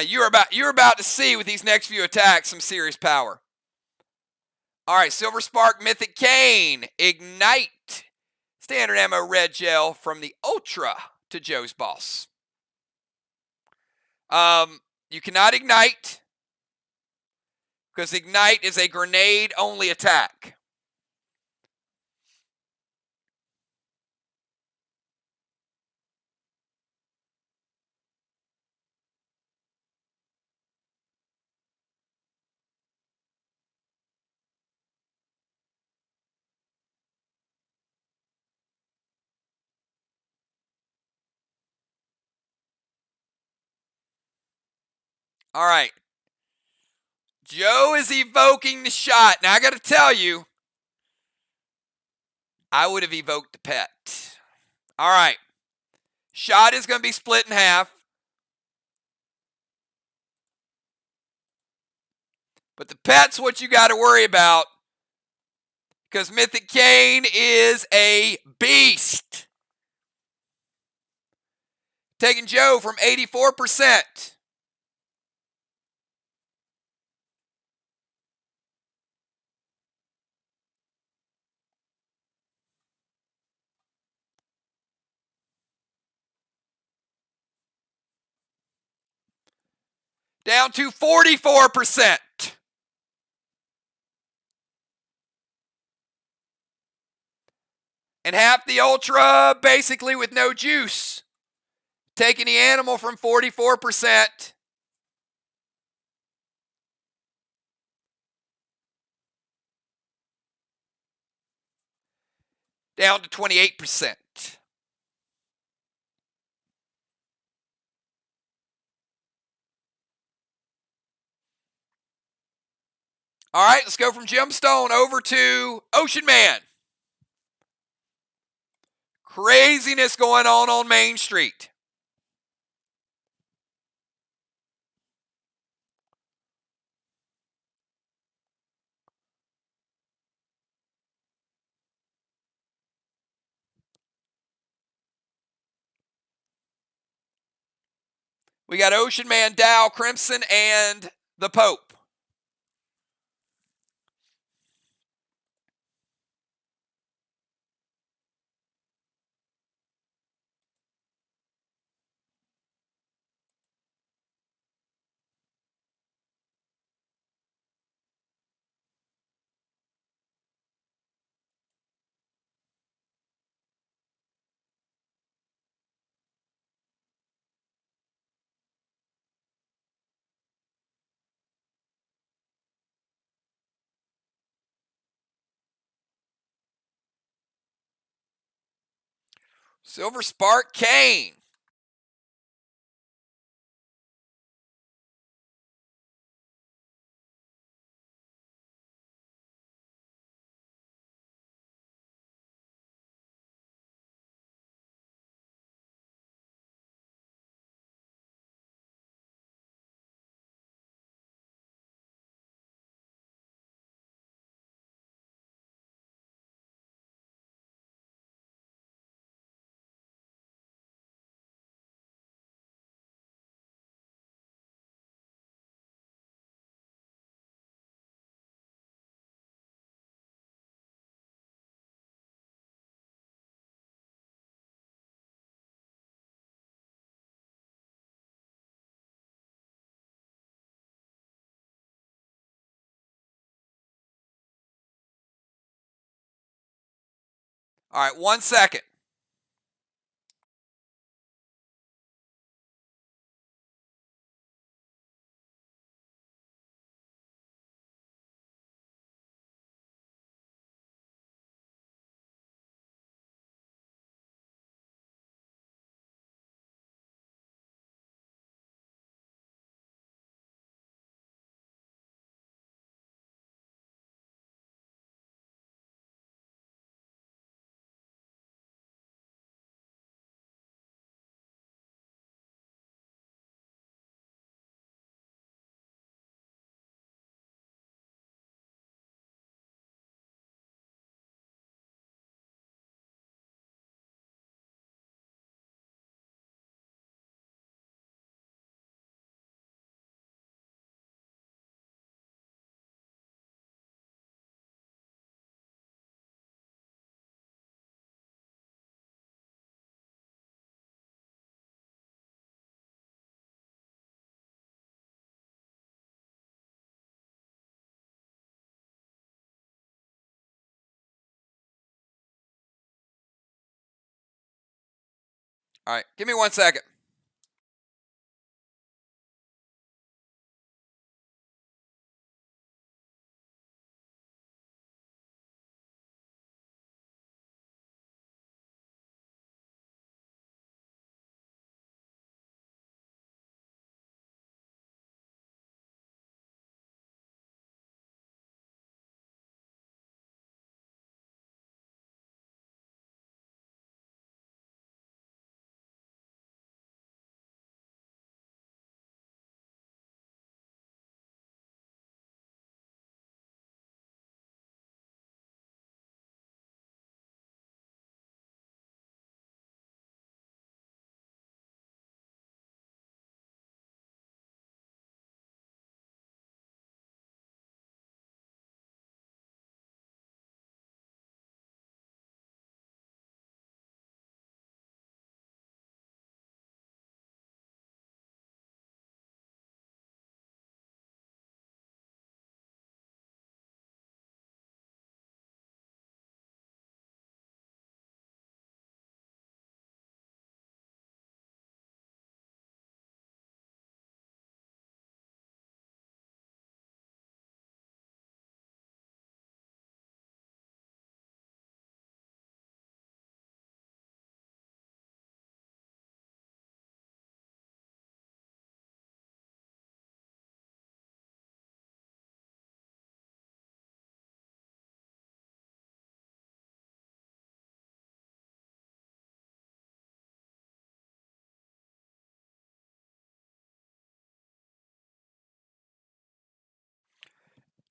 You're about to see with these next few attacks some serious power. All right, Silver Spark, Mythic Cane, Ignite, Standard Ammo Red Gel from the Ultra to Joe's Boss. You cannot Ignite because Ignite is a grenade-only attack. All right. Joe is evoking the shot. Now, I got to tell you, I would have evoked the pet. All right. Shot is going to be split in half. But the pet's what you got to worry about because Mythic Cane is a beast. Taking Joe from 84%. Down to 44%. And half the Ultra basically with no juice. Taking the animal from 44% down to 28%. All right, let's go from Gemstone over to Ocean Man. Craziness going on Main Street. We got Ocean Man, Dow, Crimson, and the Pope. Silver Spark Kane. All right, 1 second. All right, give me 1 second.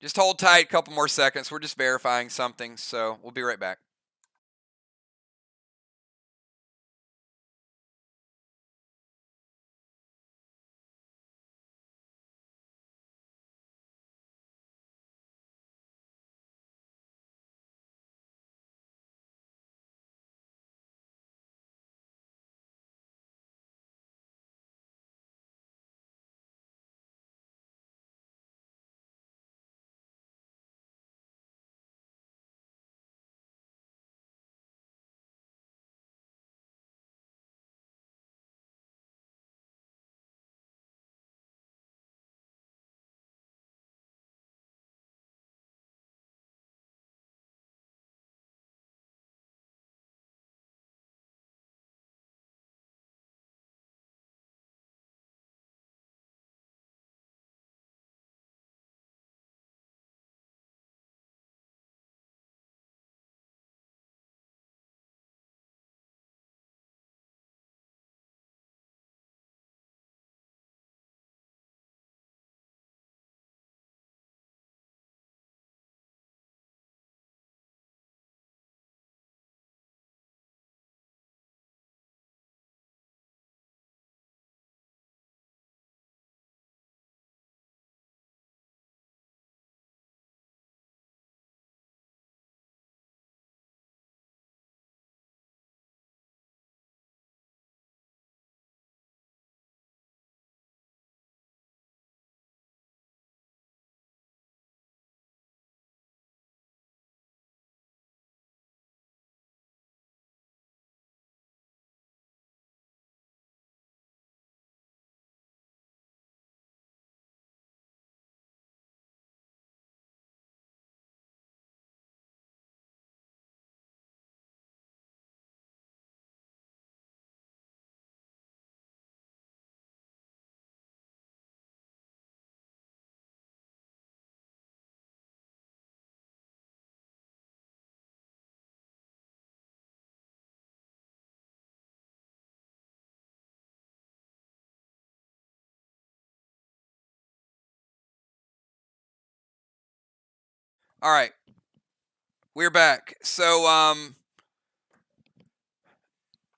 Just hold tight a couple more seconds. We're just verifying something, so we'll be right back. All right. We're back. So,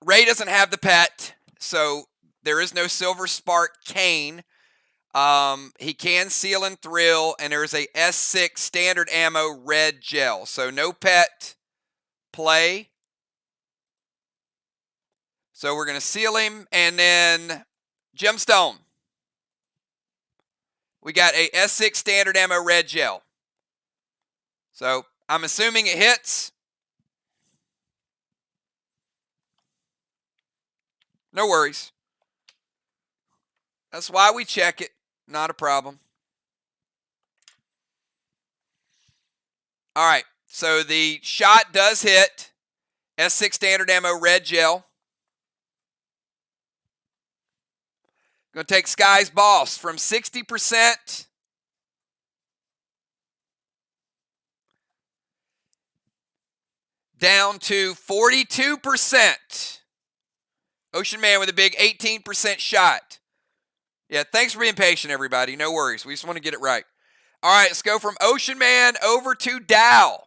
Ray doesn't have the pet, so there is no Silver Spark Cane. He can seal and thrill, and there's a S6 standard ammo red gel. So no pet play. So we're going to seal him, and then Gemstone. We got a S6 standard ammo red gel. So I'm assuming it hits. No worries. That's why we check it. Not a problem. All right. So the shot does hit. S6 standard ammo red gel. Going to take Sky's Boss from 60% down to 42%. Ocean Man with a big 18% shot. Yeah, thanks for being patient, everybody. No worries. We just want to get it right. All right, let's go from Ocean Man over to Dow.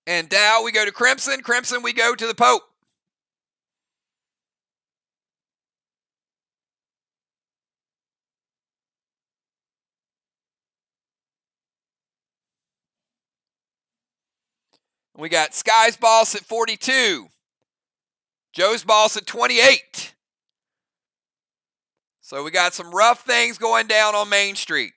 And Dow, we go to Crimson. Crimson, we go to the Pope. We got Sky's Boss at 42. Joe's Boss at 28. So we got some rough things going down on Main Street.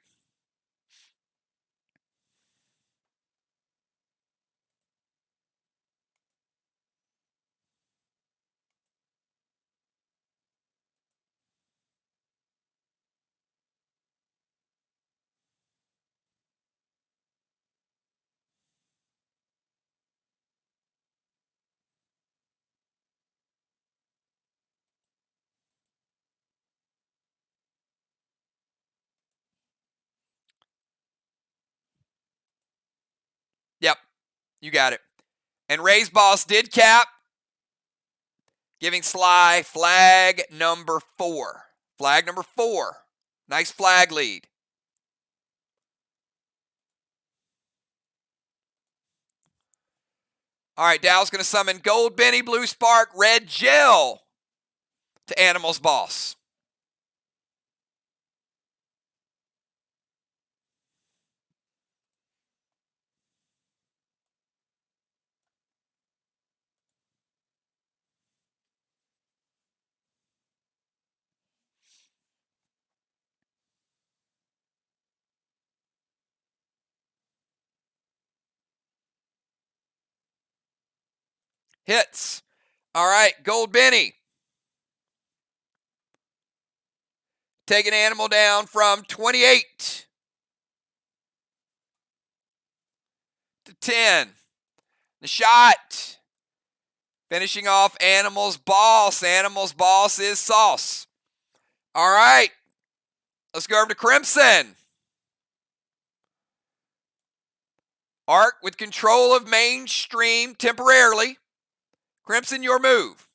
Yep, you got it. And Ray's Boss did cap, giving SLY flag number 4. Flag number 4. Nice flag lead. All right, Dow's going to summon Gold Benny, Blue Spark, Red Gel to Animal's Boss. Hits. All right, Gold Benny. Taking Animal down from 28 to 10. The shot. Finishing off Animal's Boss. Animal's Boss is Sauce. All right. Let's go over to Crimson. Arc with control of mainstream temporarily. Crimson, your move.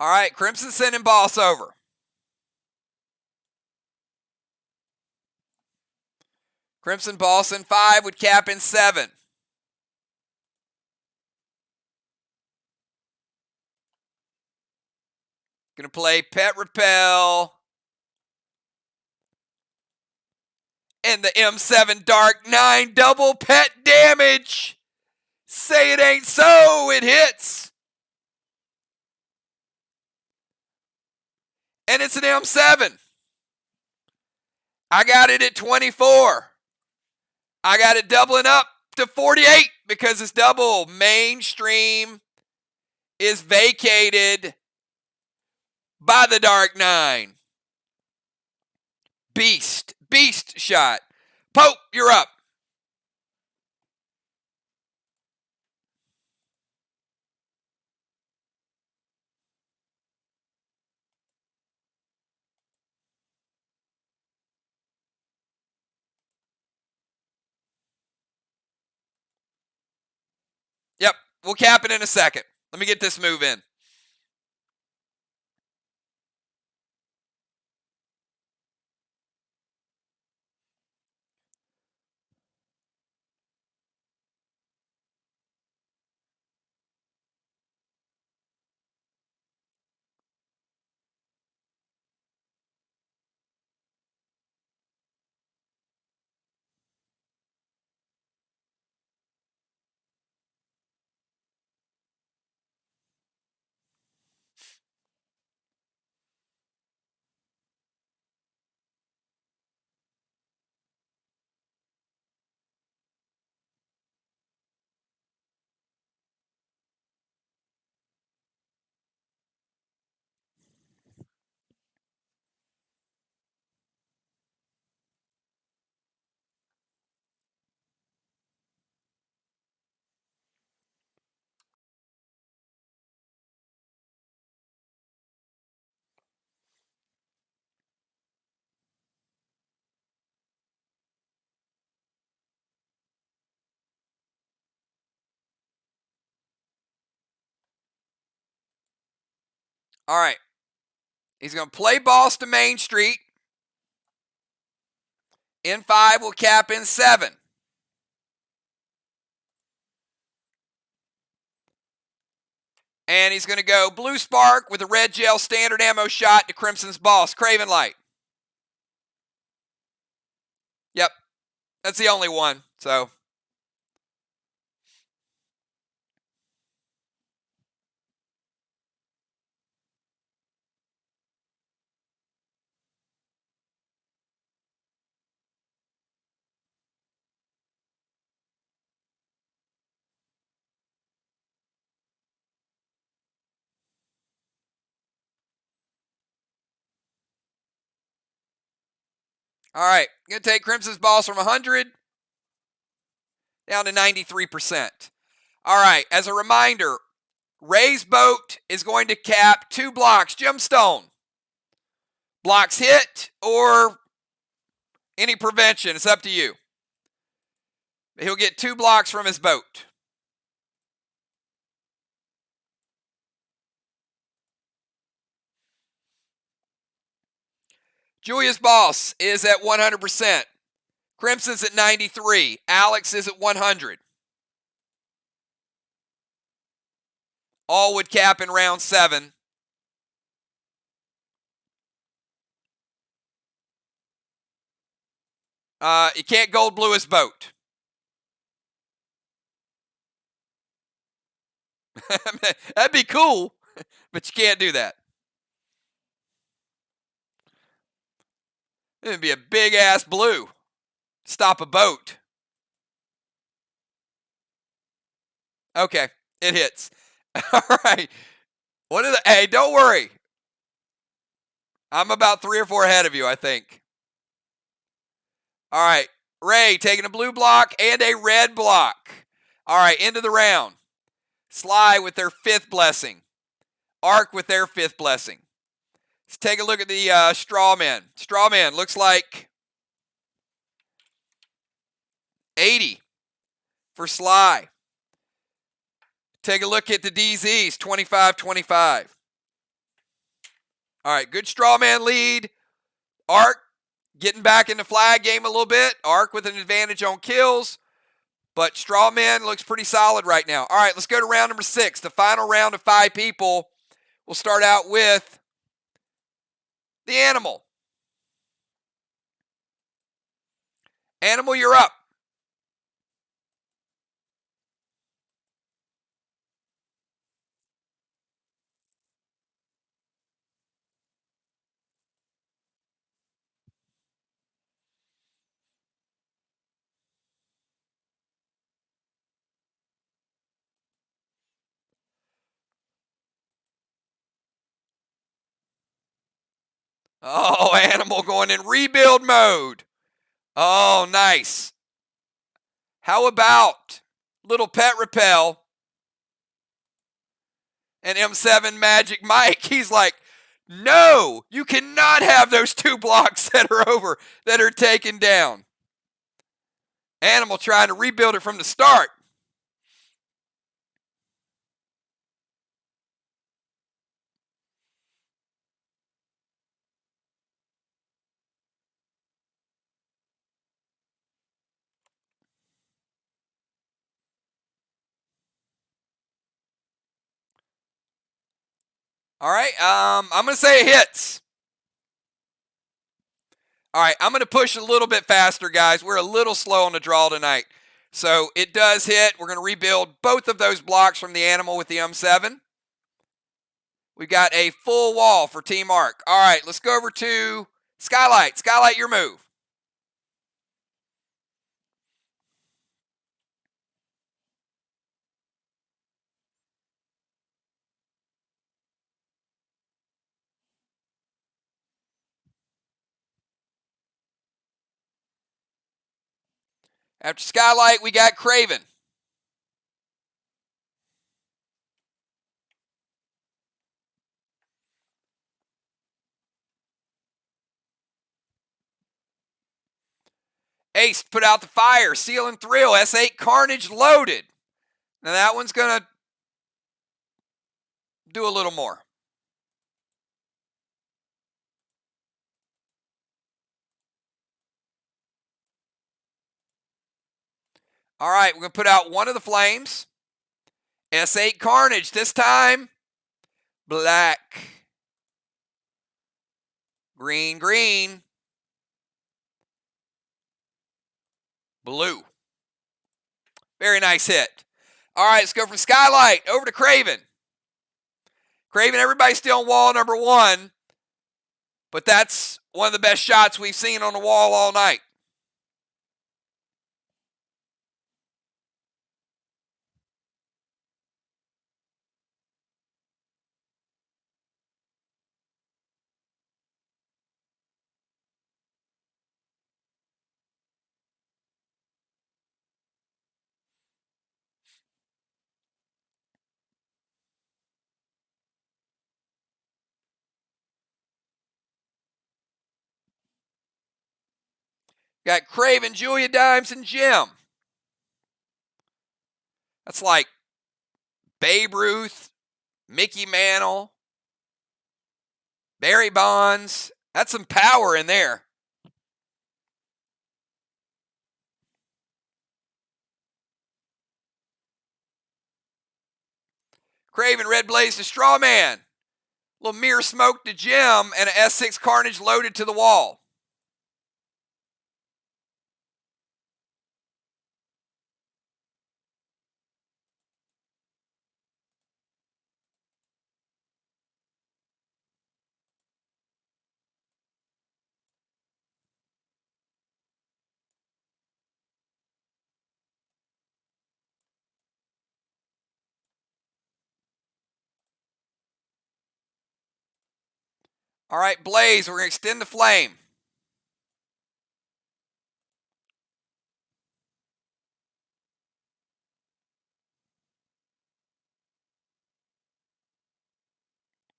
All right, Crimson sending Boss over. Crimson Boss in 5 with cap in 7. Going to play Pet Repel And the M7 Dark 9 double pet damage. Say it ain't so. It hits. And it's an M7. I got it at 24. I got it doubling up to 48 because it's double. Mainstream is vacated by the Dark 9. Beast shot. Pope, you're up. Yep, we'll cap it in a second. Let me get this move in. All right. He's going to play balls to Main Street. In 5 will cap in 7. And he's going to go Blue Spark with a red gel standard ammo shot to Crimson's Boss. Craven Light. Yep. That's the only one. So. All right. Going to take Crimson's Boss from 100 down to 93%. All right. As a reminder, Ray's boat is going to cap 2 blocks. Gemstone. Blocks hit or any prevention. It's up to you. He'll get 2 blocks from his boat. Julia's Boss is at 100%. Crimson's at 93. Alex is at 100. All would cap in round 7. You can't gold blue his boat. That'd be cool, but you can't do that. It'd be a big ass blue. Stop a boat. Okay, it hits. All right. Hey, don't worry. I'm about 3 or 4 ahead of you, I think. All right. Ray taking a blue block and a red block. All right, end of the round. SLY with their 5th blessing. Arc with their 5th blessing. Let's take a look at the Strawman. Strawman looks like 80 for SLY. Take a look at the DZs, 25-25. All right, good Strawman lead. Arc getting back in the flag game a little bit. Arc with an advantage on kills. But Strawman looks pretty solid right now. All right, let's go to round number 6. The final round of 5 people. We'll start out with the Animal. Animal, you're up. Oh, Animal going in rebuild mode. Oh, nice. How about little Pet Repel and M7 Magic Mike? He's like, no, you cannot have those 2 blocks that are over, that are taken down. Animal trying to rebuild it from the start. All right, I'm going to say it hits. All right, I'm going to push a little bit faster, guys. We're a little slow on the draw tonight. So it does hit. We're going to rebuild both of those blocks from the Animal with the M7. We've got a full wall for Team Arc. All right, let's go over to Skylight. Skylight, your move. After Skylight, we got Craven. Ace put out the fire. Seal and Thrill. S8 Carnage loaded. Now that one's going to do a little more. All right, we're going to put out one of the flames. S8 Carnage. This time, black. Green, green. Blue. Very nice hit. All right, let's go from Skylight over to Craven. Craven, everybody's still on wall number 1, but that's one of the best shots we've seen on the wall all night. Got Craven, Julia Dimes, and Jim. That's like Babe Ruth, Mickey Mantle, Barry Bonds. That's some power in there. Craven, Red Blaze to Strawman. Little Mirror Smoke to Jim, and an S6 Carnage loaded to the wall. All right, Blaze, we're going to extend the flame.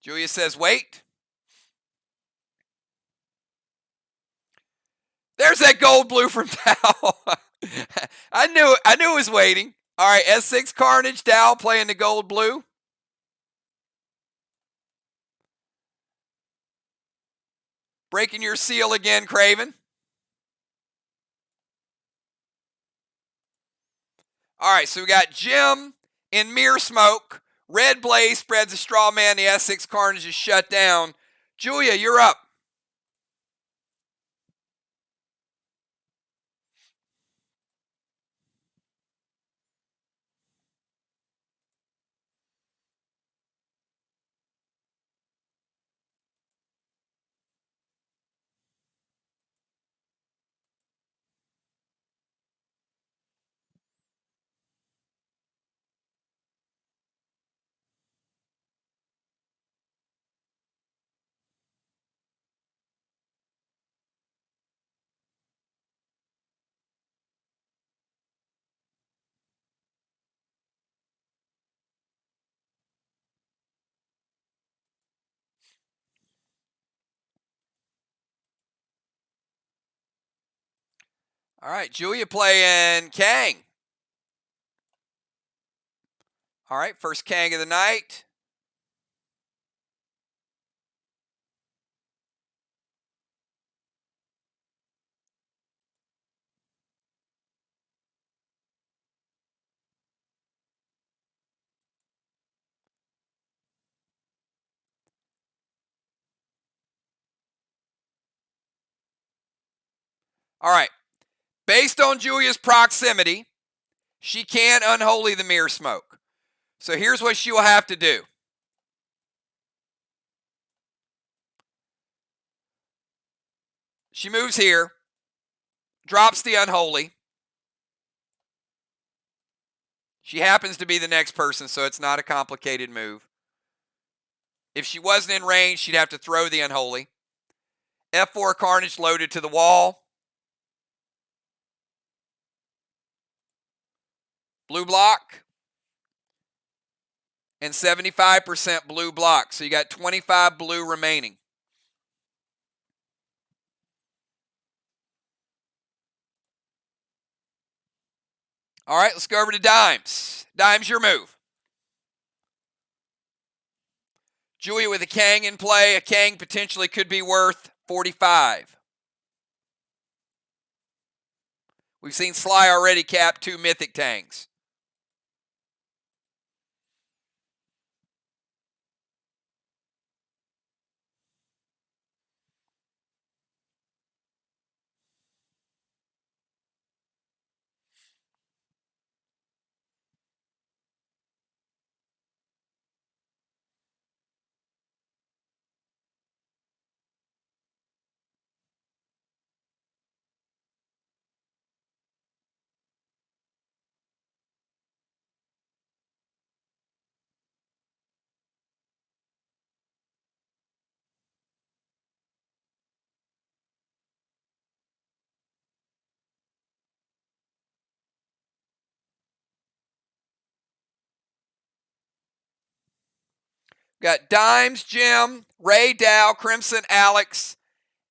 Julia says, wait. There's that gold blue from Dow. I knew it was waiting. All right, S6 Carnage, Dow playing the gold blue. Breaking your seal again, Craven. All right, so we got Jim in Mirror Smoke. Red Blaze spreads a straw man. The S6 Carnage is shut down. Julia, you're up. All right, Julia playing Kang. All right, first Kang of the night. All right, based on Julia's proximity, she can unholy the mirror smoke. So here's what she will have to do. She moves here, drops the unholy. She happens to be the next person, so it's not a complicated move. If she wasn't in range, she'd have to throw the unholy. F4 Carnage loaded to the wall. Blue block. And 75% blue block. So you got 25 blue remaining. All right, let's go over to dimes. Dimes, your move. Julia with a Kang in play. A Kang potentially could be worth 45. We've seen SLY already cap 2 mythic tangs. Got Dimes, Jim, Ray, Dow, Crimson, Alex,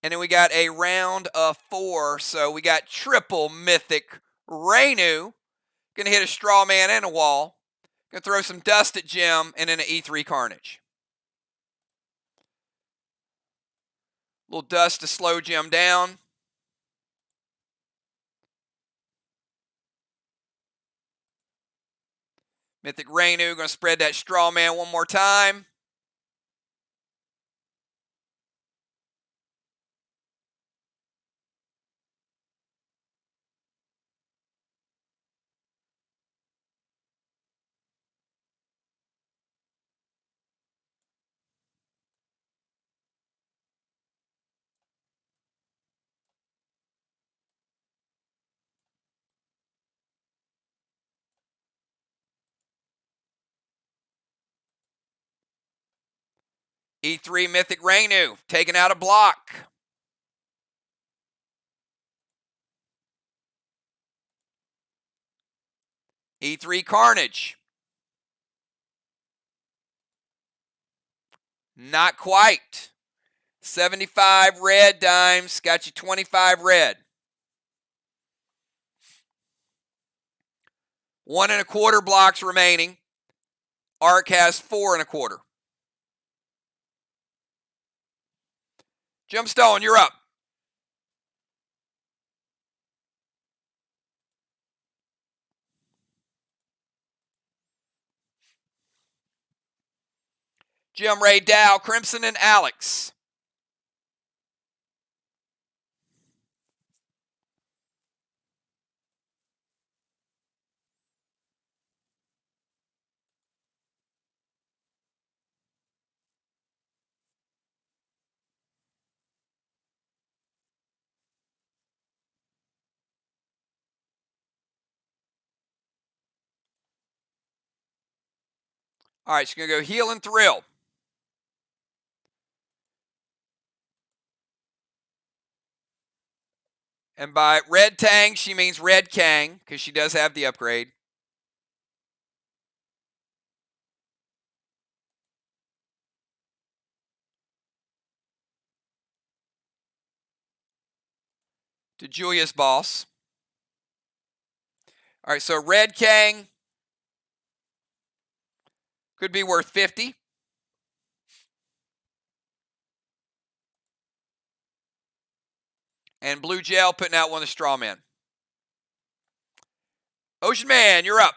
and then we got a round of 4. So we got triple mythic Raynu. Gonna hit a straw man and a wall. Gonna throw some dust at Jim and then an E3 Carnage. A little dust to slow Jim down. Mythic Raynu gonna spread that straw man one more time. E3 Mythic Raynu taking out a block. E3 Carnage. Not quite. 75 red dimes. Got you 25 red. 1 1/4 blocks remaining. Arc has 4 1/4. Jim Stone, you're up. Jim, Ray, Dow, Crimson, and Alex. All right, she's going to go Heal and Thrill. And by red Tang, she means red Kang, because she does have the upgrade. To Julia's boss. All right, so red king could be worth 50. And blue gel putting out one of the straw men. Ocean Man, you're up.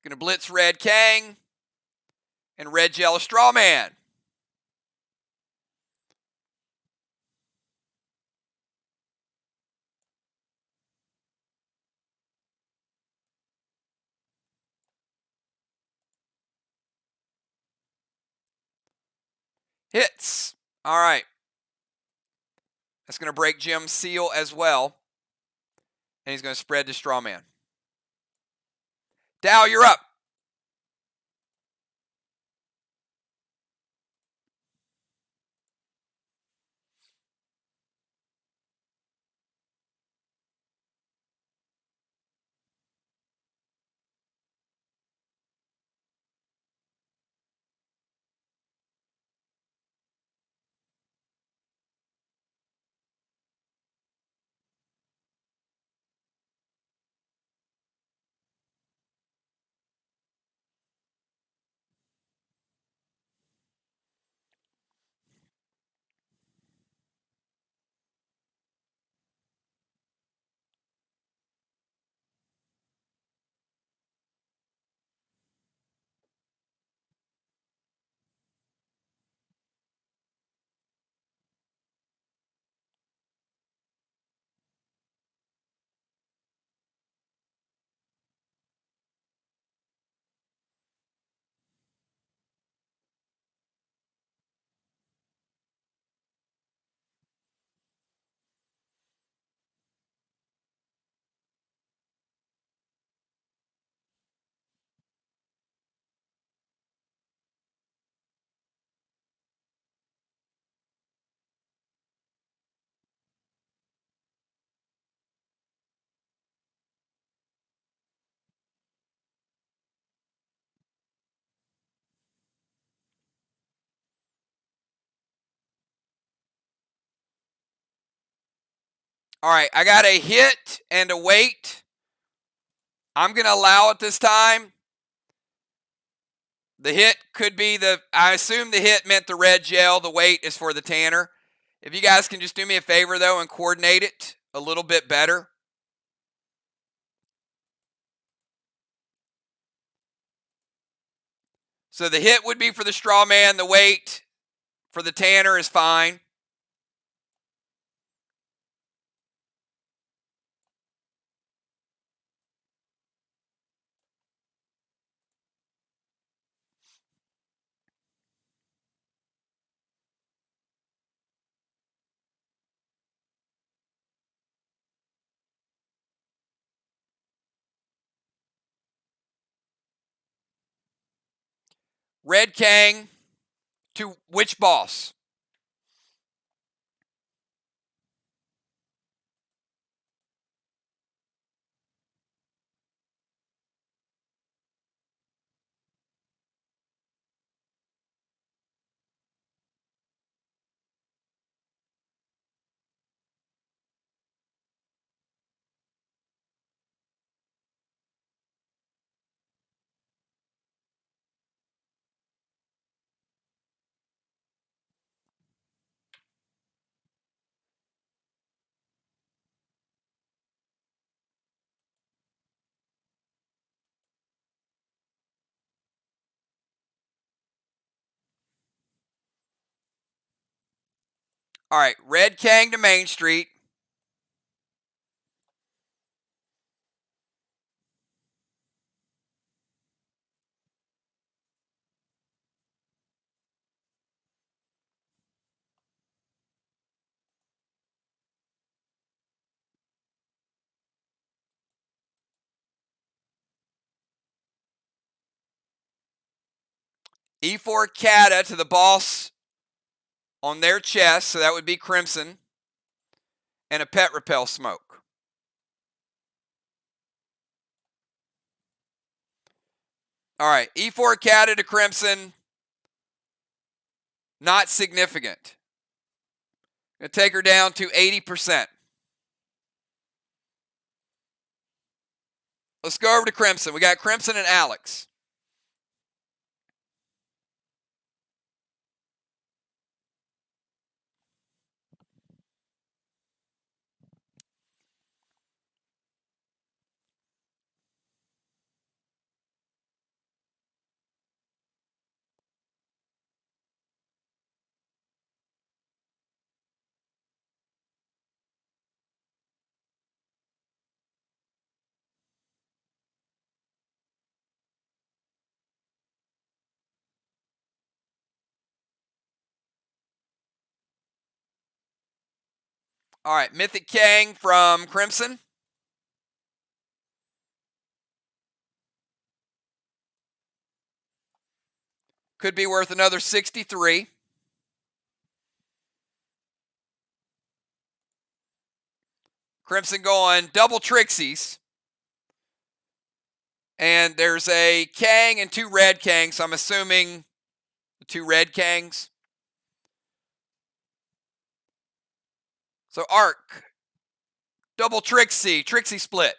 Gonna blitz red king and red gel straw man. Hits. All right. That's going to break Jim's seal as well. And he's going to spread to straw man. Dow, you're up. All right, I got a hit and a wait. I'm going to allow it this time. The hit could be I assume the hit meant the red gel. The wait is for the tanner. If you guys can just do me a favor, though, and coordinate it a little bit better. So the hit would be for the straw man. The wait for the tanner is fine. Red king to which boss? All right, red king to Main Street. E4 Cata to the boss on their chest, so that would be Crimson, and a pet repel smoke. All right, E4 Cata to Crimson, not significant. Gonna take her down to 80%. Let's go over to Crimson. We got Crimson and Alex. All right, Mythic Kang from Crimson. Could be worth another 63. Crimson going double Trixies. And there's a Kang and 2 red Kangs, so I'm assuming the 2 red Kangs. So Arc, double Trixie split.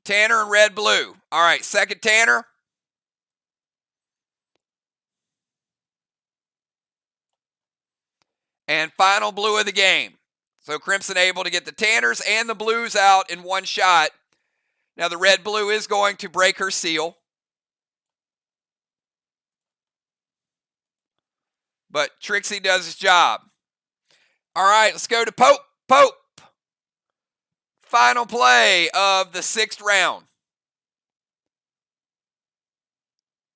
Tanner and red blue. All right, second Tanner. And final blue of the game. So Crimson able to get the Tanners and the blues out in one shot. Now the red blue is going to break her seal. But Trixie does his job. All right, let's go to Pope. Pope. Final play of the 6th round.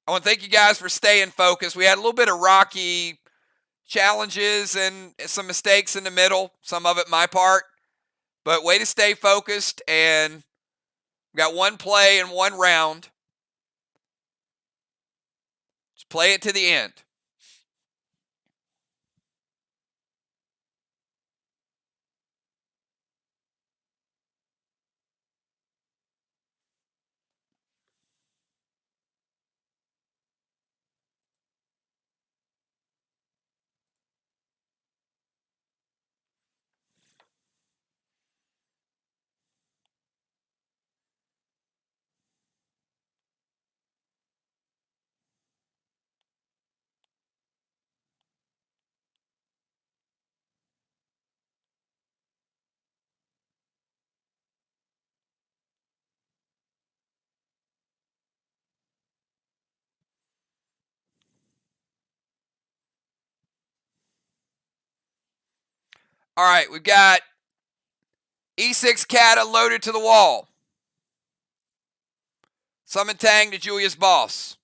I want to thank you guys for staying focused. We had a little bit of rocky challenges and some mistakes in the middle, some of it my part. But way to stay focused, and we got one play and one round. Just play it to the end. All right, we've got E6 Cata loaded to the wall. Summon Tang to Julia's boss.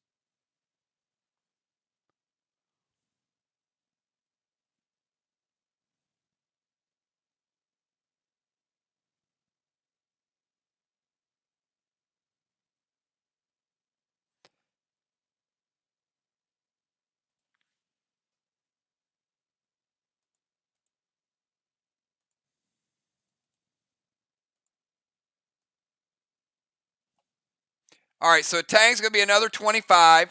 All right, so Tang's going to be another 25.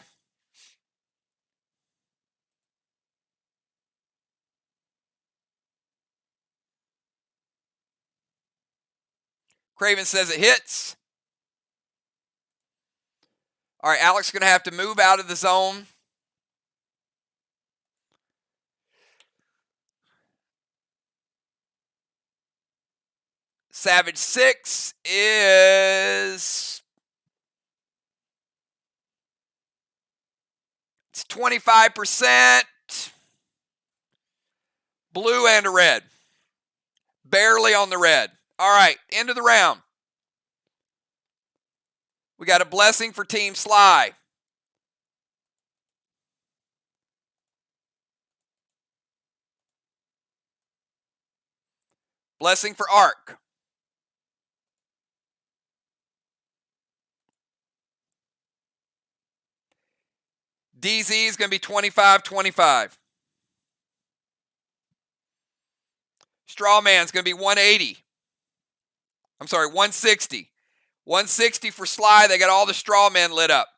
Craven says it hits. All right, Alex is going to have to move out of the zone. Savage 6 is 25%. Blue and a red. Barely on the red. All right, end of the round. We got a blessing for Team SLY. Blessing for Arc. DZ is going to be 25-25. Strawman's going to be 180. I'm sorry, 160. 160 for SLY. They got all the Strawmen lit up.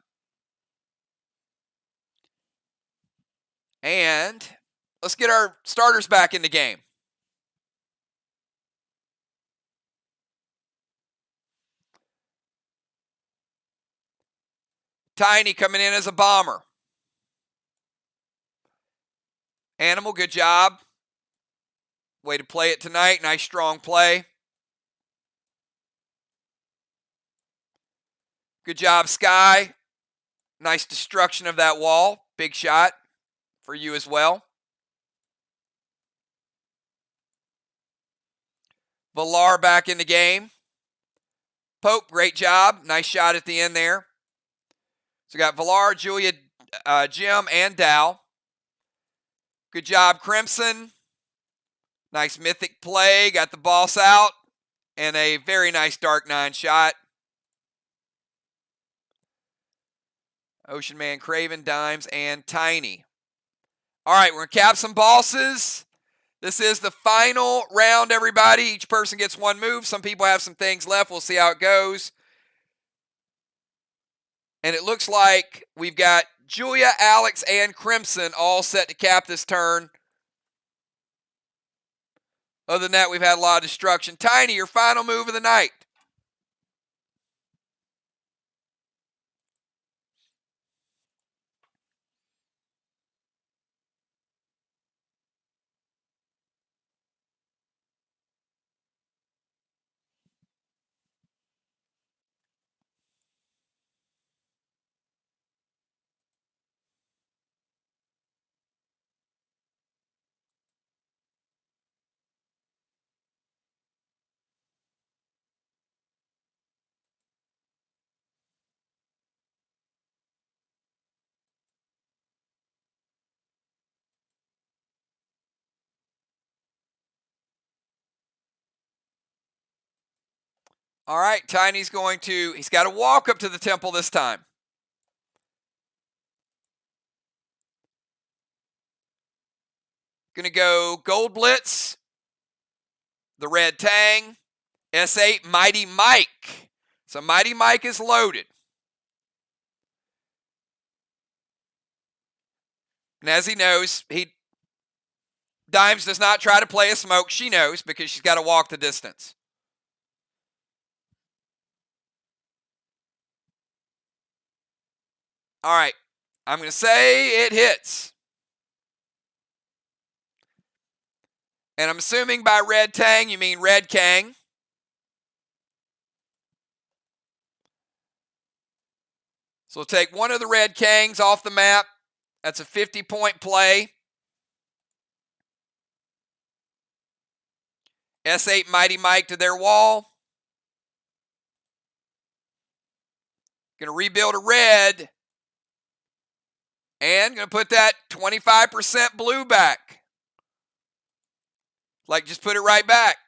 And let's get our starters back in the game. Tiny coming in as a bomber. Animal, good job. Way to play it tonight. Nice strong play. Good job, Sky. Nice destruction of that wall. Big shot for you as well. Villar back in the game. Pope, great job. Nice shot at the end there. So we got Villar, Julia, Jim, and Dow. Good job, Crimson. Nice mythic play. Got the boss out. And a very nice Dark 9 shot. Ocean Man, Craven, Dimes, and Tiny. All right, we're going to cap some bosses. This is the final round, everybody. Each person gets one move. Some people have some things left. We'll see how it goes. And it looks like we've got Julia, Alex, and Crimson all set to cap this turn. Other than that, we've had a lot of destruction. Tiny, your final move of the night. All right, Tiny's he's got to walk up to the temple this time. Going to go Gold Blitz, the Red Tang, S8 Mighty Mike. So Mighty Mike is loaded. And as he knows, Dimes does not try to play a smoke. She knows because she's got to walk the distance. All right, I'm going to say it hits. And I'm assuming by Red Tang, you mean Red Kang. So we'll take one of the Red Kangs off the map. That's a 50-point play. S8 Mighty Mike to their wall. Going to rebuild a red. And going to put that 25% blue back. Like, just put it right back.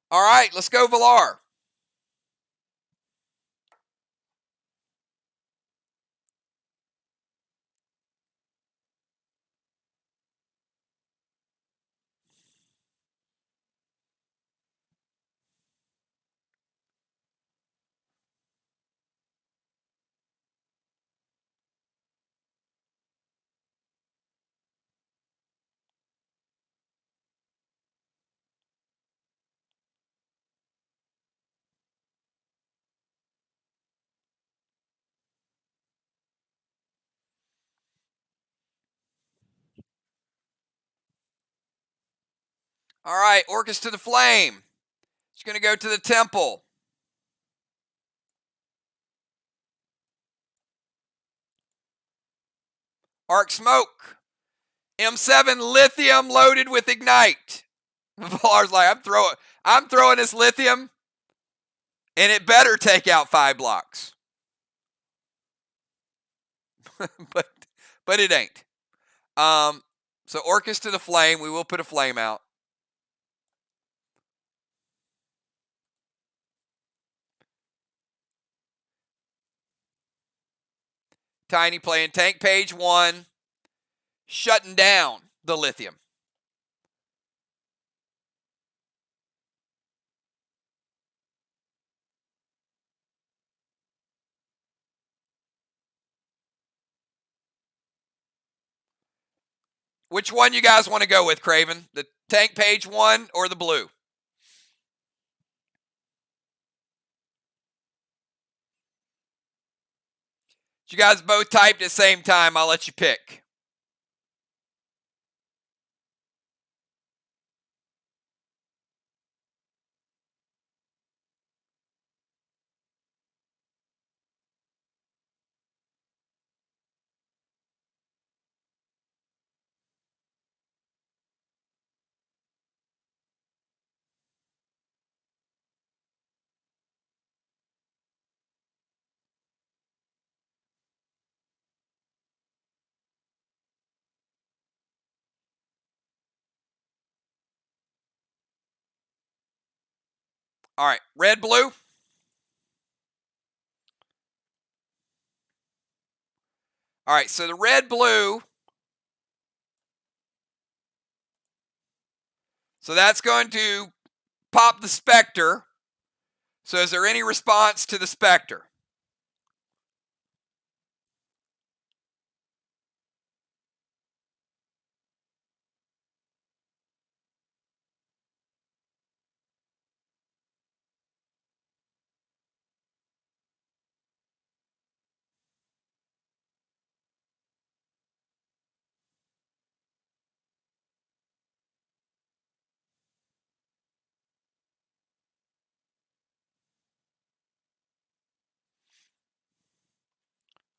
All right, let's go, Villar. All right, Orcus to the Flame. It's going to go to the temple. Arc Smoke. M7 lithium loaded with Ignite. Valar's like, I'm throwing this lithium, and it better take out 5 blocks. but it ain't. So Orcus to the flame. We will put a flame out. Tiny playing tank page 1, shutting down the lithium. Which one you guys want to go with, Craven? The tank page 1 or the blue? You guys both typed at the same time. I'll let you pick. All right, red, blue. All right, so the red, blue. So that's going to pop the Spectre. So is there any response to the Spectre?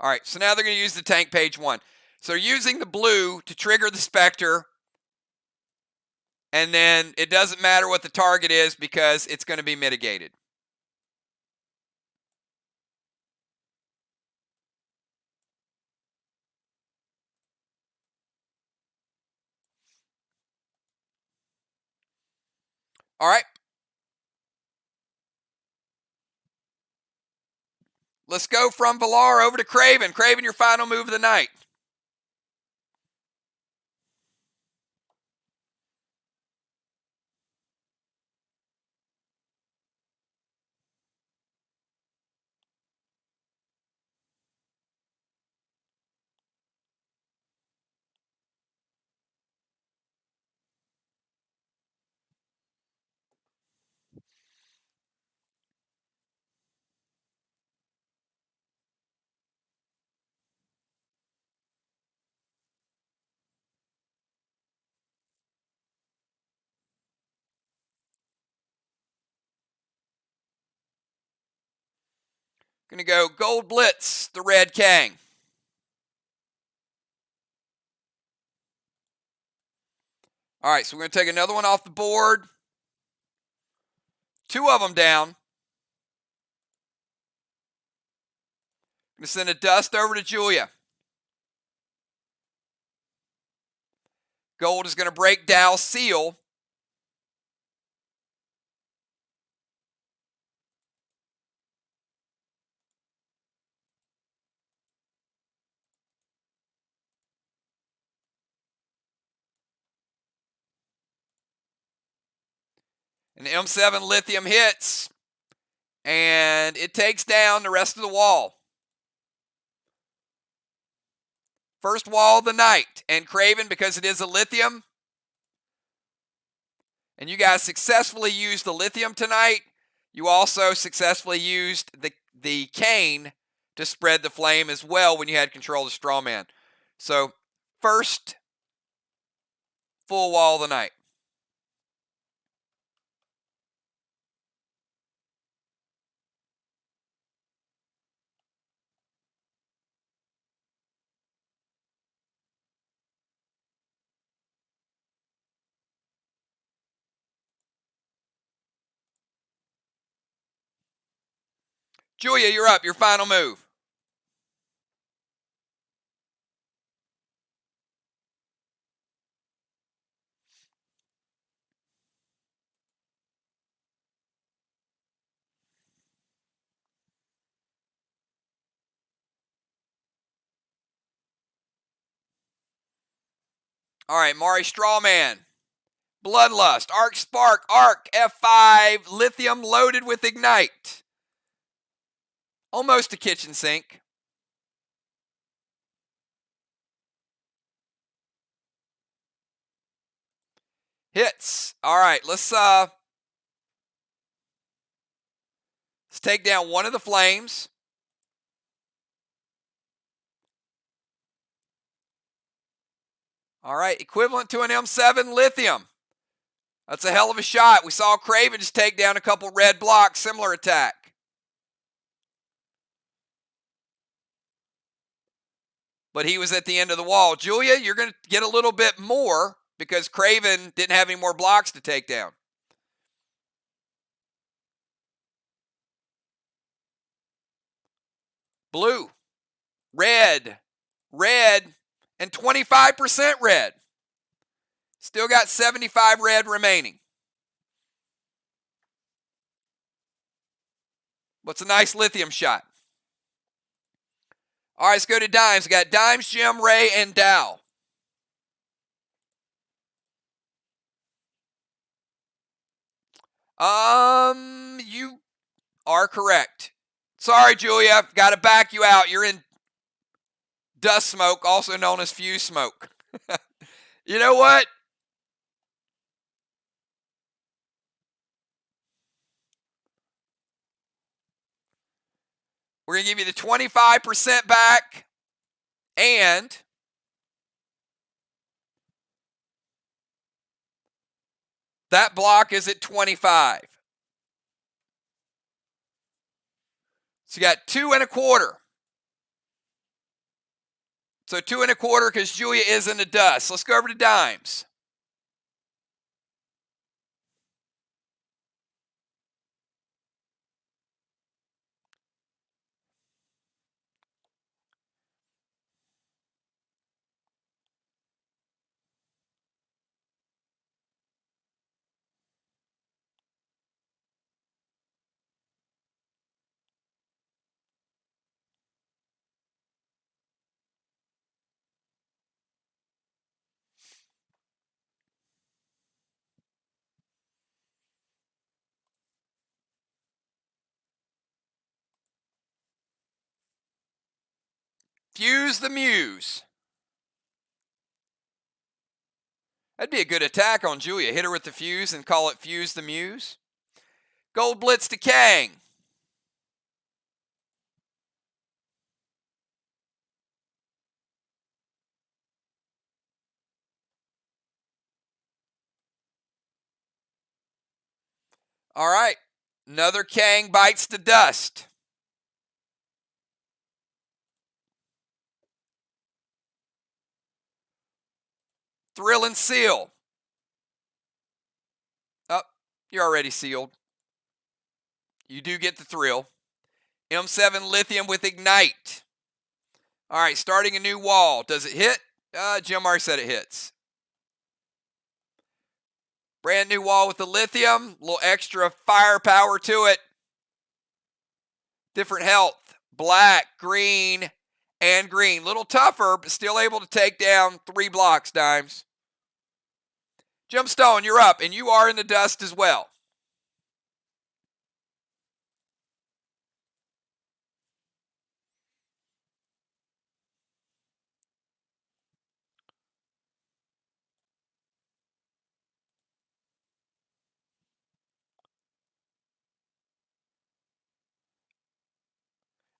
All right, so now they're going to use the tank page 1. So they're using the blue to trigger the Spectre, and then it doesn't matter what the target is because it's going to be mitigated. All right. Let's go from Valar over to Craven. Craven, your final move of the night. Going to go Gold Blitz, the Red Kang. All right, so we're going to take another one off the board. 2 of them down. Going to send a dust over to Julia. Gold is going to break Dow's seal. And the M7 lithium hits. And it takes down the rest of the wall. First wall of the night. And Craven, because it is a lithium, and you guys successfully used the lithium tonight, you also successfully used the cane to spread the flame as well when you had control of the straw man. So, first full wall of the night. Julia, you're up. Your final move. All right, Mari Strawman. Bloodlust, Arc Spark, Arc, F5, Lithium loaded with Ignite. Almost a kitchen sink. Hits. All right, let's take down one of the flames. All right, equivalent to an M7 Lithium. That's a hell of a shot. We saw Craven just take down a couple red blocks, similar attack. But he was at the end of the wall. Julia, you're going to get a little bit more because Craven didn't have any more blocks to take down. Blue, red, and 25% red. Still got 75 red remaining. What's a nice lithium shot? All right, let's go to Dimes. We got Dimes, Jim, Ray, and Dow. You are correct. Sorry, Julia. Got to back you out. You're in dust smoke, also known as fuse smoke. You know what? We're going to give you the 25% back, and that block is at 25. So you got 2 1/4. So 2 1/4 because Julia is in the dust. Let's go over to Dimes. Fuse the Muse. That'd be a good attack on Julia. Hit her with the fuse and call it Fuse the Muse. Gold Blitz to Kang. All right. Another Kang bites the dust. Thrill and Seal. Oh, you're already sealed. You do get the thrill. M7 Lithium with Ignite. All right, starting a new wall. Does it hit? Jim already said it hits. Brand new wall with the Lithium. A little extra firepower to it. Different health. Black, green, and green. Little tougher, but still able to take down 3 blocks, Dimes. Gemstone, you're up, and you are in the dust as well.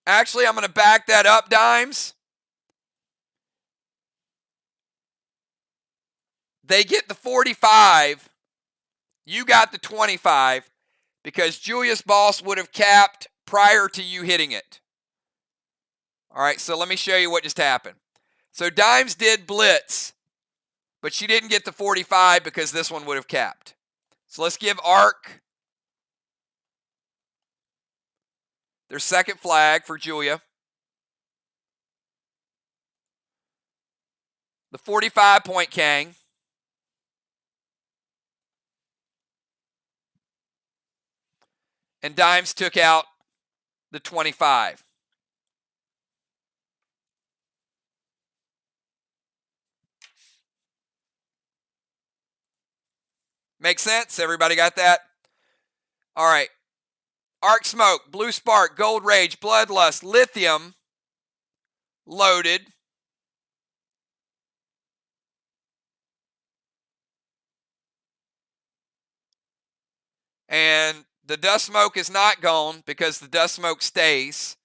Actually, I'm going to back that up, Dimes. They get the 45. You got the 25 because Julia's boss would have capped prior to you hitting it. All right, so let me show you what just happened. So Dimes did blitz, but she didn't get the 45 because this one would have capped. So let's give Arc Their second flag for Julia. The 45-point Kang. And Dimes took out the 25. Make sense? Everybody got that? All right. Arc Smoke, Blue Spark, Gold Rage, Bloodlust, Lithium, loaded. And the Dust Smoke is not gone because the Dust Smoke stays.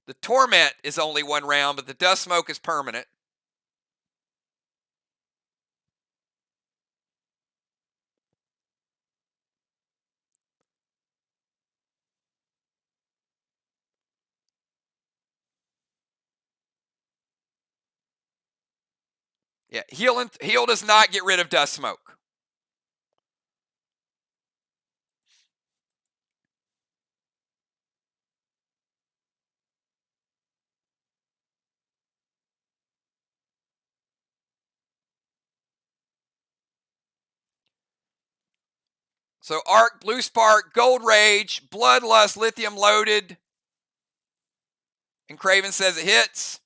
The Torment is only one round, but the Dust Smoke is permanent. Yeah, Heal does not get rid of Dust Smoke. So Arc, Blue Spark, Gold Rage, Bloodlust, Lithium loaded. And Craven says it hits.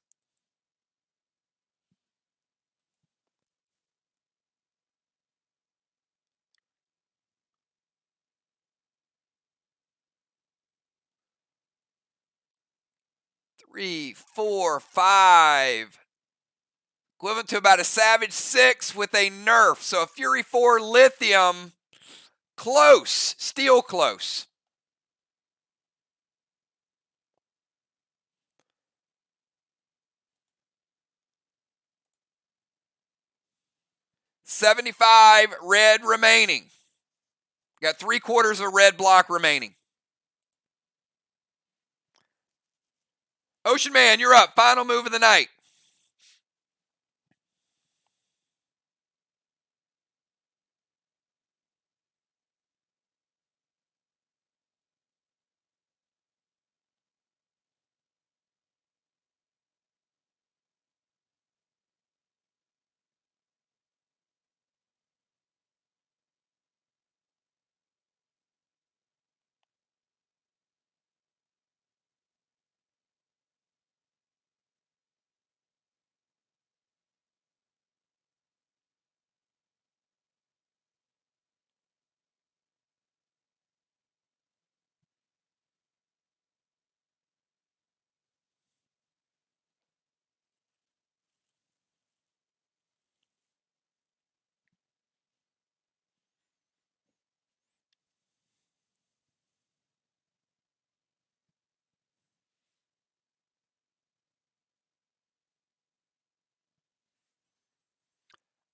Three, four, five. Equivalent to about a Savage 6 with a nerf. So a Fury 4 Lithium. Close. Still close. $75 red remaining. Got 3/4 of red block remaining. Ocean Man, you're up. Final move of the night.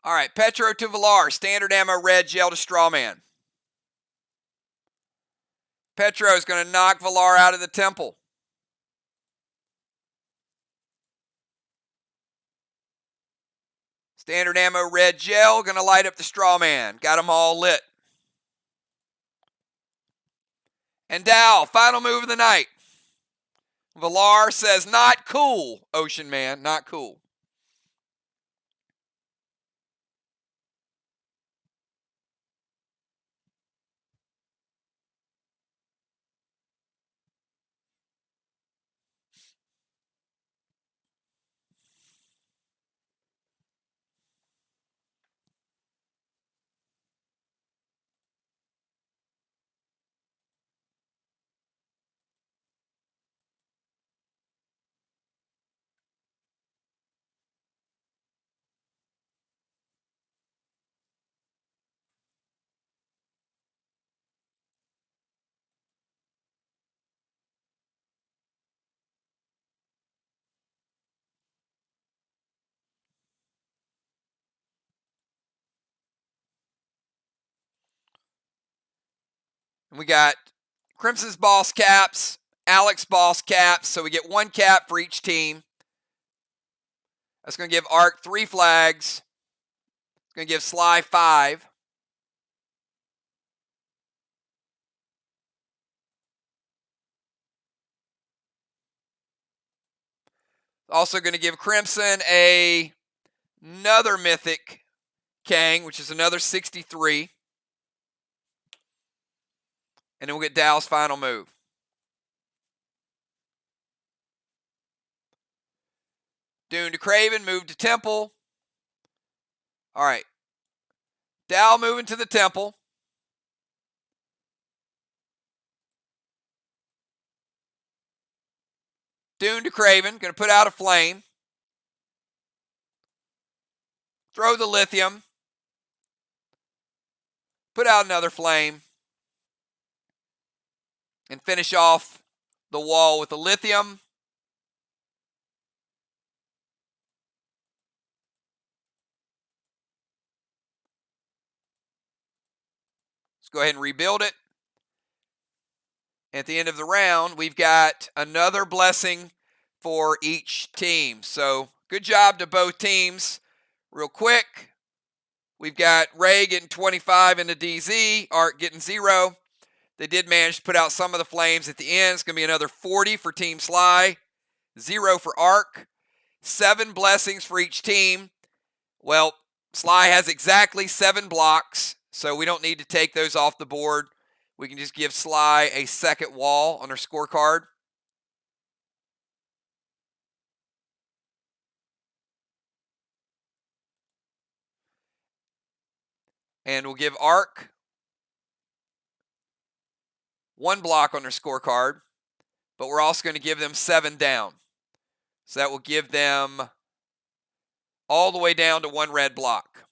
All right, Petro to Villar. Standard ammo, red gel to Strawman. Petro is going to knock Villar out of the temple. Standard ammo, red gel. Going to light up the Strawman. Got them all lit. And Dow, final move of the night. Villar says, not cool, Ocean Man, not cool. And we got Crimson's boss caps, Alex boss caps, so we get one cap for each team. That's going to give Arc 3 flags. It's going to give SLY 5. Also going to give Crimson another Mythic Kang, which is another 63. And then we'll get Dow's final move. Dune to Craven, move to Temple. All right. Dow moving to the Temple. Dune to Craven, going to put out a flame. Throw the lithium. Put out another flame. And finish off the wall with the lithium. Let's go ahead and rebuild it. At the end of the round, we've got another blessing for each team. So good job to both teams. Real quick, we've got Ray getting 25 into DZ, Art getting 0. They did manage to put out some of the flames at the end. It's going to be another 40 for Team SLY, 0 for Arc, 7 blessings for each team. Well, SLY has exactly 7 blocks, so we don't need to take those off the board. We can just give SLY a second wall on our scorecard. And we'll give Arc 1 block on their scorecard, but we're also going to give them 7 down. So that will give them all the way down to 1 red block.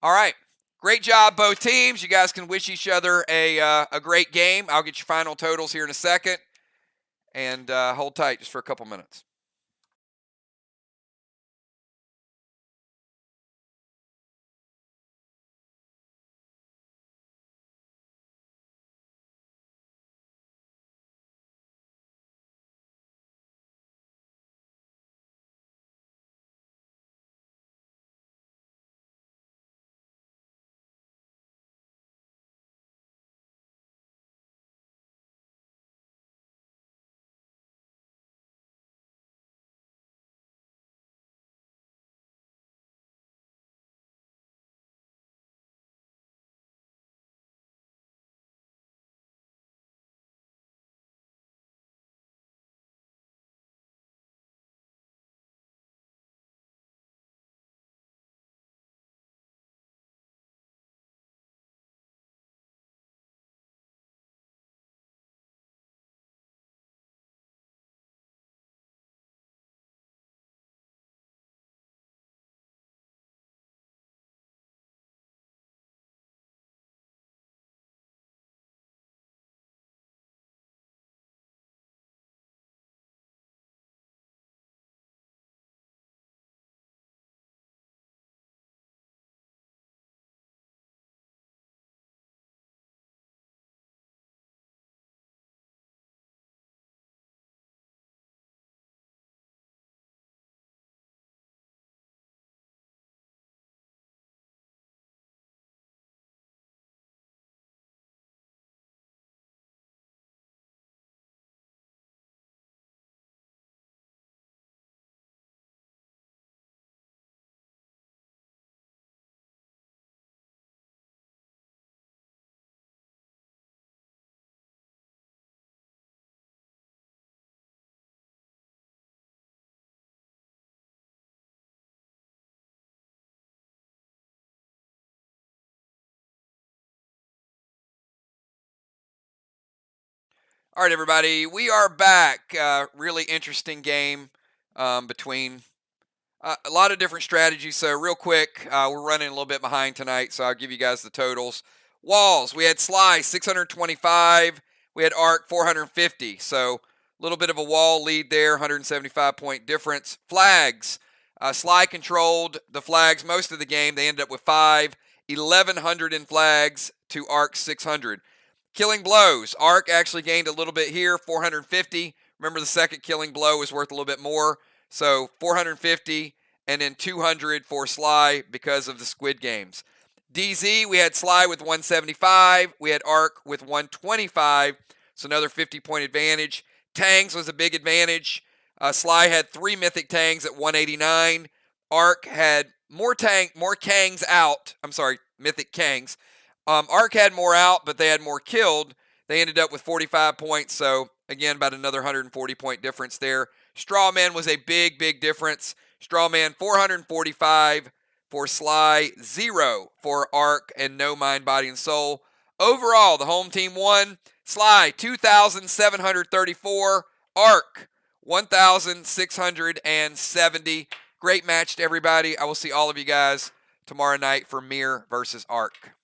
All right. Great job, both teams. You guys can wish each other a great game. I'll get your final totals here in a second. And hold tight just for a couple minutes. All right, everybody, we are back. Really interesting game between a lot of different strategies. So real quick, we're running a little bit behind tonight, so I'll give you guys the totals. Walls, we had SLY 625. We had Arc 450. So a little bit of a wall lead there, 175-point difference. Flags, SLY controlled the flags most of the game. They ended up with 1,100 in flags to Arc 600. Killing blows. Arc actually gained a little bit here, 450. Remember, the second killing blow was worth a little bit more. So 450 and then 200 for SLY because of the Squid Games. DZ, we had SLY with 175. We had ARC with 125. So another 50-point advantage. Tangs was a big advantage. SLY had 3 mythic tangs at 189. ARC had more Kangs out. I'm sorry, mythic Kangs. ARC had more out, but they had more killed. They ended up with 45 points. So again, about another 140-point difference there. Strawman was a big, big difference. Strawman 445 for SLY, 0 for ARC, and no Mind, Body, and Soul. Overall, the home team won. SLY 2,734. ARC 1,670. Great match to everybody. I will see all of you guys tomorrow night for Mir versus ARC.